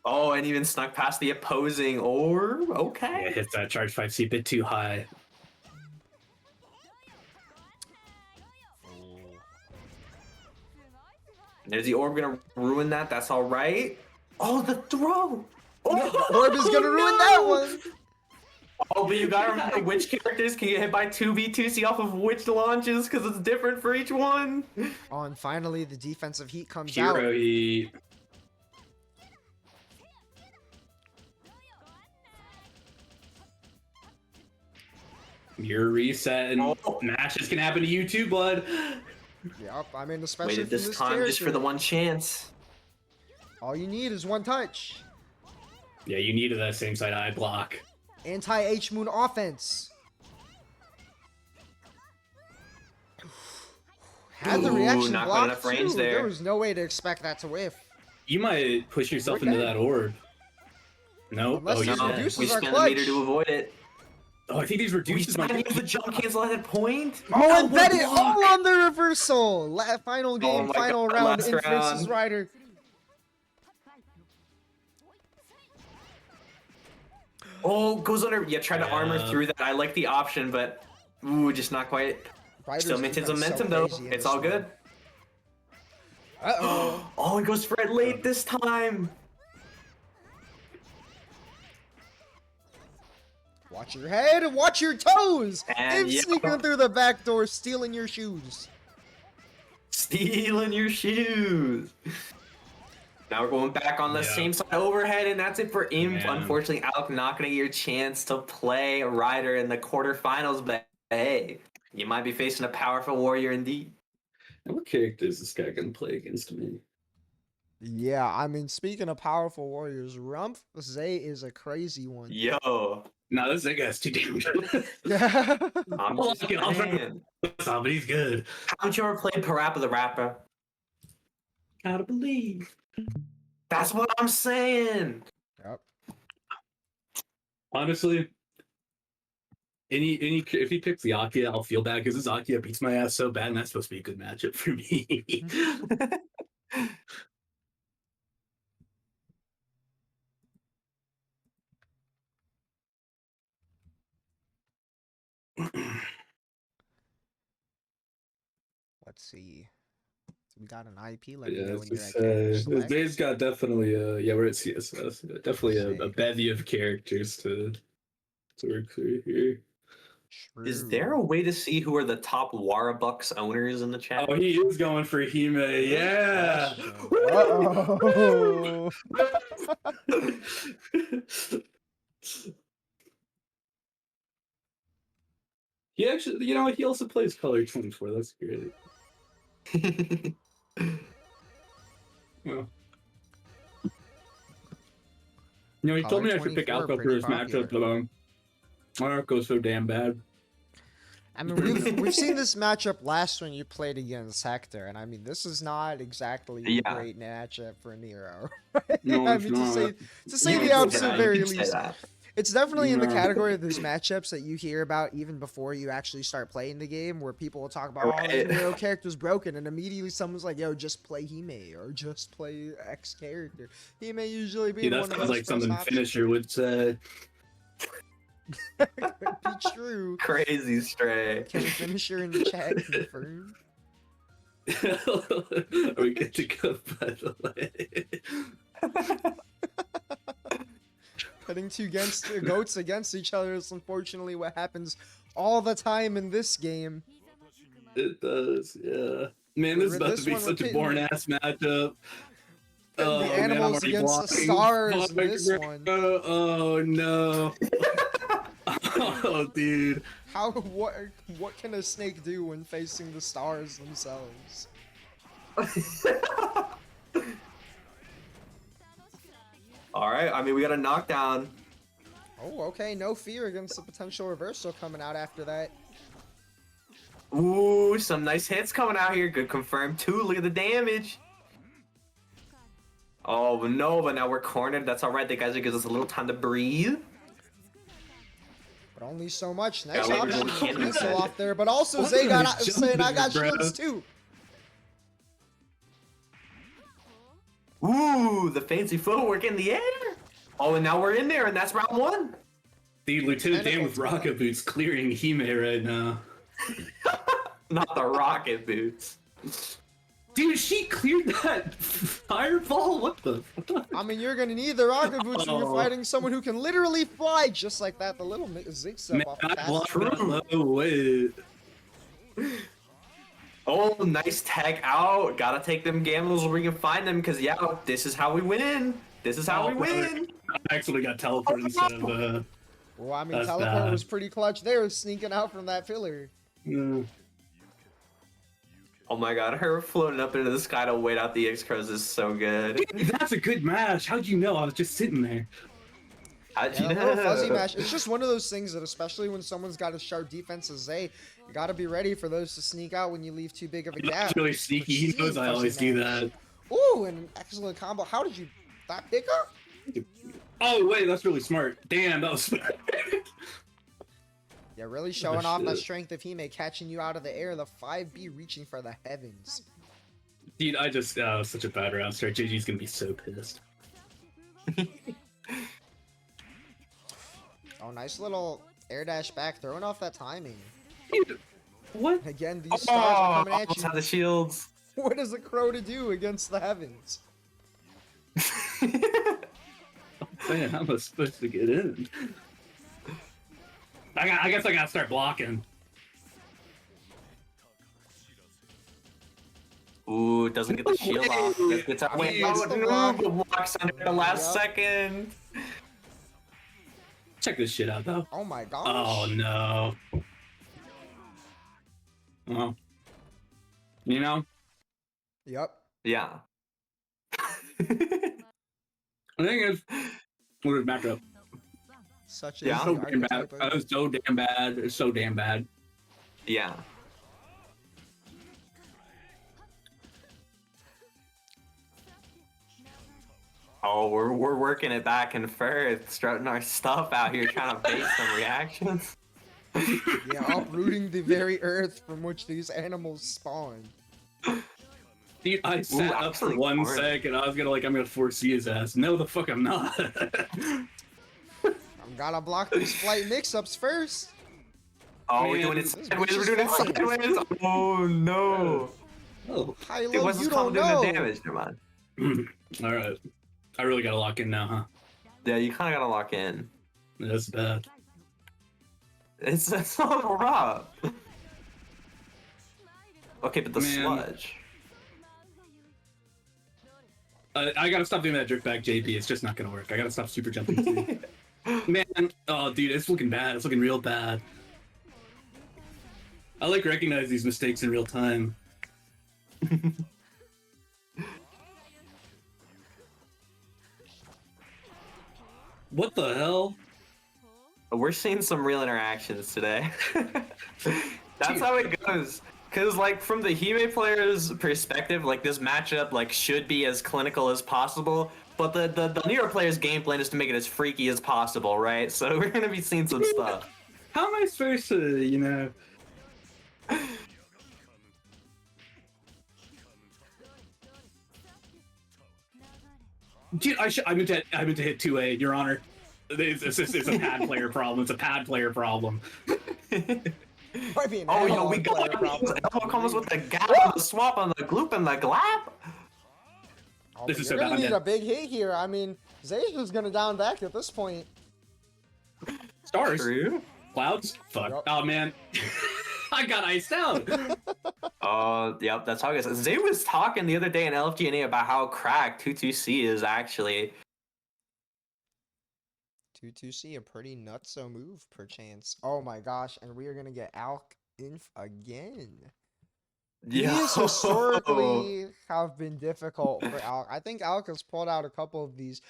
Oh, and even snuck past the opposing orb. Okay. Yeah, hits that charge 5C a bit too high. There's the orb gonna ruin that. That's all right. Oh, the throw. Oh, Orb is gonna ruin that one. Oh, but you gotta remember which characters can get hit by 2v2C off of which launches, because it's different for each one. Oh, and finally the defensive heat comes Hero out. heat. Mirror reset and matches can happen to you too, bud. Yep, I mean, especially Waited from this this time character. just for the one chance. All you need is one touch. Yeah, you needed that same side eye block. Anti-H-Moon offense. Had the Ooh, reaction not quite blocked enough range too. there. There was no way to expect that to whiff. You might push yourself Okay. into that orb. Nope. Unless Oh, these you're No, dead. reduce- we Reduces are spent the meter clutch. to avoid it. Oh, I think these We reduces might use the jump cancel at that point. Oh, and No, bet it block. all on the reversal. Final game, my final God, round. last Inference is round. Ryder. Oh, goes under. Yeah, try to armor Yeah. through that. I like the option, but ooh, just not quite. Ryder's Still maintains defense so momentum though. crazy in It's this all one. good. Uh-oh. Oh, he goes for it late this time. Watch your head and watch your toes. And Him yeah. sneaking through the back door, stealing your shoes. Stealing your shoes. Now we're going back on the Yeah. same side overhead, and that's it for Imp. Man. Unfortunately, Alec not going to get your chance to play Ryder in the quarterfinals, but hey, you might be facing a powerful warrior indeed. What character is this guy gonna play against me? Yeah, I mean, speaking of powerful warriors, Rumpf Zay is a crazy one. Yo, No, this guy's too damn good. I'm just saying. But he's good. Haven't you ever played Parappa the Rapper? Gotta believe. That's what I'm saying. Yep. Honestly, any if he picks the Akia, I'll feel bad because this Akia beats my ass so bad, and that's supposed to be a good matchup for me. Let's see. So we got an IP. Let me Yeah, know it's when you're just, at character select. Dave's got definitely yeah, we're at CSS. Definitely a Sick. bevy of characters to work through here. Is there a way to see who are the top Warabucks owners in the chat? Oh, he is going for Hime. Yeah. Uh-oh. He actually, he also plays Color 24. That's great. Well. He told me I should pick Color Alpha for 24 his pretty matchup, but my goes so damn bad. I mean, we've seen this matchup last when you played against Hector, and I mean, this is not exactly a Yeah. great matchup for Nero. No, I it's mean, not. to say You the can say absolute that, very you can say least, that. it's definitely in the No. category of those matchups that you hear about even before you actually start playing the game, where people will talk about, oh, Right. the Nero character's broken, and immediately someone's like, yo, just play Hime, or just play X character. He may usually be Yeah, one that of sounds those like something first options. Finisher would say. Could be true. Crazy Stray. Can Finisher in the chat confirm? We get to go, by the way. Putting two goats against each other is unfortunately what happens all the time in this game. It does, yeah. Man, this is about This to be one we're such a pitting- boring ass matchup. The man, I'm animals already against the blocking. stars in Fuck, this bro. one. Oh no. Oh, dude. What can a snake do when facing the stars themselves? All right. I mean, we got a knockdown. Oh, okay, no fear against the potential reversal coming out after that. Ooh, some nice hits coming out here. Good confirmed too. Look at the damage. Oh, but no, but now we're cornered. That's all right. The guys will give us a little time to breathe. But only so much. Nice Yeah, option we to can't missile defend. off there, but also What Zay are got you saying I got jumping, shields bro? too. Ooh, the fancy footwork in the air. Oh, and now we're in there, and that's round one. Dude, Lieutenant Dan Tentacle with rocket boots clearing Hime right now. Not the rocket boots. Dude, she cleared that fireball? What the fuck? I mean, you're gonna need the rocket boots when you're Oh. fighting someone who can literally fly just like that. The little zigzag Man, off I the blocked pass. that low. Wait. Oh, nice tag out. Gotta take them gambles where we can find them, because, yeah, this is how we win. This is how we win. I actually got teleported instead of Well, I mean, That's teleport bad. was pretty clutch there, sneaking out from that pillar. Mm. Oh my god, her floating up into the sky to wait out the X-Crows is so good. That's a good match. How'd you know? I was just sitting there. How'd Yeah, you a little fuzzy know? mash. It's just one of those things that, especially when someone's got a sharp defense as Zay, you got to be ready for those to sneak out when you leave too big of a That's gap. really sneaky. He knows I Fuzzy always do mash. that. Ooh, and an excellent combo. How did you that pick up? Oh wait, that's really smart. Damn, that was smart. Yeah, really showing off that shit. strength of Hime, catching you out of the air. The 5B reaching for the heavens. Dude, I just such a bad round start. JG's gonna be so pissed. Oh, nice little air dash back, throwing off that timing. Dude, what? Again, these stars are coming at almost had the you. shields. What is a crow to do against the heavens? Man, how am I supposed to get in? I guess I gotta start blocking. Ooh, doesn't get the shield off. Just gets out. Wait, Gets no, the no, block. the blocks under the last Yep. second. Check this shit out though. Oh my gosh. Oh no. Well, you know, Yep. Yeah. the thing is, we're back up. Such Yeah. is So the damn bad. archetype of That was so damn bad. It's so damn bad. Yeah. Oh, we're working it back and forth, strutting our stuff out here, trying to bait some reactions. Yeah, uprooting the very earth from which these animals spawn. Dude, I sat up for actually, 1 corny. second. I'm gonna foresee his ass. No, the fuck, I'm not. I'm gonna block these flight mix-ups first. Oh, we're Man, doing it this sideways. bitch We're is doing it flying. sideways. Oh no! Oh, High It low, wasn't you calm don't doing know. the damage, never mind. all right. I really gotta lock in now, huh? Yeah, you kind of gotta lock in. That's bad. It's a little rough. Okay, but the Man. sludge. I gotta stop doing that jerk back JP. It's just not gonna work. I gotta stop super jumping too. Man, oh dude, it's looking bad. It's looking real bad. I like recognize these mistakes in real time. What the hell? We're seeing some real interactions today. That's how it goes. Cause like from the Hime player's perspective, like this matchup like should be as clinical as possible, but the New York player's game plan is to make it as freaky as possible, right? So we're gonna be seeing some stuff. How am I supposed to, you know? Dude, I meant to hit 2A, Your Honor. It's a pad player problem. It's a pad player problem. Might be an Oh, yo, analog we got player problem. Elmo comes with the gap and the swap and the gloop and the glap. Oh, This but is you're so gonna bad, need man. a big hit here. I mean, Zay's just gonna down back at this point. Stars. True. Clouds? Fuck. Yup. Oh, man. I got iced out. Oh, yep, that's how it goes. Zay was talking the other day in LFGNA about how cracked 22C is actually. 2-2C, a pretty nutso move, perchance. Oh my gosh, and we are gonna get Alk inf again. These historically have been difficult for Alk. I think Alk has pulled out a couple of these,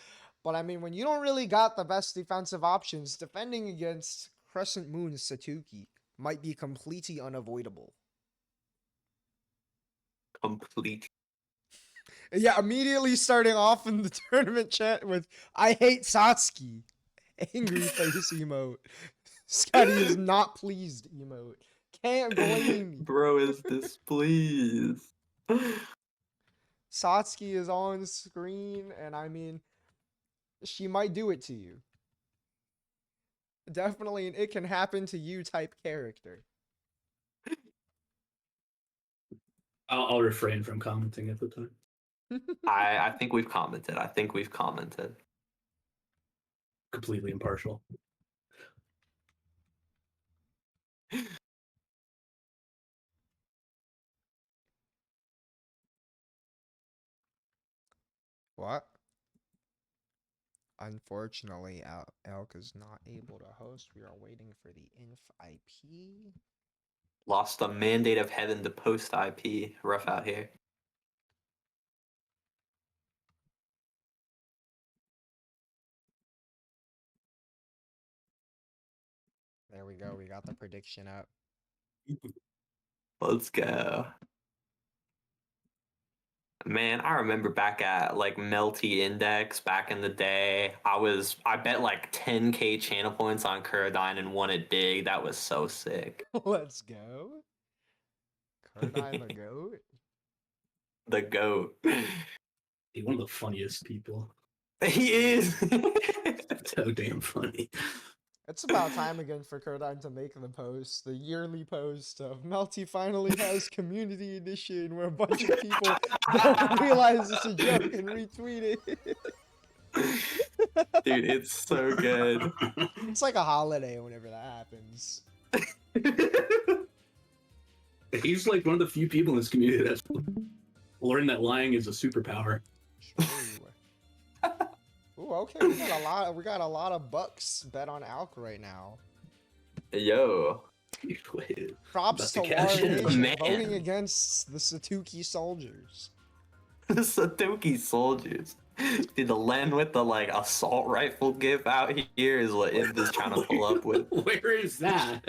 but I mean, when you don't really got the best defensive options, defending against Crescent Moon Satuki might be completely unavoidable. Complete. Yeah, immediately starting off in the tournament chat with "I hate Satsuki," angry face emote. Scotty is not pleased emote. Can't blame you. Bro is displeased. Satsuki is on screen, and I mean, she might do it to you. Definitely an "it can happen to you" type character. I'll refrain from commenting at the time. I think we've commented. I think we've commented. Completely impartial. What? Unfortunately, Elk is not able to host. We are waiting for the inf IP. Lost the mandate of heaven to post IP. Rough out here. There we go. We got the prediction up. Let's go. Man, I remember back at like Melty Index back in the day. I bet like 10K channel points on Kuradine and won it big. That was so sick. Let's go. Cardine the goat. The GOAT. He's one of the funniest people. He is. So damn funny. It's about time again for Cardine to make the post, the yearly post of Melty finally has community edition, where a bunch of people don't realize it's a joke and retweet it. Dude, it's so good. It's like a holiday whenever that happens. He's like one of the few people in this community that's learned that lying is a superpower. True. Ooh, okay, we got a lot of bucks bet on Alk right now. Yo. Props to About to cash in. War Man. voting against the Satuki soldiers. The Satoki soldiers. Dude, the Len with the like assault rifle gif out here is what Imp is trying to pull up with. Where is that?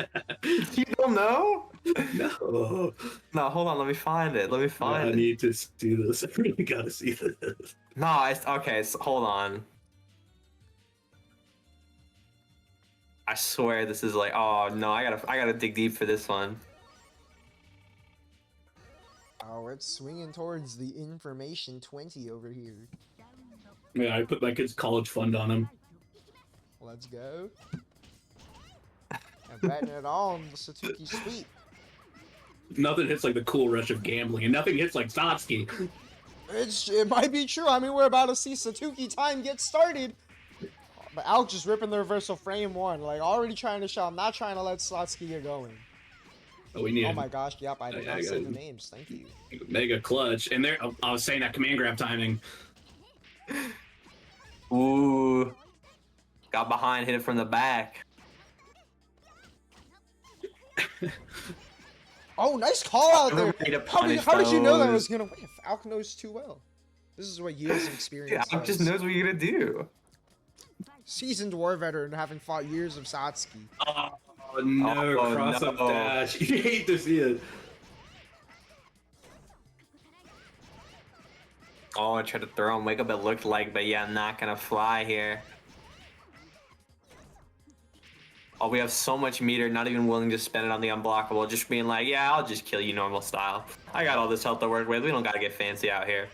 You don't know? No. No, hold on, let me find it. Let me find I it. need to see this. I really gotta see this. No, okay, so hold on. I swear this is like, oh no, I gotta dig deep for this one. Oh, it's swinging towards the information 20 over here. Yeah, I put my kid's college fund on him. Let's go. And betting it on the Satuki sweep. Nothing hits like the cool rush of gambling, and nothing hits like Satsuki. It might be true. I mean, we're about to see Satuki time get started. But Alk just ripping the reversal frame one. Like, already trying to show. I'm not trying to let Satsuki get going. Oh, we need Oh my gosh, yep, I did Yeah, not I say got the names. Thank you. mega clutch. And there, I was saying that command grab timing. Ooh. Got behind, hit it from the back. Oh, nice call out there. Way to How did punish you know that those. was gonna win? Alk knows too well. This is what years of experience Yeah, Alk just does. knows what you're gonna do. Seasoned war veteran having fought years of Satsuki. Oh no, Oh, cross up no. dash. You hate to see it. Oh, I tried to throw him, wake up it looked like, but yeah, not gonna fly here. Oh, we have so much meter, not even willing to spend it on the unblockable, just being like, yeah, I'll just kill you normal style. I got all this health to work with, we don't gotta get fancy out here.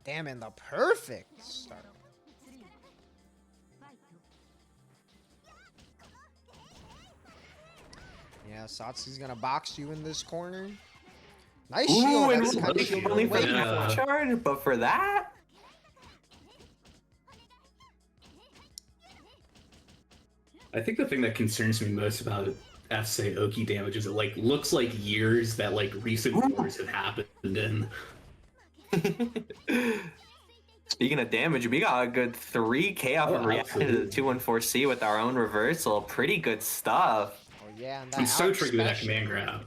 Damn, and the perfect start. Yeah, Satsuki's gonna box you in this corner. Nice Ooh, shield. and That's the kind of nice shield shield. we're only for waiting the Yeah. for. charge, but for that? I think the thing that concerns me most about FSA Oki damage is it like looks like years that like recent wars have happened in. Speaking of damage, we got a good 3k off Oh, of reaction to the absolutely. 214C with our own reversal. Pretty good stuff. Oh yeah, and that I'm so Alk tricky with that special. command grab.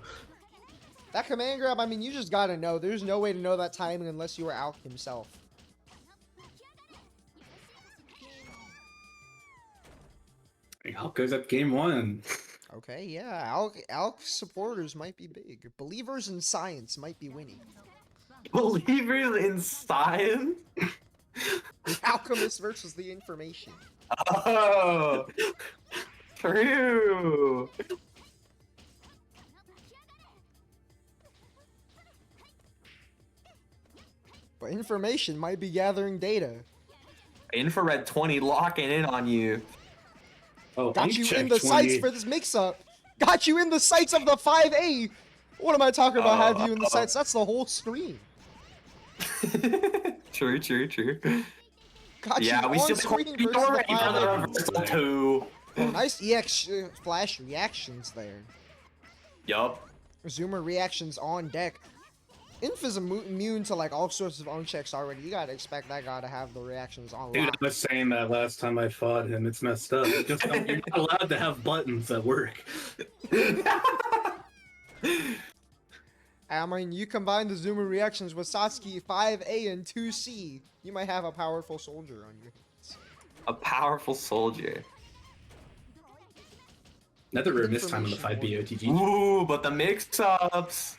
That command grab, I mean, you just gotta know. There's no way to know that timing unless you were Alk himself. Out goes up game one. Okay, yeah, Alk supporters might be big. Believers in science might be winning. Believers in science? The alchemist versus the information. Oh, true. But information might be gathering data. Infrared 20 locking in on you. Oh, Got you check in the 20. sights for this mix-up. Got you in the sights of the 5A. What am I talking about? Have you in the sights? That's the whole screen. True. Got Yeah, you we on still screen you're versus the ready for the 5A. reversal too. Oh, nice EX flash reactions there. Yup. Zoomer reactions on deck. Inf is immune to like all sorts of unchecks already. You gotta expect that guy to have the reactions on Dude, I lock. was saying that last time I fought him. It's messed up. You're not allowed to have buttons that work. I mean, you combine the Zuma reactions with Satsuki 5A and 2C, you might have a powerful soldier on you. A powerful soldier. Another rare miss time on the 5B OTG. Ooh, but the mix-ups.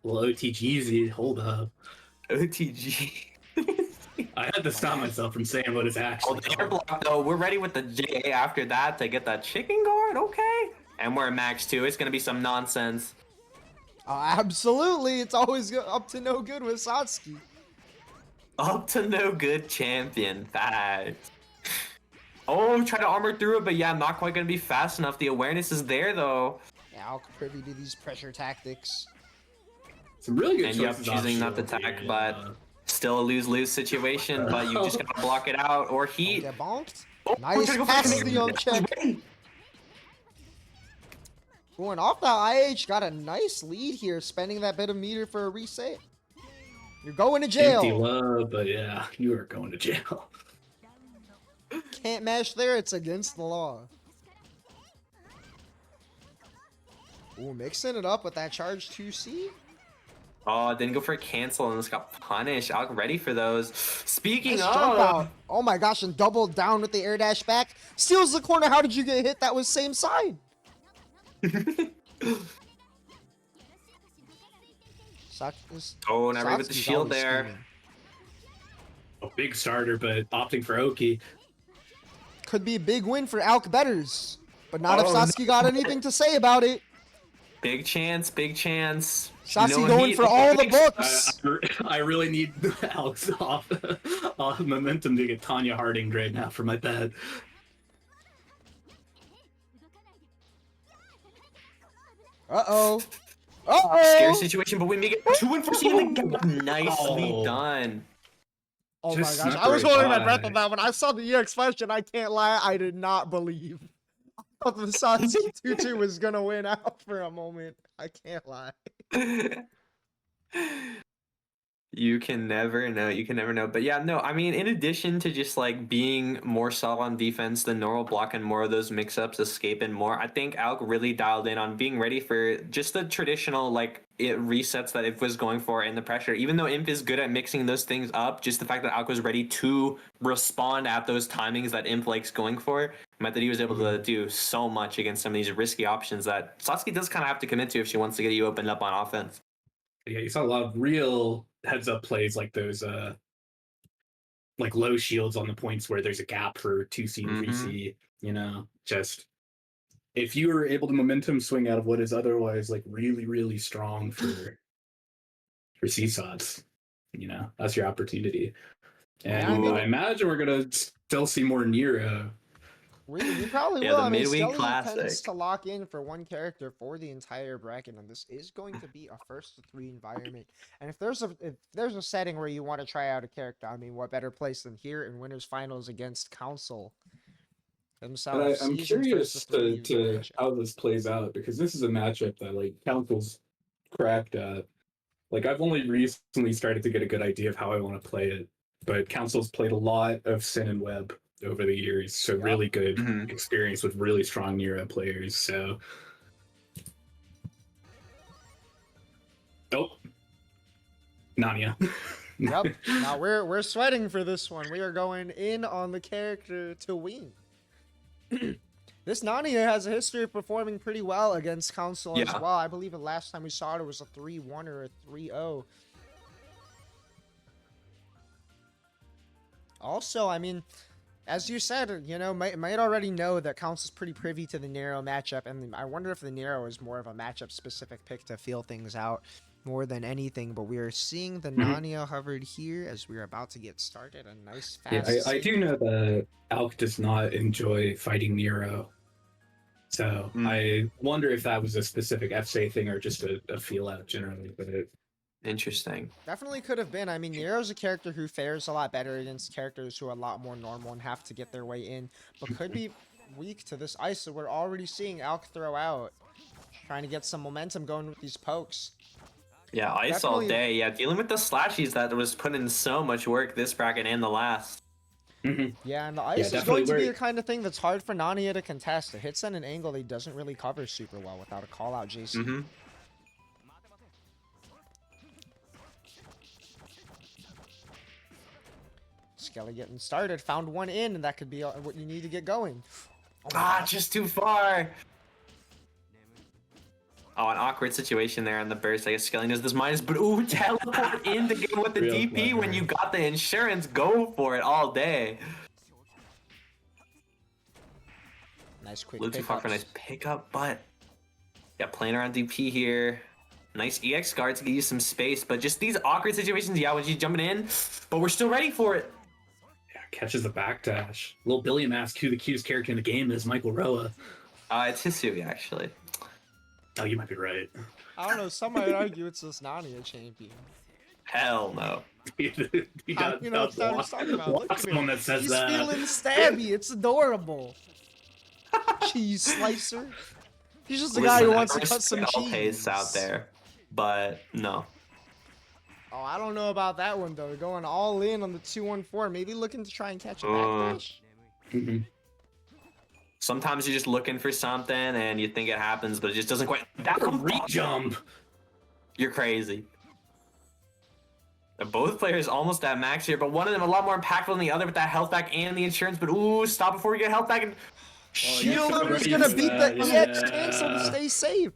Well, OTG's, hold up. OTG. I had to stop myself from saying what it's Oh, actually the air called. block though. We're ready with the JA after that to get that chicken guard. Okay. And we're at max 2. It's gonna be some nonsense. Absolutely, it's always up to no good with Satsuki. Up to no good champion. Facts. Oh, try to armor through it, but yeah, not quite gonna be fast enough. The awareness is there though. Yeah, I'll privy to these pressure tactics. Some really good And yep, choices choosing off not to shield attack, here, but still a lose-lose situation. But you just gotta block it out or Don't heat. get bonked. Oh, Nice we're gonna go pass for the uncheck. Going off that IH, got a nice lead here, spending that bit of meter for a reset. You're going to Empty jail. love, but yeah, you are going to jail. Can't mash there, it's against the law. Ooh, mixing it up with that charge 2C. Oh, didn't go for a cancel and just got punished. Alk ready for those. Speaking Nice jump of, out. Oh my gosh, and doubled down with the air dash back. Steals the corner. How did you get hit? That was same side. Oh, not right with the Satsuki's shield always there. scheming. A big starter, but opting for Oki. Could be a big win for Alk betters, but not if Oh, Satsuki got anything to say about it. Big chance, big chance. Satsuki going for all the books. I really need Alex off momentum to get Tanya Harding right now for my bet. Uh-oh. Scary Uh-oh. situation, but we make it 2 and 4 ceiling. Nicely Oh. done. Oh Just my gosh, snuck I was right holding my by. breath on that when I saw the EX question. I can't lie, I did not believe. I thought the Satsuki 2-2 was gonna win out for a moment. I can't lie. You can never know. You can never know. But yeah, no, I mean, in addition to just like being more solid on defense, the normal block and more of those mix-ups, escaping more, I think Alk really dialed in on being ready for just the traditional like it resets that Imp was going for in the pressure. Even though Imp is good at mixing those things up, just the fact that Alk was ready to respond at those timings that Imp likes going for meant that he was able to do so much against some of these risky options that Satsuki does kind of have to commit to if she wants to get you opened up on offense. Yeah, you saw a lot of real heads-up plays like those, like low shields on the points where there's a gap for 2C and 3C. You know, just if you were able to momentum swing out of what is otherwise like really, really strong for CSOTs, you know, that's your opportunity. And I mean, I imagine we're gonna still see more Nero. we probably Yeah, will. the I mean, Midweek Skelly tends Classic. to lock in for one character for the entire bracket, and this is going to be a first to 3 environment. And if there's a setting where you want to try out a character, I mean, what better place than here in winners finals against Council themselves? I'm Seasoned curious first to 3 to matchup. how this plays out because this is a matchup that like Council's cracked at. Like I've only recently started to get a good idea of how I want to play it, but Council's played a lot of Sin and Web over the years, so really good experience with really strong Nero players. So, oh, Nanya. Yep. Now we're sweating for this one. We are going in on the character to win. This Nania has a history of performing pretty well against Council as Yeah. well. I believe the last time we saw it was a 3-1 or a 3-0. Also, I mean, as you said, you know, might already know that Council's pretty privy to the Nero matchup, and I wonder if the Nero is more of a matchup-specific pick to feel things out more than anything. But we are seeing the Nania hovered here as we're about to get started. A nice fast. Yeah, I do know that Alk does not enjoy fighting Nero. So I wonder if that was a specific FSA thing or just a feel out generally. But Interesting. Definitely could have been. I mean, Nero's a character who fares a lot better against characters who are a lot more normal and have to get their way in, but could be weak to this ice that we're already seeing Alk throw out. Trying to get some momentum going with these pokes. Yeah, ice Definitely- all day. Yeah, dealing with the slashies that was putting in so much work this bracket and the last. Yeah, and the ice is definitely going to be where- the kind of thing that's hard for Nania to contest. It hits at an angle he doesn't really cover super well without a call-out JC. Mm-hmm. Skelly getting started. Found one in, and that could be what you need to get going. Oh my Ah, gosh. just too far. Oh, an awkward situation there on the burst. I guess Skelly knows this minus, but ooh, teleport in to get with the Real DP when clever. you got the insurance. Go for it all day. Nice A quick little too far for a pickups. nice pickup, but yeah, playing around DP here. Nice EX guard to give you some space, but just these awkward situations. Yeah, when she's jumping in, but we're still ready for it. Yeah, catches the backdash. Little Billiam asks who the cutest character in the game is. Michael Roa. It's Hisui actually. Oh, you might be right. I don't know. Some might argue it's this Nania champion. Hell no. You know, that's what he's talking about. Look at him. Someone that says He's that. feeling stabby. It's adorable. Cheese slicer. He's just a guy who Listen, wants I to cut some respect all cheese. tastes out there, but no. Oh, I don't know about that one though. Going all in on the 2-1-4, maybe looking to try and catch a Uh. backdash. Mhm. Sometimes you're just looking for something and you think it happens, but it just doesn't quite. That A re-jump. You're crazy. Both players almost at max here, but one of them a lot more impactful than the other with that health back and the insurance. But ooh, stop before we get health back and shield yeah, him. He's gonna beat the Yeah. EX cancel to stay safe.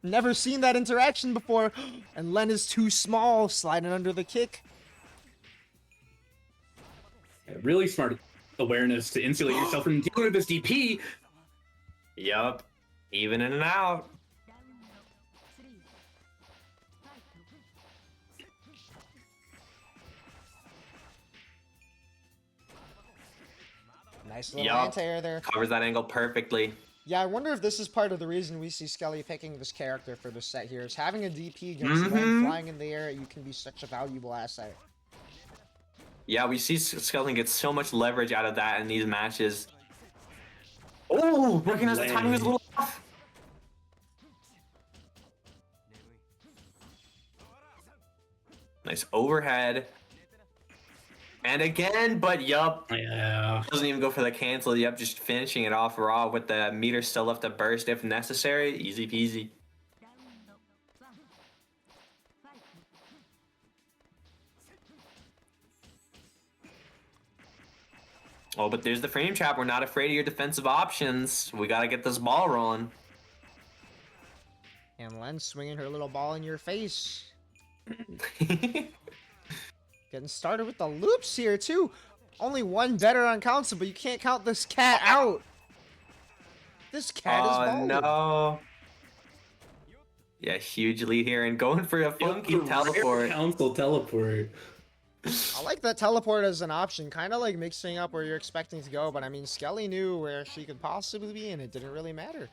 Never seen that interaction before. And Len is too small, sliding under the kick. Yeah, really smart awareness to insulate yourself from dealing with this DP. Yup. Even in and out. Nice little Yup. anti-air there. Covers that angle perfectly. Yeah, I wonder if this is part of the reason we see Skelly picking this character for this set here. Is having a DP against Len flying in the air, you can be such a valuable asset. Yeah, we see Skeleton get so much leverage out of that in these matches. Oh, recognize the timing was a little off. Nice overhead. And again, but yup. Yeah. Doesn't even go for the cancel. Yep, just finishing it off raw with the meter still left to burst if necessary. Easy peasy. Oh, but there's the frame trap. We're not afraid of your defensive options. We got to get this ball rolling. And Len swinging her little ball in your face. Getting started with the loops here, too. Only one better on console, but you can't count this cat out. This cat is balling. no. Yeah, huge lead here and going for a funky teleport. Council teleport. I like that teleport as an option, kind of like mixing up where you're expecting to go, but I mean, Skelly knew where she could possibly be, and it didn't really matter.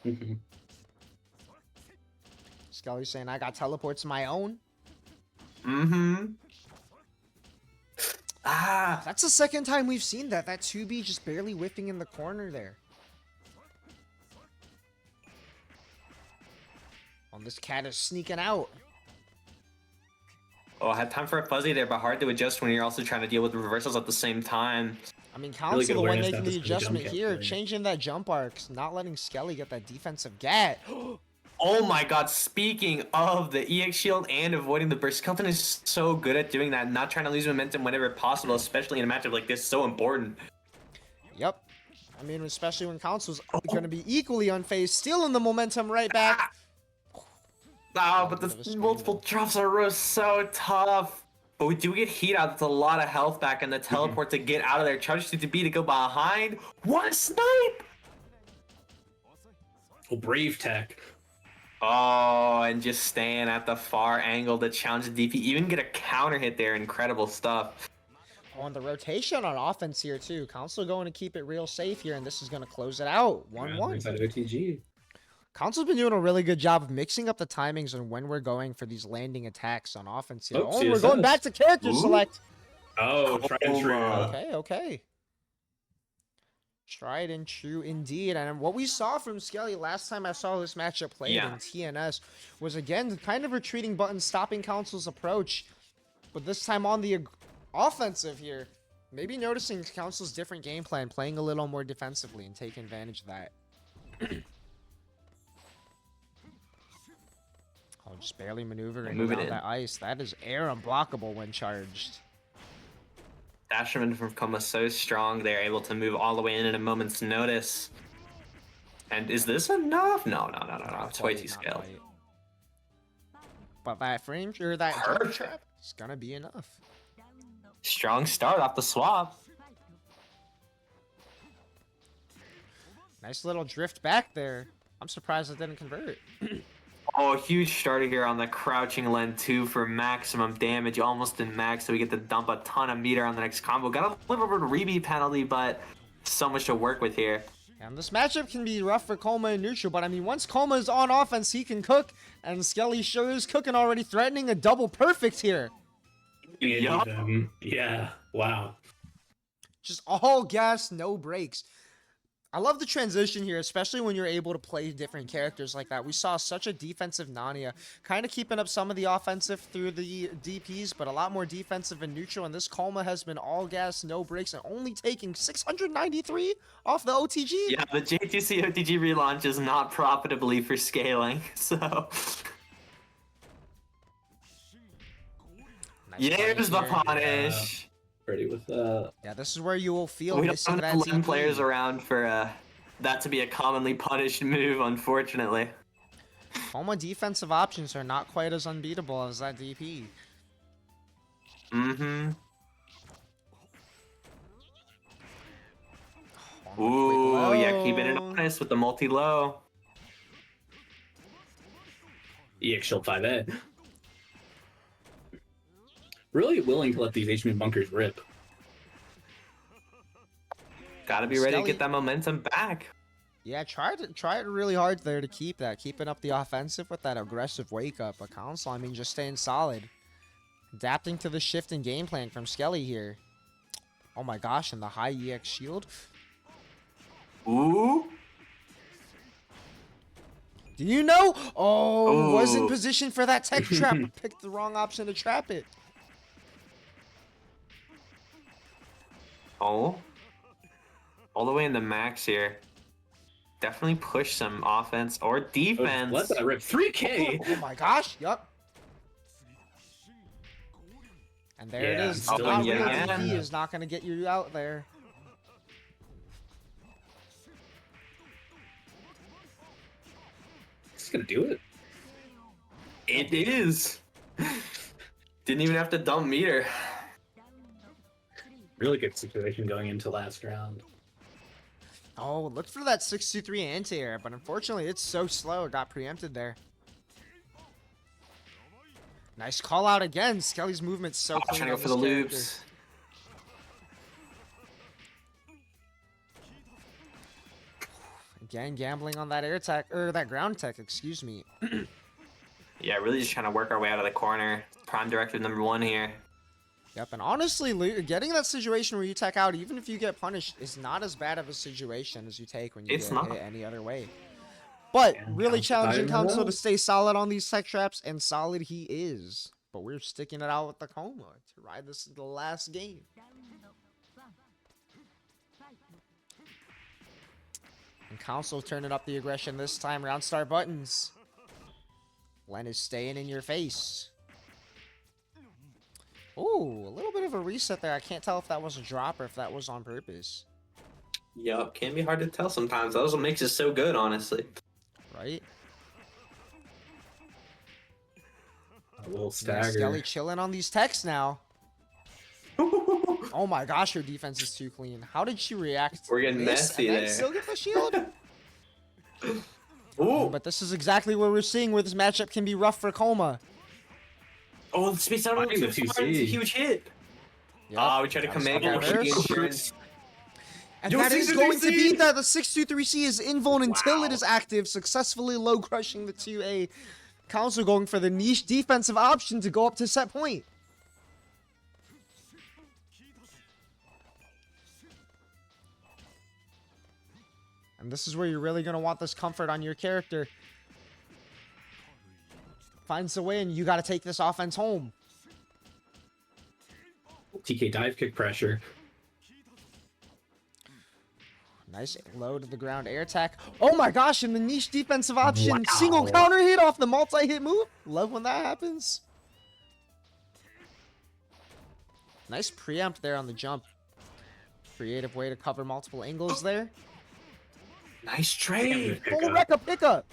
Mhm. Skelly's saying, I got teleports of my own. Mm-hmm. Ah. That's the second time we've seen that. That 2B just barely whiffing in the corner there. Oh, this cat is sneaking out. Oh, I had time for a fuzzy there, but hard to adjust when you're also trying to deal with reversals at the same time. I mean, Really Council good the one awareness making that the this is a jump adjustment cat here, play. changing that jump arcs, not letting Skelly get that defensive gat. Oh my god, speaking of the EX shield and avoiding the burst, Skeleton is so good at doing that, not trying to lose momentum whenever possible, especially in a matchup like this, so important. Yep. I mean, especially when Council's going to be equally unfazed, stealing the momentum right back. Oh, but Bit of a the scramble. multiple drops are so tough. But we do get heat out. That's a lot of health back, and the teleport to get out of there. Charge to be to go behind. What a snipe! Oh, brave tech. Oh, and just staying at the far angle to challenge the DP. Even get a counter hit there. Incredible stuff. Oh, and the rotation on offense here, too. Council going to keep it real safe here, and this is going to close it out. 1-1. Inside of OTG. Council's been doing a really good job of mixing up the timings on when we're going for these landing attacks on offense here. Oh, Oh, we're going CSS. back to character Ooh. select. Oh, try and true. Oh, Okay, okay. Tried and true indeed. And what we saw from Skelly last time I saw this matchup played Yeah. in TNS was, again, kind of retreating button, stopping Council's approach. But this time on the offensive here. Maybe noticing Council's different game plan, playing a little more defensively and taking advantage of that. Oh, just barely maneuvering Move it around in. that ice. That is air unblockable when charged. Dasherman from Coma so strong, they're able to move all the way in at a moment's notice. And is this enough? No. It's way Quite, too not scaled. quite. But that frame, or that jump Perfect. trap is gonna be enough. Strong start off the swap. Nice little drift back there. I'm surprised it didn't convert. Oh, a huge starter here on the crouching Len 2 for maximum damage, almost in max, so we get to dump a ton of meter on the next combo. Got a little bit of a rebeat penalty, but so much to work with here. And this matchup can be rough for Coma and neutral, but I mean, once Coma is on offense, he can cook, and Skelly sure is cooking already, threatening a double perfect here. Yup. Yeah. Wow. Just all gas, no brakes. I love the transition here, especially when you're able to play different characters like that. We saw such a defensive Nania, kind of keeping up some of the offensive through the DPs, but a lot more defensive and neutral. And this Coma has been all gas, no brakes, and only taking 693 off the OTG. Yeah, the JTC OTG relaunch is not profitably for scaling, so... Nice There's the play here. punish. Ready with that. Yeah, this is where you will feel We don't missing have that enough Len DP. players around for that to be a commonly punished move, unfortunately. Coma defensive options are not quite as unbeatable as that DP. Mm-hmm. Oh, Ooh, quick yeah, low. keeping it honest with the multi-low. EX Shield 5A. Really willing to let these HM bunkers rip. Gotta be ready to Skelly- get that momentum back. Yeah, try it really hard there to keep that, keeping up the offensive with that aggressive wake up. But Council, I mean, just staying solid, adapting to the shift in game plan from Skelly here. Oh my gosh, and the high EX shield. Ooh. Do you know? Oh, was in Ooh. position for that tech trap. Picked the wrong option to trap it. Oh. All the way in the max here. Definitely push some offense or defense. Let that rip. 3K. Oh my gosh, yup. And there it Yeah, is. still Not yet real again. DP is not going to get you out there. It's gonna do it. It is. Didn't even have to dump meter. Really good situation going into last round. Oh, look for that 6-2-3 anti-air, but unfortunately it's so slow it got preempted there. Nice call out again. Skelly's movement's so Oh, clean trying to on go for the this character. loops. Again, gambling on that air tech, or that ground tech, excuse me. Yeah, really just trying to work our way out of the corner. Prime directive number 1 here. Yep, and honestly, getting that situation where you tech out, even if you get punished, is not as bad of a situation as you take when you It's get not. hit any other way. But Yeah, really challenging I don't Council know. to stay solid on these tech traps, and solid he is. But we're sticking it out with the Coma to ride this to the last game. And Council turning up the aggression this time. Round start buttons. Len is staying in your face. Ooh, a little bit of a reset there. I can't tell if that was a drop or if that was on purpose. Yup, can be hard to tell sometimes. That was what makes it so good, honestly. Right? A little Yeah, stagger. Skelly chilling on these techs now. Oh my gosh, her defense is too clean. How did she react? We're getting this messy and then there. still get the shield? Ooh. But this is exactly what we're seeing where this matchup can be rough for Coma. Oh, the space out of Finding the too far. 2C. It's a huge hit. Yep. Oh, we tried to That was command the it with the reverse. insurance. And Yo, that is 623C! going to be that the 623C is invuln until it Wow. is active, successfully low crushing the 2A. Council going for the niche defensive option to go up to set point. And this is where you're really going to want this comfort on your character. Finds a way, and you got to take this offense home. TK dive kick pressure. Nice low to the ground air attack. Oh my gosh, and the niche defensive option. Wow. Single counter hit off the multi-hit move. Love when that happens. Nice preempt there on the jump. Creative way to cover multiple angles there. Nice trade. Pick Full up. Rekka pickup.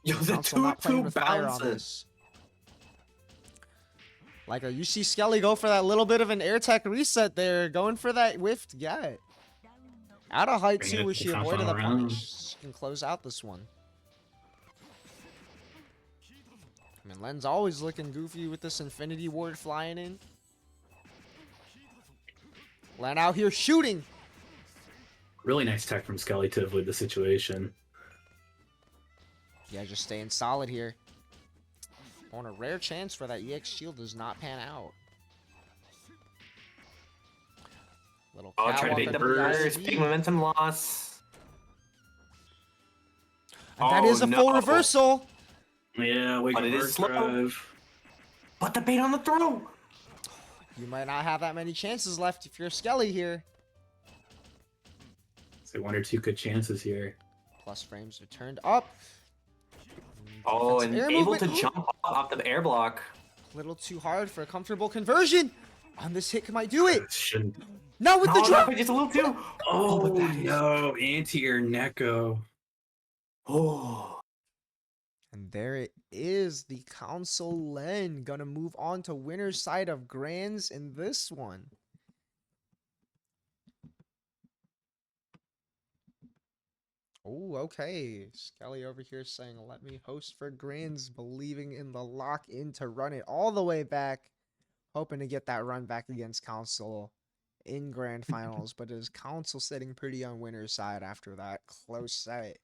Yo, the Council not playing 2-2 with fire on bounces. this. Like, you see Skelly go for that little bit of an air tech reset there. Going for that whiffed get. Out of height, Bring too, it where to she top avoided all the around. punish. She can close out this one. I mean, Len's always looking goofy with this Infinity Ward flying in. Len out here shooting. Really nice tech from Skelly to avoid the situation. Yeah, just staying solid here. On a rare chance where that EX shield does not pan out. Little Oh, try to catwalk bait the under the burst. ISV. Big momentum loss. And that Oh, is a full no. reversal. Yeah, wake But up it is burst slow. drive. But the bait on the throw. You might not have that many chances left if you're Skelly here. So 1 or 2 good chances here. Plus frames are turned up. Oh, and Defensive air able to movement. jump off the air block. Little too hard for a comfortable conversion. On this hit might do it. Shouldn't. Not with the No, drop. no, just a little too. Oh, but that is- no. Anti-air Neko. Oh. And there it is. The Council Len gonna move on to winner's side of Grands in this one. Oh, okay. Skelly over here saying, let me host for Grands, believing in the lock in to run it all the way back. Hoping to get that run back against Council in Grand Finals, but is Council sitting pretty on winner's side after that close set.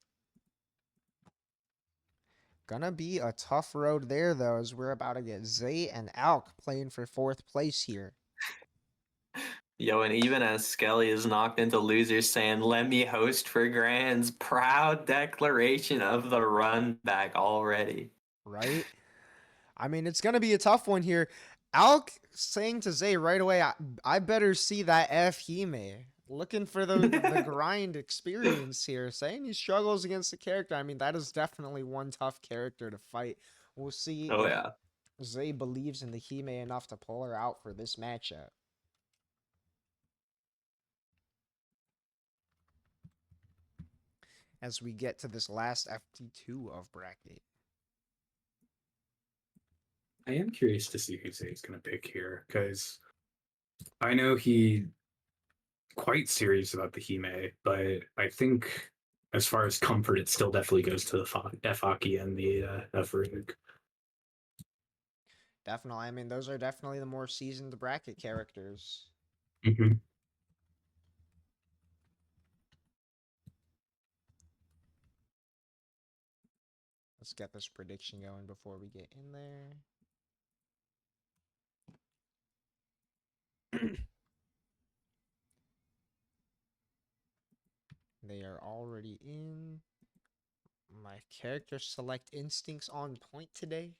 Gonna be a tough road there, though, as we're about to get Zay and Alk playing for 4th place here. Yo, and even as Skelly is knocked into losers saying, let me host for Grands, proud declaration of the run back already. Right? I mean, it's gonna be a tough one here. Alk saying to Zay right away, I better see that F Hime. Looking for the grind experience here. Saying he struggles against the character. I mean, that is definitely one tough character to fight. We'll see Oh, if yeah. Zay believes in the Hime enough to pull her out for this matchup. As we get to this last FT2 of bracket. I am curious to see who Zay's going to pick here, because I know he quite serious about the Hime, but I think as far as comfort, it still definitely goes to the F-Hockey and the F-Rig. Definitely. I mean, those are definitely the more seasoned bracket characters. Mm-hmm. Let's get this prediction going before we get in there. They are already in. My character select instincts on point today.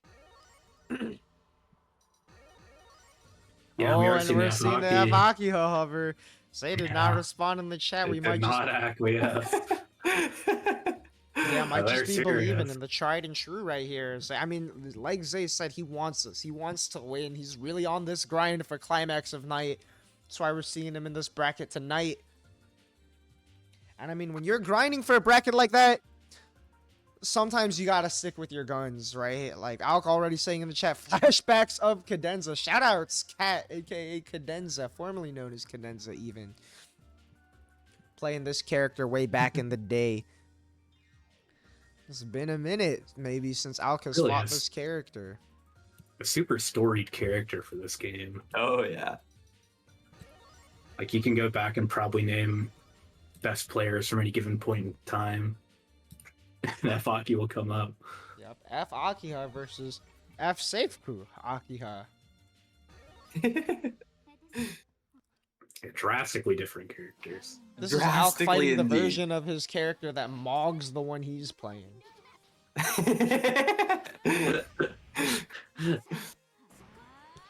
Yeah, we are and seeing we're the seeing the F-Hockey. F-Hockey hover. Say did not respond in the chat. We It might did just not acquiesce. yeah, might they're just be believing serious. in the tried and true right here. So, I mean, like Zay said, he wants this. He wants to win. He's really on this grind for Climax of Night. That's why we're seeing him in this bracket tonight. And I mean, when you're grinding for a bracket like that, sometimes you gotta stick with your guns, right? Like Alk already saying in the chat, flashbacks of Cadenza. Shoutouts, Cat, aka Cadenza, formerly known as Cadenza, even playing this character way back in the day. It's been a minute, maybe, since Alk has Really fought is. this character. A super storied character for this game. Oh, yeah. Like, you can go back and probably name best players from any given point in time. And F-Hockey will come up. Yep, F Akiha versus F Safe Crew Akiha. Drastically different characters. This is Alk Drastically fighting the indeed. version of his character that Mog's the one he's playing.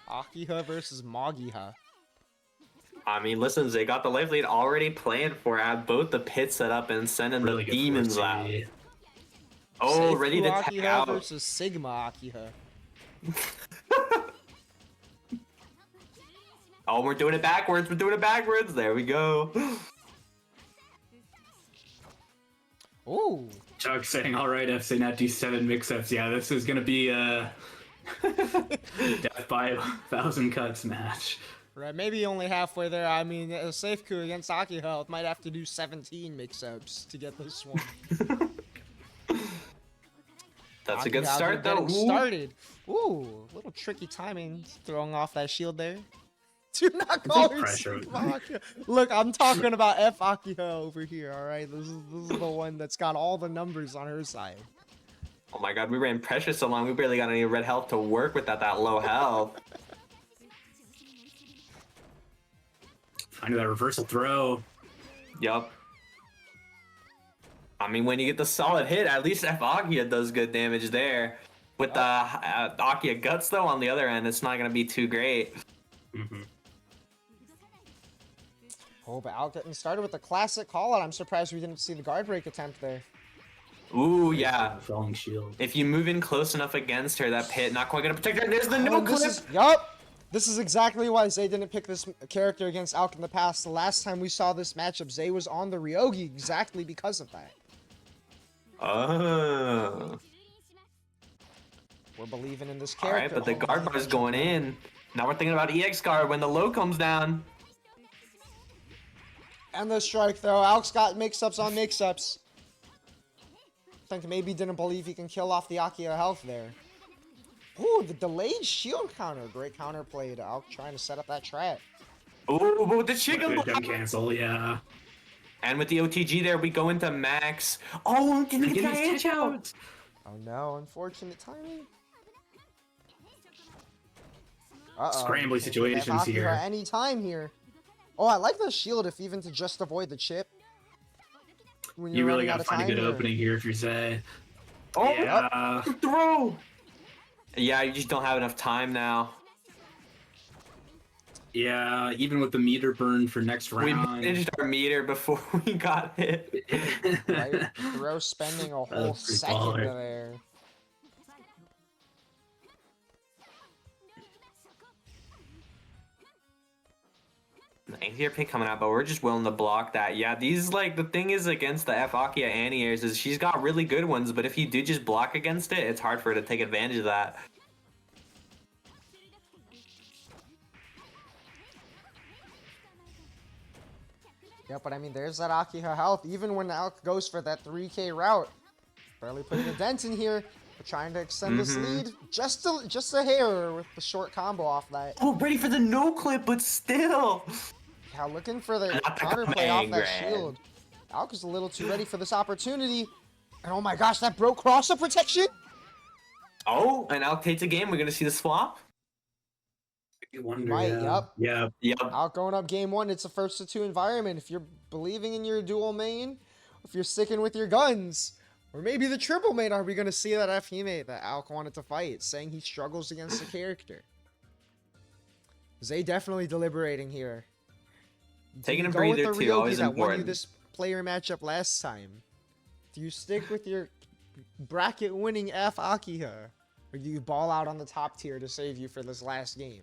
Akiha versus Mogiha. I mean, listen, they got the life lead already planned for at both the pit setup and sending Really the good demons force, out. yeah. Oh, Seifu ready to tag Akiha out. versus Sigma Akiha. Oh, we're doing it backwards. We're doing it backwards. There we go. Ooh. Chuck saying, all right, FC Nat D7 mix-ups. Yeah, this is going to be a death by 1,000 cuts match. Right, maybe only halfway there. I mean, a safe coup against Akiha might have to do 17 mix-ups to get this one. That's a good Akiha start, though. getting Ooh. started. Ooh, a little tricky timing, throwing off that shield there. Do not call her pressure. Sigma Akiha. Look, I'm talking about F Akiha over here, alright? This is the one that's got all the numbers on her side. Oh my god, we ran pressure so long, we barely got any red health to work with at that low health. Finding that reversal throw. Yup. I mean, when you get the solid hit, at least F Akia does good damage there. With the Akia Guts, though, on the other end, it's not going to be too great. Mm-hmm. Oh, but Al getting started with the classic call-out. I'm surprised we didn't see the guard break attempt there. Ooh, yeah. Falling shield. If you move in close enough against her, that pit not quite going to protect her. There's the no Oh, clip! Yup! This is exactly why Zay didn't pick this character against Alk in the past. The last time we saw this matchup, Zay was on the Ryogi exactly because of that. Oh. We're believing in this character. Alright, but the Oh, guard bar is going in. Now we're thinking about EX guard when the low comes down. And the strike throw. Alk's got mix-ups on mix-ups. I think maybe didn't believe he can kill off the Akia health there. Ooh, the delayed shield counter. Great counter play to Alk trying to set up that trap. Ooh, the chicken Good block. gun cancel, yeah. And with the OTG there, we go into max. Oh, didn't get the edge out. Oh no, unfortunate timing. Uh-oh. Scrambly situations Akia here. Any time here. Oh, I like the shield if even to just avoid the chip. When You you're really running out gotta of find a time good here. opening here if you're Zay. Oh, Yeah. throw. Yeah, you just don't have enough time now. Yeah, even with the meter burn for next We round. managed our meter before we got hit. Right? Throw spending a whole That's pretty second baller. there. Easier pick coming out, but we're just willing to block that. Yeah, these, like, the thing is against the F Akia anti-airs is she's got really good ones, but if you do just block against it, it's hard for her to take advantage of that. Yeah, but I mean, there's that Akiha health. Even when Alk goes for that 3k route, barely putting a dent in here. We're trying to extend this lead just a hair with the short combo off that. Oh, ready for the no clip, but still. Yeah, looking for the Not the counterplay off that command, shield. Alk is a little too ready for this opportunity. And oh my gosh, that broke crosser protection? Oh, and Alk takes a game. We're gonna see the swap. You wonder, Might, yeah. yup. Yeah. Yep. Alk going up game one, it's a first to two environment. If you're believing in your dual main, if you're sticking with your guns, or maybe the triple main, are we going to see that FE-mate that Alk wanted to fight, saying he struggles against the character? Zay definitely deliberating here. Do Taking you a go with breather the too, Ryogi always that won you important. this player matchup last time? Do you stick with your bracket winning F Akiha? Or do you ball out on the top tier to save you for this last game?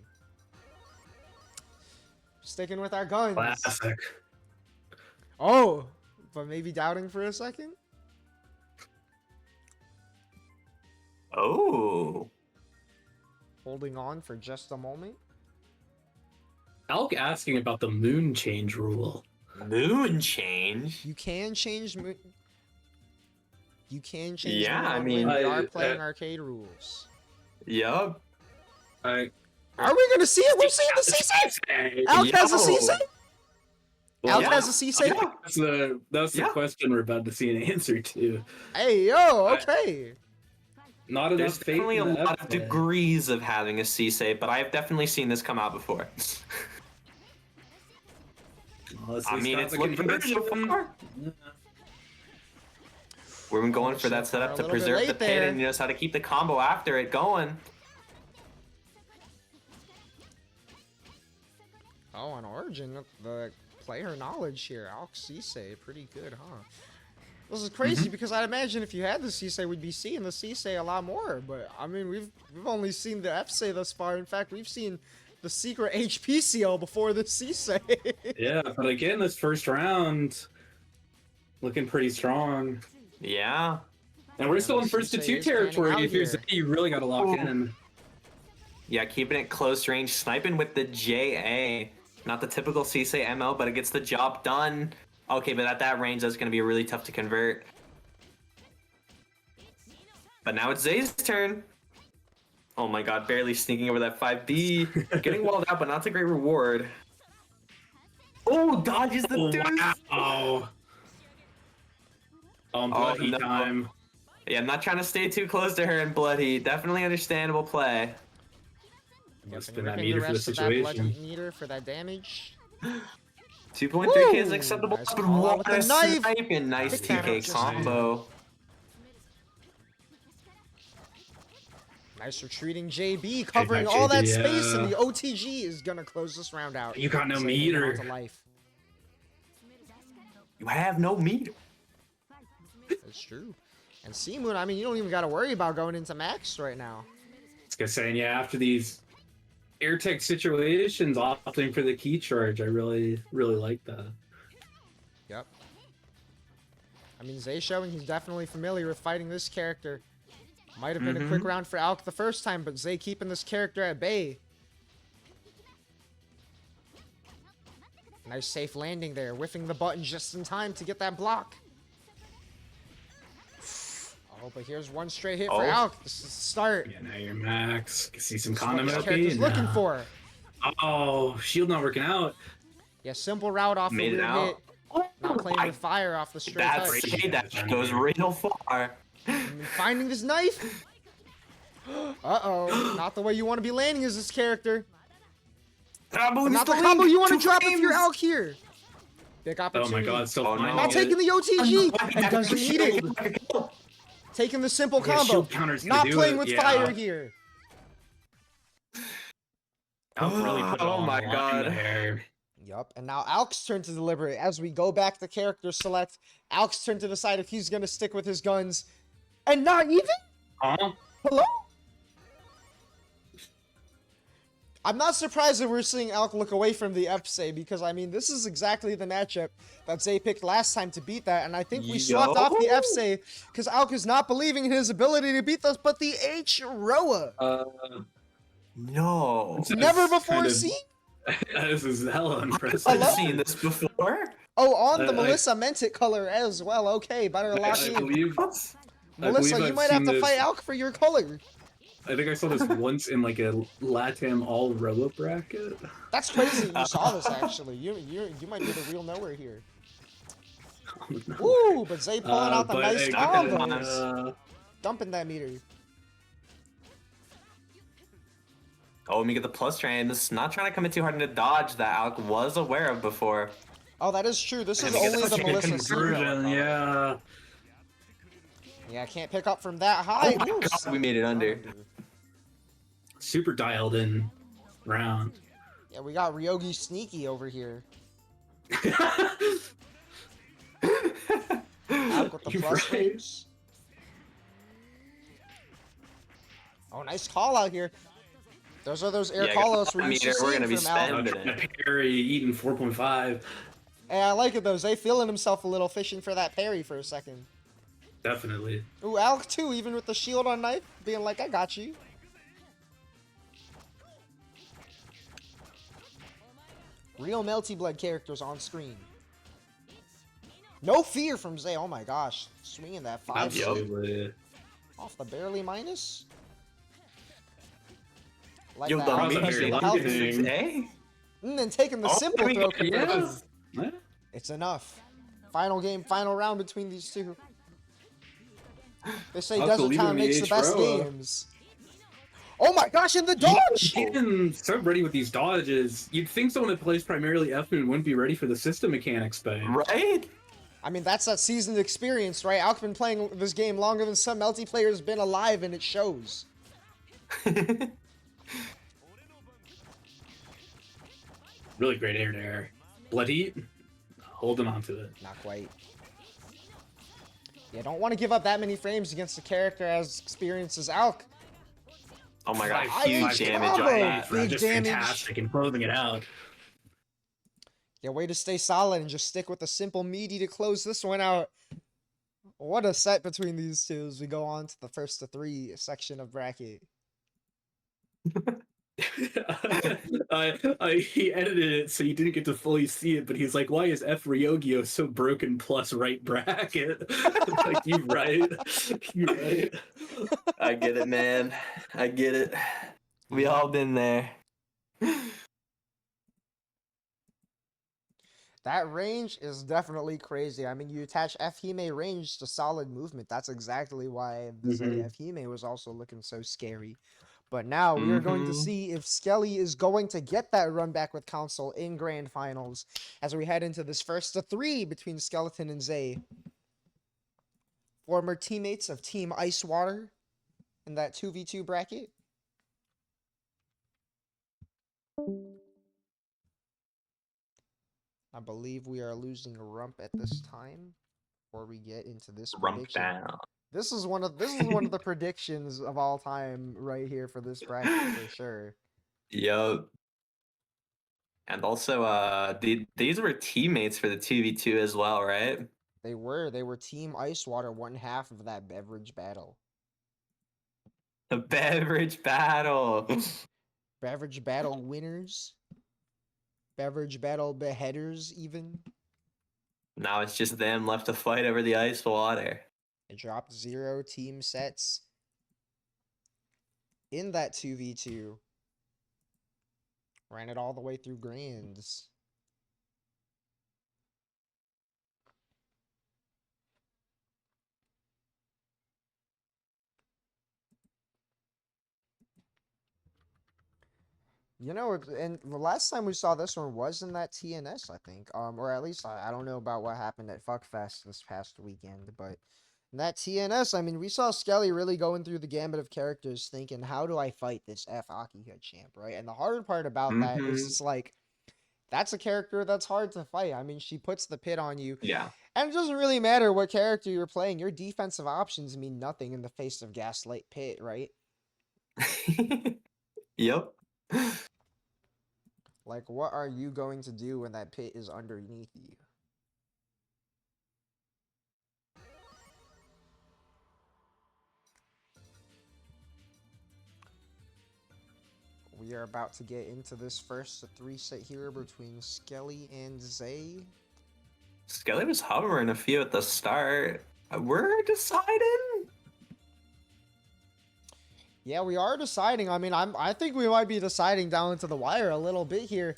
Sticking with our guns. Classic. Oh, but maybe doubting for a second? Oh. Holding on for just a moment? Alk asking about the moon change rule. Moon change. You can change... You can change Yeah, the I mode mean, when we are I- playing arcade rules. Yup. Are we gonna see it? We're seeing the C-save! Alk has a Yo. C-save? Alk Yeah. has a C-save? Yeah. That's the Yeah. question we're about to see an answer to. Hey, yo, okay. Not enough There's faith definitely a in the lot F of play. degrees of having a C save, but I've definitely seen this come out before. I mean, it's looking good so far. We've been going for that setup to preserve the pin, and he knows how to keep the combo after it going. Oh, on Origin, the player knowledge here, ALK Cisse, pretty good, huh? This is crazy because I'd imagine if you had the Cisse, we'd be seeing the Cisse a lot more. But I mean, we've only seen the FC thus far. In fact, we've seen the secret HP seal before the Cisse. Yeah, but again, this first round looking pretty strong. Yeah. And we're still in first to two territory. If you're Zay, you really got to lock in. Yeah, keeping it close range, sniping with the JA. Not the typical Cisse MO, but it gets the job done. Okay, but at that range, that's going to be really tough to convert. But now it's Zay's turn. Oh my god, barely sneaking over that 5B. Getting walled out, but not a great reward. Oh, dodges the deuce. Wow. Blood heat time. Yeah, I'm not trying to stay too close to her in blood heat. Definitely understandable play. Must have been that meter for the situation. Meter for that damage. 2.3k is acceptable. Nice call out with the knife. Sniping. Nice TK combo. Nice retreating JB, covering all that JB, space, and the OTG is gonna close this round out. You got no Saving meter. it on to life. You have no meter. That's true. And Seamoon, I mean, you don't even got to worry about going into max right now. I was saying, yeah, after these air tech situations, opting for the key charge, I really like that. Yep. I mean, Zay showing he's definitely familiar with fighting this character. Might have been a quick round for ALK the first time, but Zay keeping this character at bay. Nice safe landing there, whiffing the button just in time to get that block. Oh, but here's one straight hit for ALK. This is the start. Yeah, now you're max. Can see some This is what this Konami. character's looking for. Oh, shield not working out. Yeah, simple route off the Made it weird out. hit. Not playing with fire off the straight That's touch. that goes real far. Finding this knife. Uh-oh. Not the way you want to be landing as this character. Not the combo you want to drop if you're ALK here. Big Oh opportunity. my god, still finding Not it. taking the OTG. And doesn't need it. Taking the simple Yeah, combo. shield counters Not can do playing it, with yeah. fire here. Alk really put it Oh on my the line god. there. Yup. And now ALK's turn to deliberate. As we go back to character select, ALK's turn to decide if he's going to stick with his guns. And not even? Huh? Hello? I'm not surprised that we're seeing ALK look away from the FC because, I mean, this is exactly the matchup that Zay picked last time to beat that, and I think we swapped off the FC because ALK is not believing in his ability to beat us, but the H Roa. No. Never before seen? This is hella impressive. I've seen this before. Oh, on the Melissa meant it color as well. Okay, better lock I in. believe, Melissa, you I've might have seen to fight this- ALK for your color. I think I saw this once in like a LATAM all Roa bracket. That's crazy. You saw this actually. You might be the real nowhere here. Ooh, but Zay pulling out the but, nice combos. Dumping that meter. Oh, let me get the plus train. This is not trying to come in too hard into dodge that ALK was aware of before. Oh, that is true. This is Let me get only the the chicken Melissa Conversion, yeah. Yeah, I can't pick up from that high. Oh my Ooh, god, we made it under. Super dialed in round. Yeah, we got Ryogi Sneaky over here. Out with the You're plus right. range. Oh, nice call out here. Those are those air Yeah, call got outs we're that used to meter. We're seeing gonna be from ALK. spending it. Parry eating 4.5. Hey, I like it though. Zay feeling himself a little, fishing for that parry for a second. Definitely. Ooh, ALK too, even with the shield on knife, being like, I got you. Real Melty Blood characters on screen. No fear from Zay. Oh my gosh. Swinging that 5 Absolutely. off the barely minus. Like Yo, that. the Cross Especially very the lucky. health. Healthy. Eh? And then taking the simple we throw get it. conversion. Yeah. It's enough. Final game, final round between these two. They say I'll Desert believe Town in makes the H best Roa. games. Oh my gosh, and the dodge! Getting so ready with these dodges. You'd think someone that plays primarily F Moon wouldn't be ready for the system mechanics, but Right? I mean, that's that seasoned experience, right? Alk's been playing this game longer than some multiplayer's been alive, and it shows. really great air to air. Blood Heat, holding on to it. Not quite. Yeah, don't want to give up that many frames against a character as experienced as Alk. Oh my god, Five huge inch damage combo. on that. Big Just damage. fantastic and closing it out. Yeah, way to stay solid and just stick with a simple meaty to close this one out. What a set between these two as we go on to the first of 3 section of bracket. He edited it so you didn't get to fully see it, but he's like, why is F Ryogyo so broken plus right bracket? Like, you right. You right. I get it, man. I get it. We all been there. That range is definitely crazy. I mean, you attach Fhime range to solid movement. That's exactly why the Fhime was also looking so scary. But now we are going to see if Skelly is going to get that run back with Council in Grand Finals as we head into this first of 3 between Skeleton and Zay. Former teammates of Team Ice Water in that 2v2 bracket. I believe we are losing Rump at this time before we get into this Rump prediction. down. This is one of the predictions of all time right here for this bracket for sure. Yup. And also, these were teammates for the 2v2 as well, right? They were Team Ice Water, one half of that beverage battle. The beverage battle. Beverage battle winners. Beverage battle beheaders even. Now it's just them left to fight over the ice water. It dropped 0 team sets in that 2v2. Ran it all the way through grands. You know, and the last time we saw this one was in that TNS, I think. Or at least I don't know about what happened at Fuckfest this past weekend, but in that TNS, I mean, we saw Skelly really going through the gambit of characters thinking, how do I fight this F Akiha champ, right? And the hard part about that is it's like, that's a character that's hard to fight. I mean, she puts the pit on you. Yeah. And it doesn't really matter what character you're playing. Your defensive options mean nothing in the face of Gaslight Pit, right? Yep. Like, what are you going to do when that pit is underneath you? We are about to get into this first 3 set here between Skelly and Zay. Skelly was hovering a few at the start. We're deciding. Yeah, we are deciding. I mean, I think we might be deciding down into the wire a little bit here.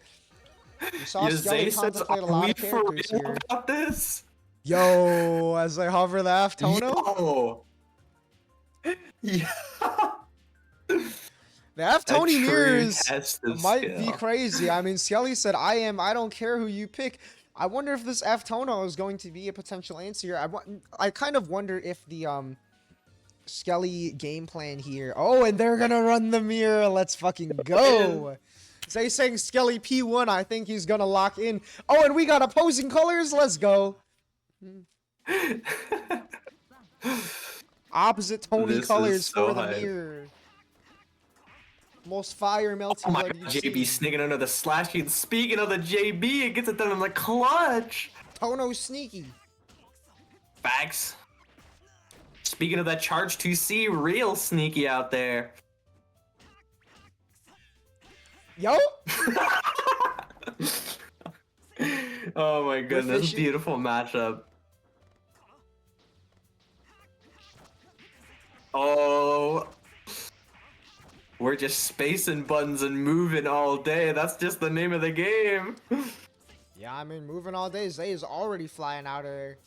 We saw Skelly contemplate a lot of characters here. About this? Yo, as I hover the Aftono. Yo. Yeah. The F-Tony mirrors might be skill. crazy. I mean, Skelly said, I don't care who you pick. I wonder if this F-Tono is going to be a potential answer here. I kind of wonder if the Skelly game plan here. Oh, and they're gonna run the mirror. Let's fucking go. Zay saying Skelly P1. I think he's gonna lock in. Oh, and we got opposing colors. Let's go. Opposite Tony This colors is so for the hype. mirror. Most fire melting Oh my blood god, you've JB seen. sneaking under the slash. And speaking of the JB, it gets it done in the clutch. Tono sneaky. Facts. Speaking of that charge 2C, real sneaky out there. Yo. Oh my goodness, fishing. beautiful matchup. Oh. We're just spacing buttons and moving all day. That's just the name of the game. Yeah, I mean, moving all day. Zay is already flying out of there.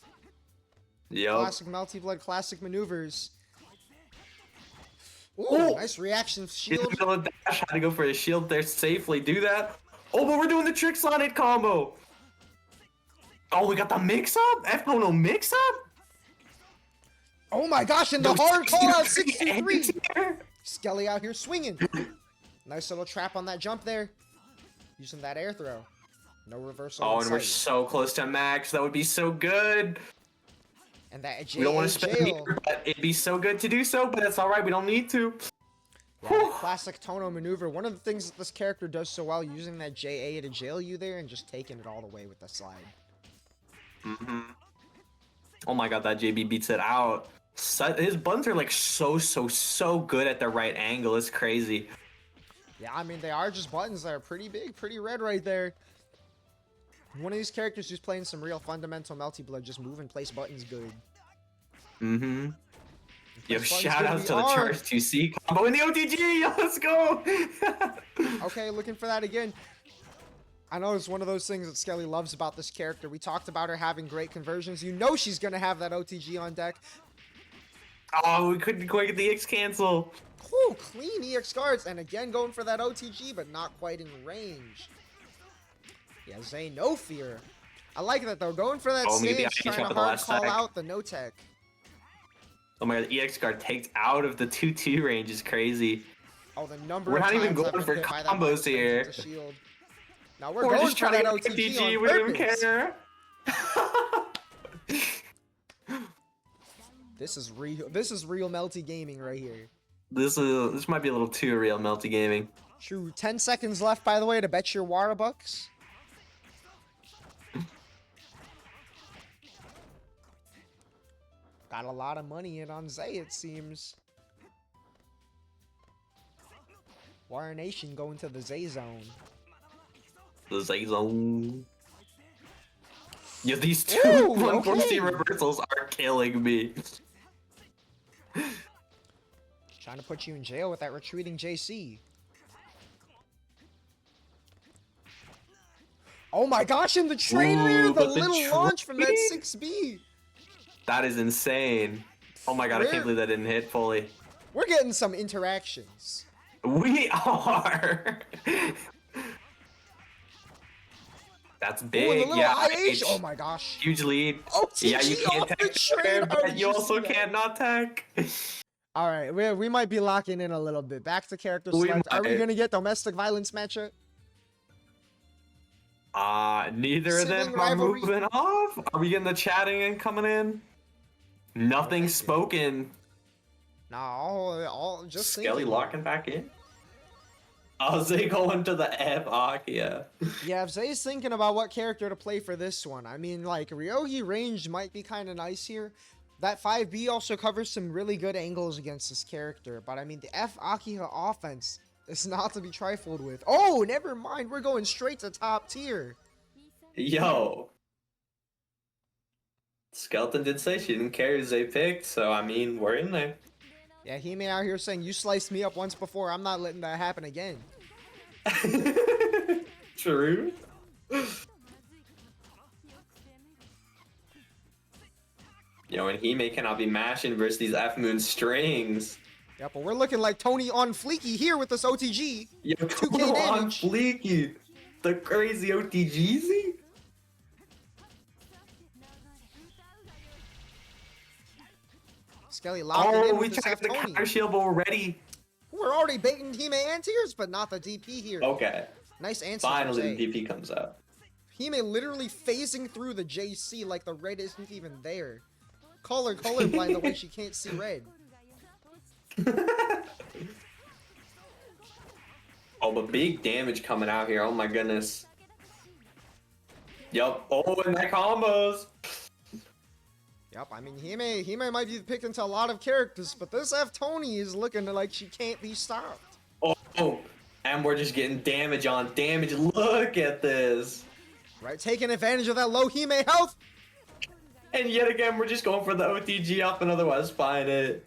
Yup. Classic multi-blood, classic maneuvers. Ooh, Oh! nice reaction He's shield. in the middle of the dash. Had to go for the shield there safely. Do that. Oh, but we're doing the tricks on it combo. Oh, we got the mix-up? F-no mix-up? Oh my gosh, and the Those hard call out 63 63. Skelly out here swinging. Nice little trap on that jump there. Using that air throw. No reversal. Oh, in and we're sight. so close to max. That would be so good. And that We don't want to JA spend jail. meter, but it'd be so good to do so, but it's alright. We don't need to. Yeah, that classic Tono maneuver. One of the things that this character does so well, using that JA to jail you there and just taking it all the way with the slide. Mm-hmm. Oh my god, that JB beats it out. His buttons are like so good at the right angle. It's crazy. Yeah, I mean, they are just buttons that are pretty big, pretty red right there. One of these characters who's playing some real fundamental Melty Blood, just move and place buttons good. Mm-hmm. Yo, Place buttons shout good out we to the are. Charge 2C combo in the OTG. Let's go. Okay, looking for that again. I know it's one of those things that Skelly loves about this character. We talked about her having great conversions. You know she's going to have that OTG on deck. Oh, we couldn't quite get the X cancel. Whew, clean EX guards. And again, going for that OTG, but not quite in range. Yeah, Zay, no fear. I like that, though. Going for that Oh, maybe I stance, can trying check to the hard last call sec. out the no-tech. Oh my god, the EX guard takes out of the 2-2 range is crazy. Oh, the number We're of not even times I've going been for hit by that combos button swings here. into shield. Now we're We're going just for trying that to get OTG OTG. on We don't purpose. care. This is real. This is real Melty gaming right here. This might be a little too real, Melty Gaming. True. 10 seconds left, by the way, to bet your Wara bucks. Got a lot of money in on Zay, it seems. Wara Nation going to the Zay zone. The Zay Zone. Yeah, these two Ooh, 140 okay. reversals are killing me. Trying to put you in jail with that retreating JC. Oh my gosh, and the train there, Ooh, the but the little launch from that train? 6B. That is insane. Oh my god, I can't believe that didn't hit fully. We're getting some interactions. We are. That's Ooh, and big. the little Yeah, IH. Oh my gosh. huge lead. OTG Yeah, you can't off the tech train. there, How but did you see also that? can't not tech. All right, we might be locking in a little bit. Back to character We select. Are we might. going to get domestic violence matchup? Neither of them Sibling are rivalry? moving off. Are we getting the chatting and coming in? Nothing thinking. spoken. No, all just Skelly thinking. locking back in. Oh, they going to the F-Arc, yeah. Yeah, if Zay's thinking about what character to play for this one, I mean, like, Ryogi range might be kind of nice here. That 5B also covers some really good angles against this character, but I mean, the F Akiha offense is not to be trifled with. Oh, never mind, we're going straight to top tier. Yo. Skeleton did say she didn't care who they picked, so I mean, we're in there. Yeah, Hime out here saying, you sliced me up once before, I'm not letting that happen again. True. Yo, and Hime cannot be mashing versus these F-Moon strings. Yep, but we're looking like Tony on fleeky here with this OTG. Yo, 2K come on, damage. Fleeky. The crazy OTGZ? Skelly locked it Oh, in we with this checked the F-Tony. counter shield, but we're ready. We're already baiting Hime and Tears, but not the DP here. Okay. Nice answer. Finally, from the Zay. DP comes out. Hime literally phasing through the JC like the red isn't even there. Colorblind the way she can't see red. Oh, but big damage coming out here. Oh my goodness. Yup. Oh, and that combos. Yep, I mean, Hime might be picked into a lot of characters, but this F-Tony is looking like she can't be stopped. Oh, and we're just getting damage on damage. Look at this. Right, taking advantage of that low Hime health. And yet again, we're just going for the OTG off and otherwise find it.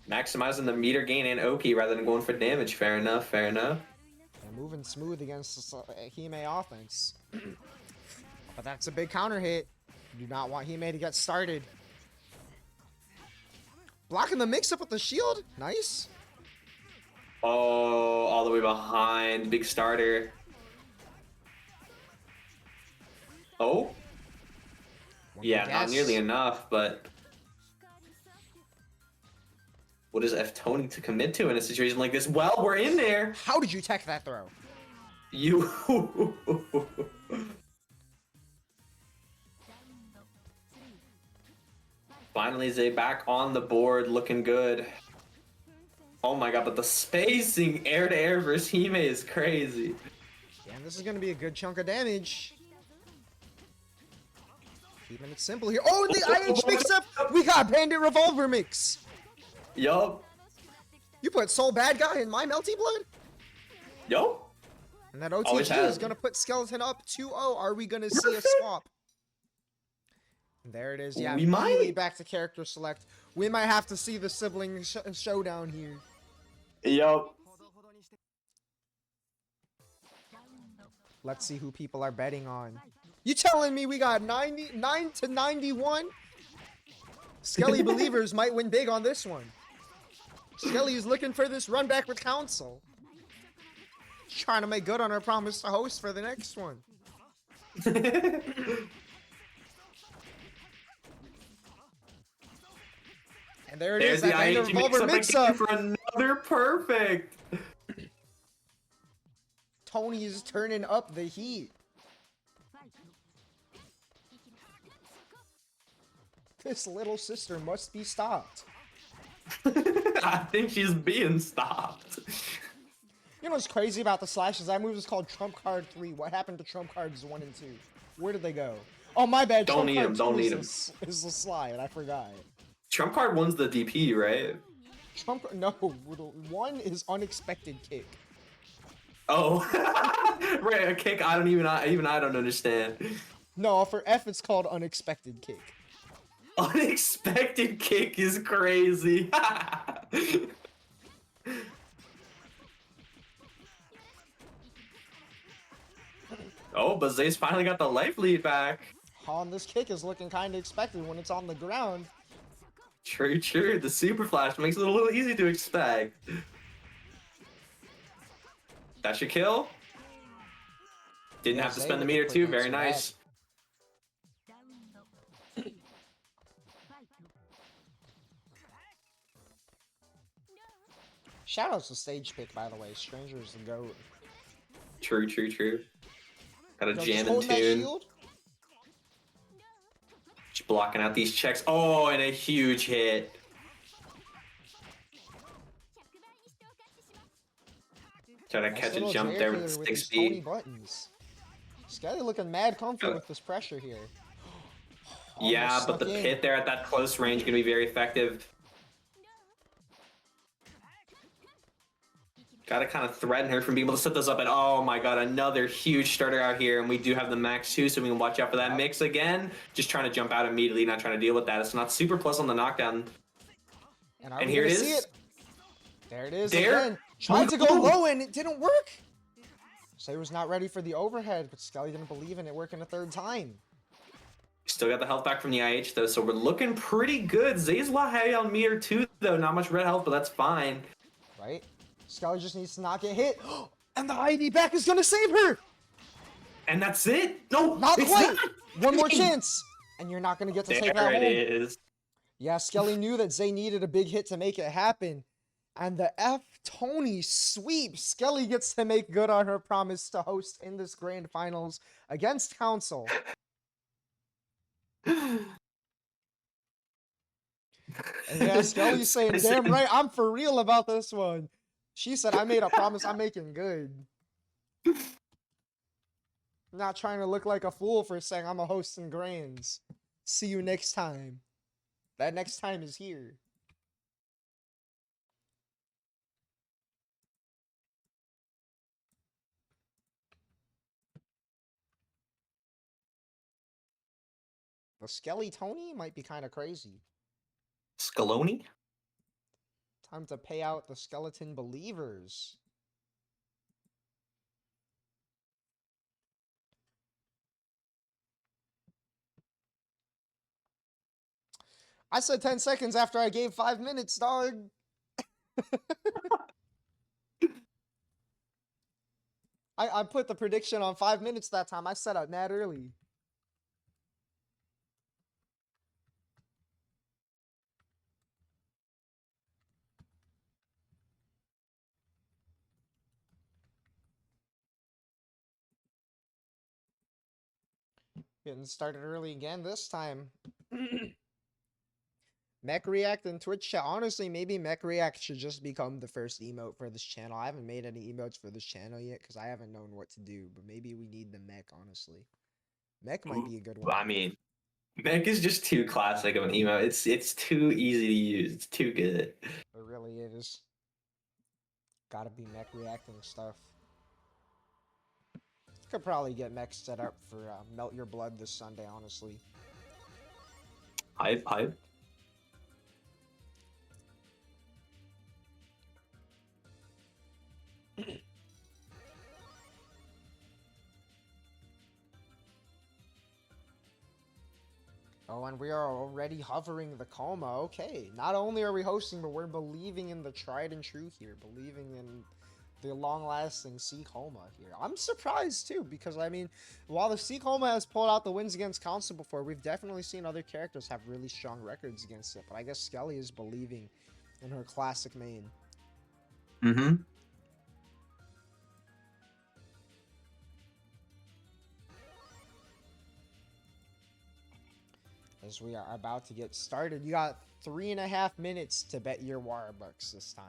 Maximizing the meter gain and Oki rather than going for damage. Fair enough, fair enough. And moving smooth against this Hime offense. But that's a big counter hit. You do not want Hime to get started. Blocking the mix-up with the shield. Nice. Oh, all the way behind. Big starter. Oh. Yeah, not nearly enough, but what is F Tourney to commit to in a situation like this? Well, we're in there. How did you tech that throw? You. Finally, Zay back on the board, looking good. Oh my god, but the spacing air to air versus Hime is crazy. Damn, this is gonna be a good chunk of damage. Keeping it simple here. Oh, the IH mix-up! We got Bandit Revolver mix! Yup. You put Soul Bad Guy in my Melty Blood? Yup. And that OTG is gonna put Skeleton up 2-0. Are we gonna see a swap? And there it is. Yeah, We immediately might. back to character select. We might have to see the sibling showdown here. Yup. Let's see who people are betting on. You telling me we got 99 to 91? Skelly believers might win big on this one. Skelly is looking for this run back with Council. Trying to make good on her promise to host for the next one. And there it is. There's That Bandit the Revolver mix-up. for another perfect. Tony is turning up the heat. This little sister must be stopped. I think she's being stopped. You know what's crazy about the slashes? That move is called Trump Card 3. What happened to Trump Cards 1 and 2? Where did they go? Oh, my bad. Don't need him. Don't need him. Is the slide. I forgot. Trump card 1's the DP, right? No, 1 is unexpected kick. Oh, right. A kick. Even I don't understand. No, for F it's called unexpected kick. Unexpected kick is crazy. Oh, but Zay's finally got the life lead back. Han, this kick is looking kind of expected when it's on the ground. True, true. The super flash makes it a little easy to expect. That should kill. Didn't have to spend the meter too. Very nice. Shoutouts to stage pick, by the way. Stranger's the GOAT. True, true, true. Got a Yo, jam just in hold that tune. shield. Just blocking out these checks. Oh, and a huge hit. Try to Nice catch a little jump J there killer with these 6 Tony speed. buttons. Skelly looking mad comfy with this pressure here. Yeah, Almost but the snuck in. pit there at that close range gonna be very effective. Gotta kind of threaten her from being able to set this up, and oh my god, another huge starter out here, and we do have the max too, so we can watch out for that mix again. Just trying to jump out immediately, not trying to deal with that. It's not super plus on the knockdown. And here it see is. There it is There. again. Tried to go low and it didn't work. Say was not ready for the overhead, but Skelly didn't believe in it working a third time. Still got the health back from the IH though, so we're looking pretty good. Zay's a lot heavy on meter too though, not much red health, but that's fine. Right? Skelly just needs to not get hit. And the ID back is gonna save her! And that's it? No, Not it's quite! not. One more chance! And you're not gonna get to take that There it home. is. Yeah, Skelly knew that Zay needed a big hit to make it happen. And the F Tony sweep. Skelly gets to make good on her promise to host in this grand finals against Council. And yeah, Skelly's saying, damn right, I'm for real about this one. She said, I made a promise, I'm making good. Not trying to look like a fool for saying I'm a host in grands. See you next time. That next time is here. The Skelly Tony might be kind of crazy. Scaloni? Time to pay out the skeleton believers. I said 10 seconds after I gave 5 minutes, dog. I put the prediction on 5 minutes that time. I set up mad early. Getting started early again this time. Mech React and Twitch chat. Honestly, maybe Mech React should just become the first emote for this channel. I haven't made any emotes for this channel yet because I haven't known what to do. But maybe we need the mech, honestly. Mech might be a good one. I mean, Mech is just too classic of an emo. It's too easy to use. It's too good. It really is. Gotta be Mech reacting stuff. Could probably get mech set up for Melt Your Blood this Sunday, honestly. Hype. Oh, and we are already hovering the coma. Okay, not only are we hosting, but we're believing in the tried and true here. Believing in the long-lasting C coma here. I'm surprised too, because I mean, while the C coma has pulled out the wins against Council before, we've definitely seen other characters have really strong records against it. But I guess Skelly is believing in her classic main. Mm-hmm. As we are about to get started, you got 3.5 minutes to bet your Warbucks this time.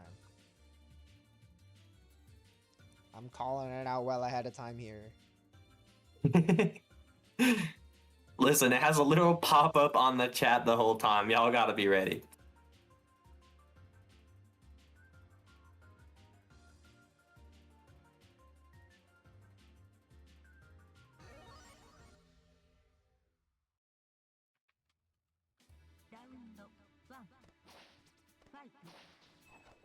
I'm calling it out well ahead of time here. Listen, it has a little pop-up on the chat the whole time. Y'all gotta be ready.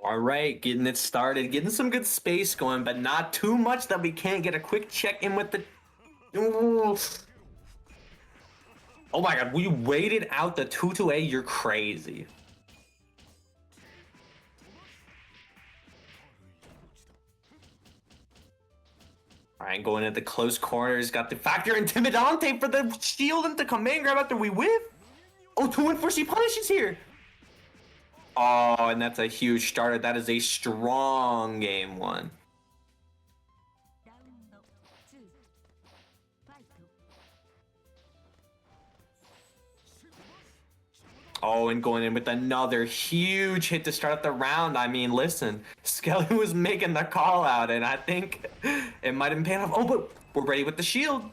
All right, getting it started, getting some good space going, but not too much that we can't get a quick check in with the. Ooh. Oh my god, we waited out the 2-2A. You're crazy. All right, going into the close corners, got the Factor Intimidante for the shield into command grab after we whiff. Oh, 2-4C punishes here. Oh, and that's a huge starter. That is a strong game one. Oh, and going in with another huge hit to start up the round. I mean, listen, Skelly was making the call out, and I think it might have been paying off. Oh, but we're ready with the shield.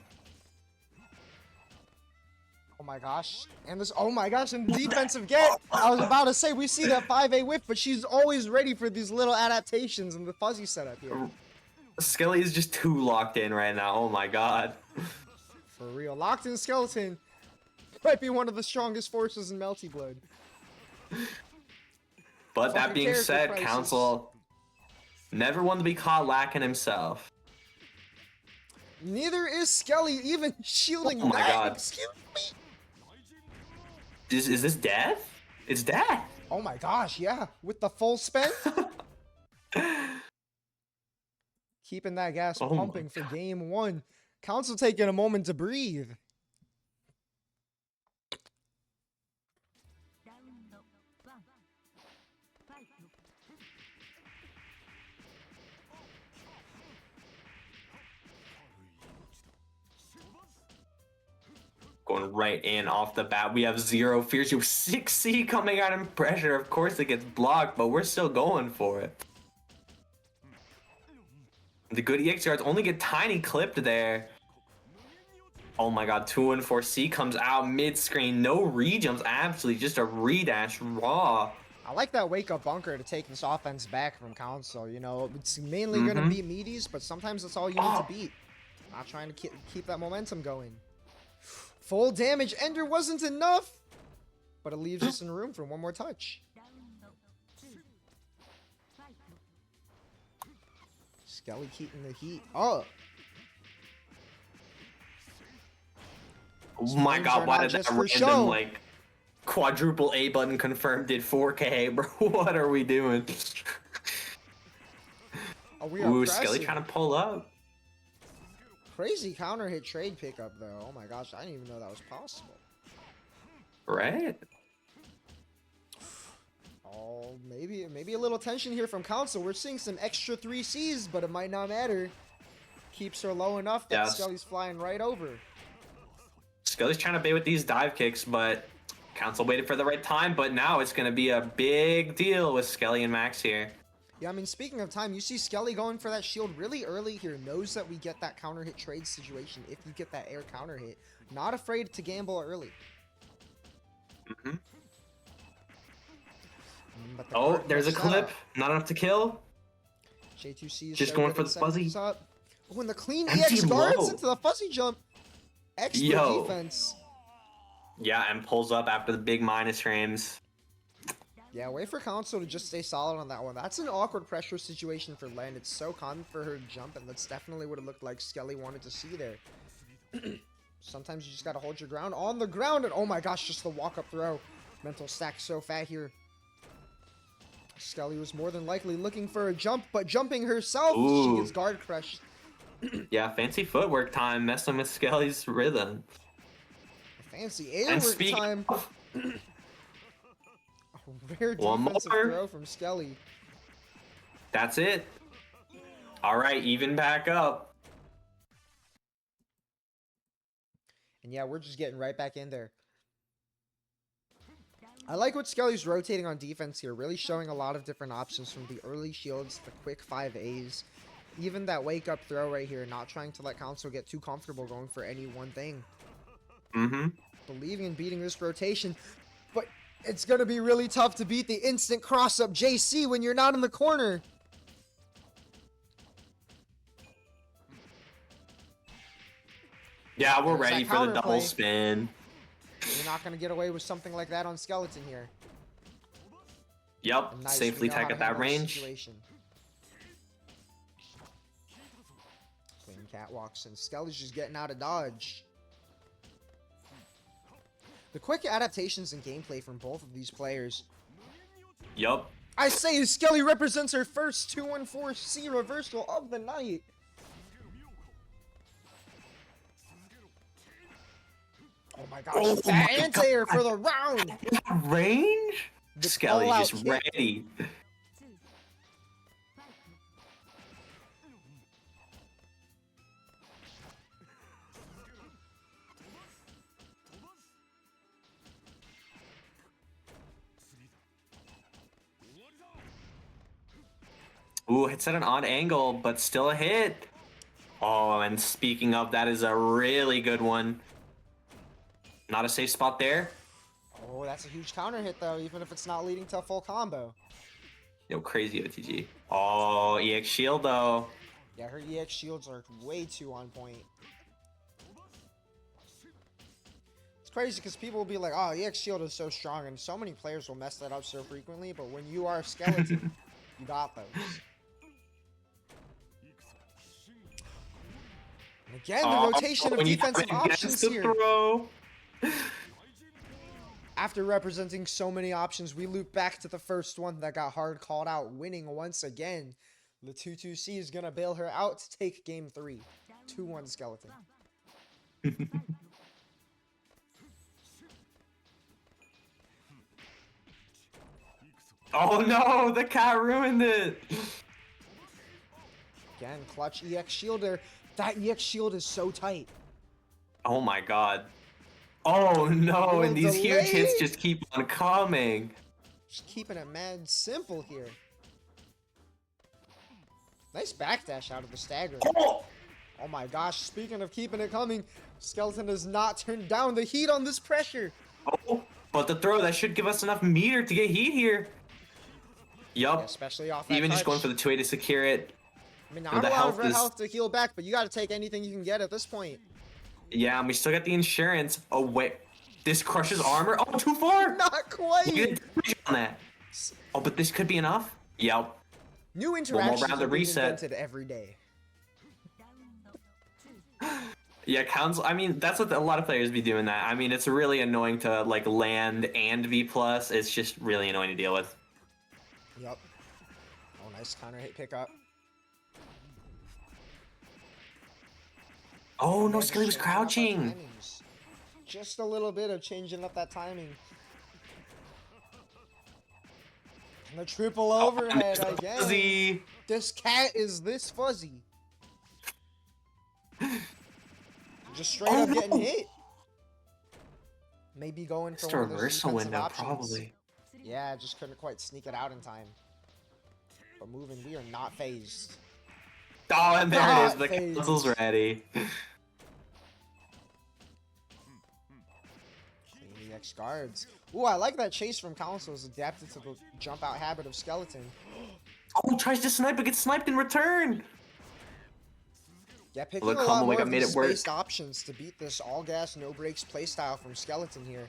Oh my gosh. And this, oh my gosh, and defensive get. I was about to say, we see that 5A whip, but she's always ready for these little adaptations in the fuzzy setup here. Skelly is just too locked in right now. Oh my god. For real. Locked in Skeleton might be one of the strongest forces in Melty Blood. But that being said, Council never one to be caught lacking himself. Neither is Skelly even shielding. Oh my god. Excuse me. Is this death? It's death. Oh my gosh, yeah. With the full spin. Keeping that gas pumping for game one. Council taking a moment to breathe. Going right in off the bat. We have zero fears. You have 6C coming out in pressure. Of course it gets blocked, but we're still going for it. The good EX yards only get tiny clipped there. Oh my god, 2-4C comes out mid-screen. No rejumps, absolutely just a redash raw. I like that wake-up bunker to take this offense back from Council. You know, it's mainly going to beat meaties, but sometimes that's all you need to beat. Not trying to keep that momentum going. Full damage Ender wasn't enough, but it leaves us in room for one more touch. Skelly keeping the heat up. Oh my god, why did that random, like... Quadruple A button confirmed did 4K, bro. What are we doing? Oh, we are Ooh, pressing. Skelly trying to pull up. Crazy counter hit trade pickup though. Oh my gosh, I didn't even know that was possible. Right? Oh, maybe a little tension here from Council. We're seeing some extra 3Cs, but it might not matter. Keeps her low enough that Yes. Skelly's flying right over. Skelly's trying to bait with these dive kicks, but Council waited for the right time, but now it's going to be a big deal with Skelly and Max here. Yeah, I mean, speaking of time, you see Skelly going for that shield really early here. Knows that we get that counter hit trade situation if you get that air counter hit. Not afraid to gamble early. Mm-hmm. But the Oh, card there's a messed clip. up. Not enough to kill. J2C is Just so going good for at the setting fuzzy. this up. Oh, and the clean Empty EX guards low. into the fuzzy jump. Extra Yo. defense. Yeah, and pulls up after the big minus frames. Yeah, wait for Council to just stay solid on that one. That's an awkward pressure situation for Len. It's so common for her to jump, and that's definitely what it looked like Skelly wanted to see there. Sometimes you just gotta hold your ground on the ground, and oh my gosh, just the walk-up throw. Mental stack so fat here. Skelly was more than likely looking for a jump, but jumping herself, she Ooh. gets guard crushed. Yeah, fancy footwork time messing with Skelly's rhythm. Fancy And airwork speak time. of, Rare One defensive more. throw from Skelly. that's it. All right, even back up. And yeah, we're just getting right back in there. I like what Skelly's rotating on defense here, really showing a lot of different options from the early shields, the quick 5As, even that wake-up throw right here, not trying to let Council get too comfortable going for any one thing. Mm-hmm. Believing in beating this rotation, but it's going to be really tough to beat the instant cross-up JC when you're not in the corner. Yeah, we're There's that ready for the double counterplay. spin. You're not going to get away with something like that on Skeleton here. Yep, And nice, safely we know how tag to at that handle this range. situation. Clean catwalks, and Skelly's just getting out of dodge. The quick adaptations and gameplay from both of these players. Yup. I say Skelly represents her first 214C reversal of the night. Oh my gosh, Oh that my anti-air for the round! Range? The Skelly's call-out just kick. ready. Ooh, hits at an odd angle, but still a hit. Oh, and speaking of, that is a really good one. Not a safe spot there. Oh, that's a huge counter hit though, even if it's not leading to a full combo. Yo, crazy OTG. Oh, EX shield though. Yeah, her EX shields are way too on point. It's crazy because people will be like, oh, EX shield is so strong, and so many players will mess that up so frequently, but when you are a skeleton, you got those. And again, the rotation of when you defensive come against options the here. throw. After representing so many options, we loop back to the first one that got hard called out, winning once again. The 2-2C is going to bail her out to take game 3. 2-1 skeleton. Oh no, the cat ruined it. Again, clutch EX shielder. That EX shield is so tight. Oh my god. Oh no, Little and these huge delay. hits just keep on coming. Just keeping it mad simple here. Nice backdash out of the stagger. Oh! Oh my gosh, speaking of keeping it coming, Skeleton does not turn down the heat on this pressure. Oh, but the throw, that should give us enough meter to get heat here. Yeah, Yup. especially off that Even just touch. going for the 2A to secure it. I mean, and not the a lot of health red is- health to heal back, but you got to take anything you can get at this point. Yeah, and we still got the insurance. Oh wait, this crushes armor. Oh, too far. Not We get quite. damage on that. Oh, but this could be enough. Yep. New interactions round to are being reset. invented every day. Yeah, council. I mean, that's what a lot of players be doing. That. I mean, it's really annoying to like land and V plus. It's just really annoying to deal with. Yep. Oh, nice counter hit pickup. Oh no, They're just Skelly was changing up our crouching. timings. Just a little bit of changing up that timing. And the triple overhead Mr. again. Fuzzy. This cat is this fuzzy. Just straight up getting hit. Maybe going for Just a one of those reversal defensive window, options. probably. Yeah, just couldn't quite sneak it out in time. But moving, we are not phased. Oh, and there it is. Not The phased. council's ready. Clean EX guards. Ooh, I like that chase from Council's adapted to the jump out habit of Skeleton. Oh, tries to snipe, but gets sniped in return. Yeah, picking Look, a lot Humble more Wake of made these it work. spaced options to beat this all gas, no brakes playstyle from Skeleton here.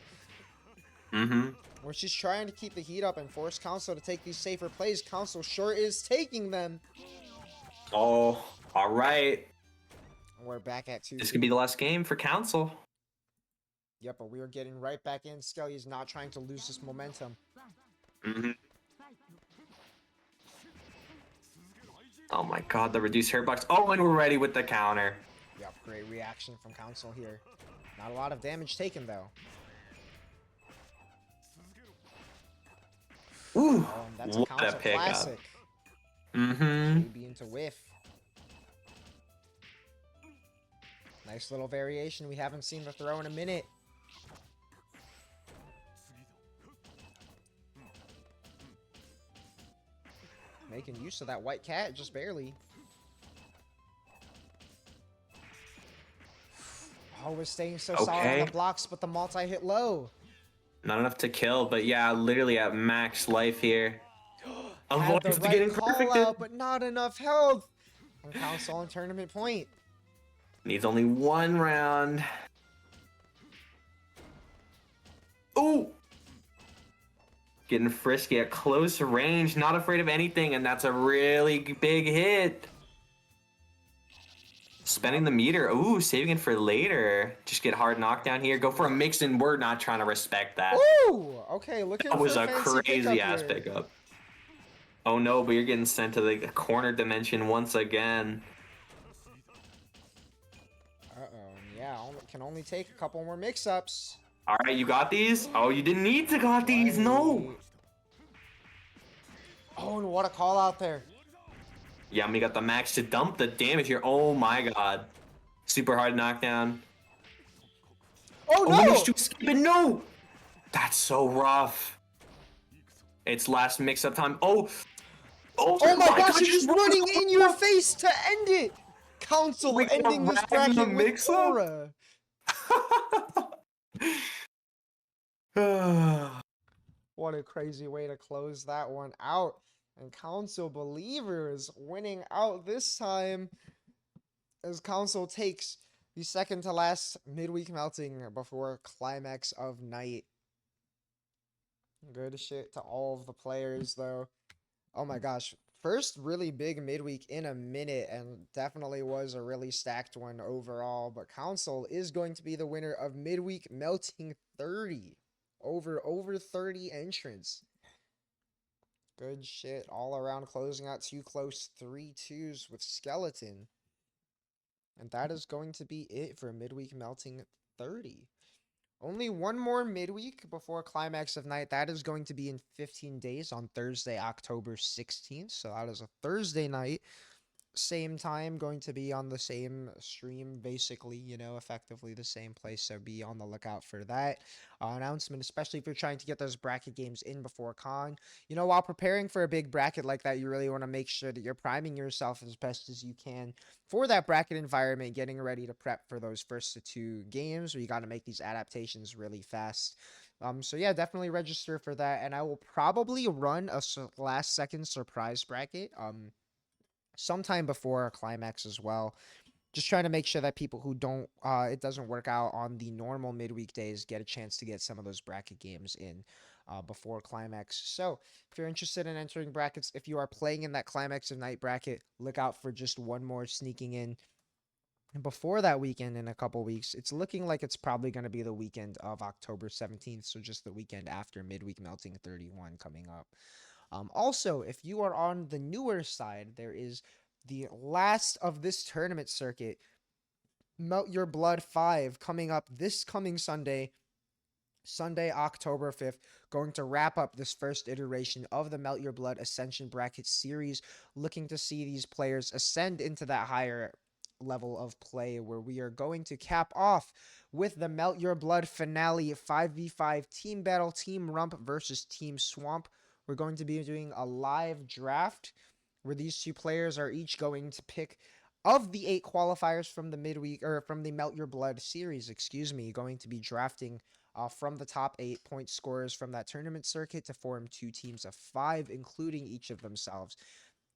Mm-hmm. Where she's trying to keep the heat up and force Council to take these safer plays. Council sure is taking them. Oh, all right. We're back at 2. This could be the last game for Council. Yep, but we are getting right back in. Skelly is not trying to lose this momentum. Mm-hmm. Oh my god, the reduced hurt box. Oh, and we're ready with the counter. Yep, great reaction from Council here. Not a lot of damage taken, though. Ooh, Oh, and that's a what a Council pickup. classic. Mm-hmm. Maybe into whiff. Nice little variation. We haven't seen the throw in a minute. Making use of that white cat, just barely. Oh, we're staying so solid on Okay. the blocks, but the multi-hit low. Not enough to kill, but yeah, literally at max life here. Had the Avoids right getting call perfected. out, but not enough health. And Council on tournament point. Needs only one round. Ooh! Getting frisky at close range, not afraid of anything, and that's a really big hit. Spending the meter. Ooh, saving it for later. Just get hard knockdown here. Go for a mix, and we're not trying to respect that. Ooh! Okay, looking That was for a fancy crazy ass here. pickup. Oh no, but you're getting sent to the corner dimension once again. Uh-oh. Yeah, can only take a couple more mix-ups. All right, you got these? Oh, you didn't need to got these. No. Right. Oh, and what a call out there. Yummy got the max to dump the damage here. Oh my god. Super hard knockdown. Oh, Oh, no! managed to escape it. No! That's so rough. It's last mix-up time. Oh! Oh my gosh, God, it's just running in your face to end it! Council We got ending this Ragnar bracket with mix-up? aura. What a crazy way to close that one out. And Council Believers winning out this time as Council takes the second to last midweek melting before climax of night. Good shit to all of the players, though. Oh my gosh. First really big midweek in a minute, and definitely was a really stacked one overall. But Council is going to be the winner of midweek melting 30. Over 30 entrants. Good shit all around, closing out 2 close 3-2s with Skeleton. And that is going to be it for midweek melting 30. Only one more midweek before climax of night. That is going to be in 15 days on Thursday, October 16th. So that is a Thursday night. Same time, going to be on the same stream, basically, you know, effectively the same place. So be on the lookout for that announcement, especially if you're trying to get those bracket games in before con. You know, while preparing for a big bracket like that, you really want to make sure that you're priming yourself as best as you can for that bracket environment, getting ready to prep for those first 2 games where you got to make these adaptations really fast. So yeah, definitely register for that, and I will probably run a last second surprise bracket sometime before climax as well. Just trying to make sure that people who don't it doesn't work out on the normal midweek days get a chance to get some of those bracket games in before climax. So if you're interested in entering brackets, if you are playing in that climax of night bracket, look out for just one more sneaking in And before that weekend in a couple weeks, it's looking like it's probably going to be the weekend of October 17th, so just the weekend after Midweek Melting 31 coming up. Also, if you are on the newer side, there is the last of this tournament circuit, Melt Your Blood 5, coming up this coming Sunday, October 5th, going to wrap up this first iteration of the Melt Your Blood Ascension Bracket Series, looking to see these players ascend into that higher level of play, where we are going to cap off with the Melt Your Blood finale 5v5 team battle, Team Rump versus Team Swamp. We're going to be doing a live draft where these two players are each going to pick, of the 8 qualifiers from the midweek, or from the Melt Your Blood series, excuse me, going to be drafting from the top 8 point scorers from that tournament circuit to form 2 teams of 5, including each of themselves.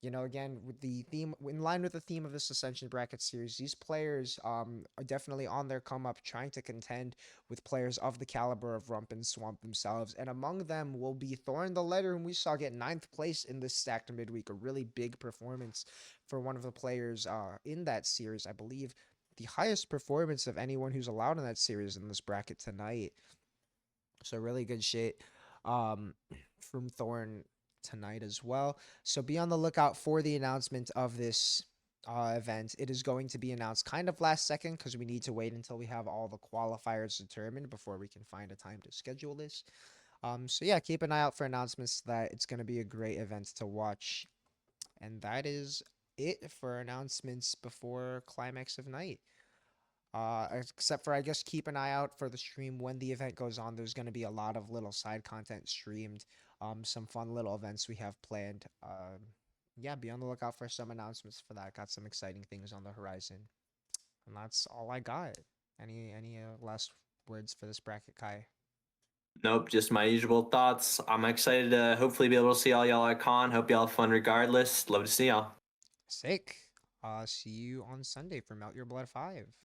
You know, again, with the theme, in line with the theme of this Ascension Bracket series, these players are definitely on their come up, trying to contend with players of the caliber of Rump and Swamp themselves. And among them will be Thorn the Letter, whom we saw get 9th place in this stacked midweek, a really big performance for one of the players in that series. I believe the highest performance of anyone who's allowed in that series in this bracket tonight. So really good shit from Thorn tonight as well. So be on the lookout for the announcement of this event. It is going to be announced kind of last second, because we need to wait until we have all the qualifiers determined before we can find a time to schedule this. So yeah, keep an eye out for announcements that it's going to be a great event to watch. And that is it for announcements before Climax of Night. Except for, I guess, keep an eye out for the stream when the event goes on. There's going to be a lot of little side content streamed, some fun little events we have planned. Yeah, be on the lookout for some announcements for that. Got some exciting things on the horizon, and that's all I got. Any last words for this bracket, Kai? Nope, just my usual thoughts. I'm excited to hopefully be able to see all y'all at con. Hope y'all have fun regardless. Love to see y'all. Sick. See you on Sunday for Melt Your Blood 5.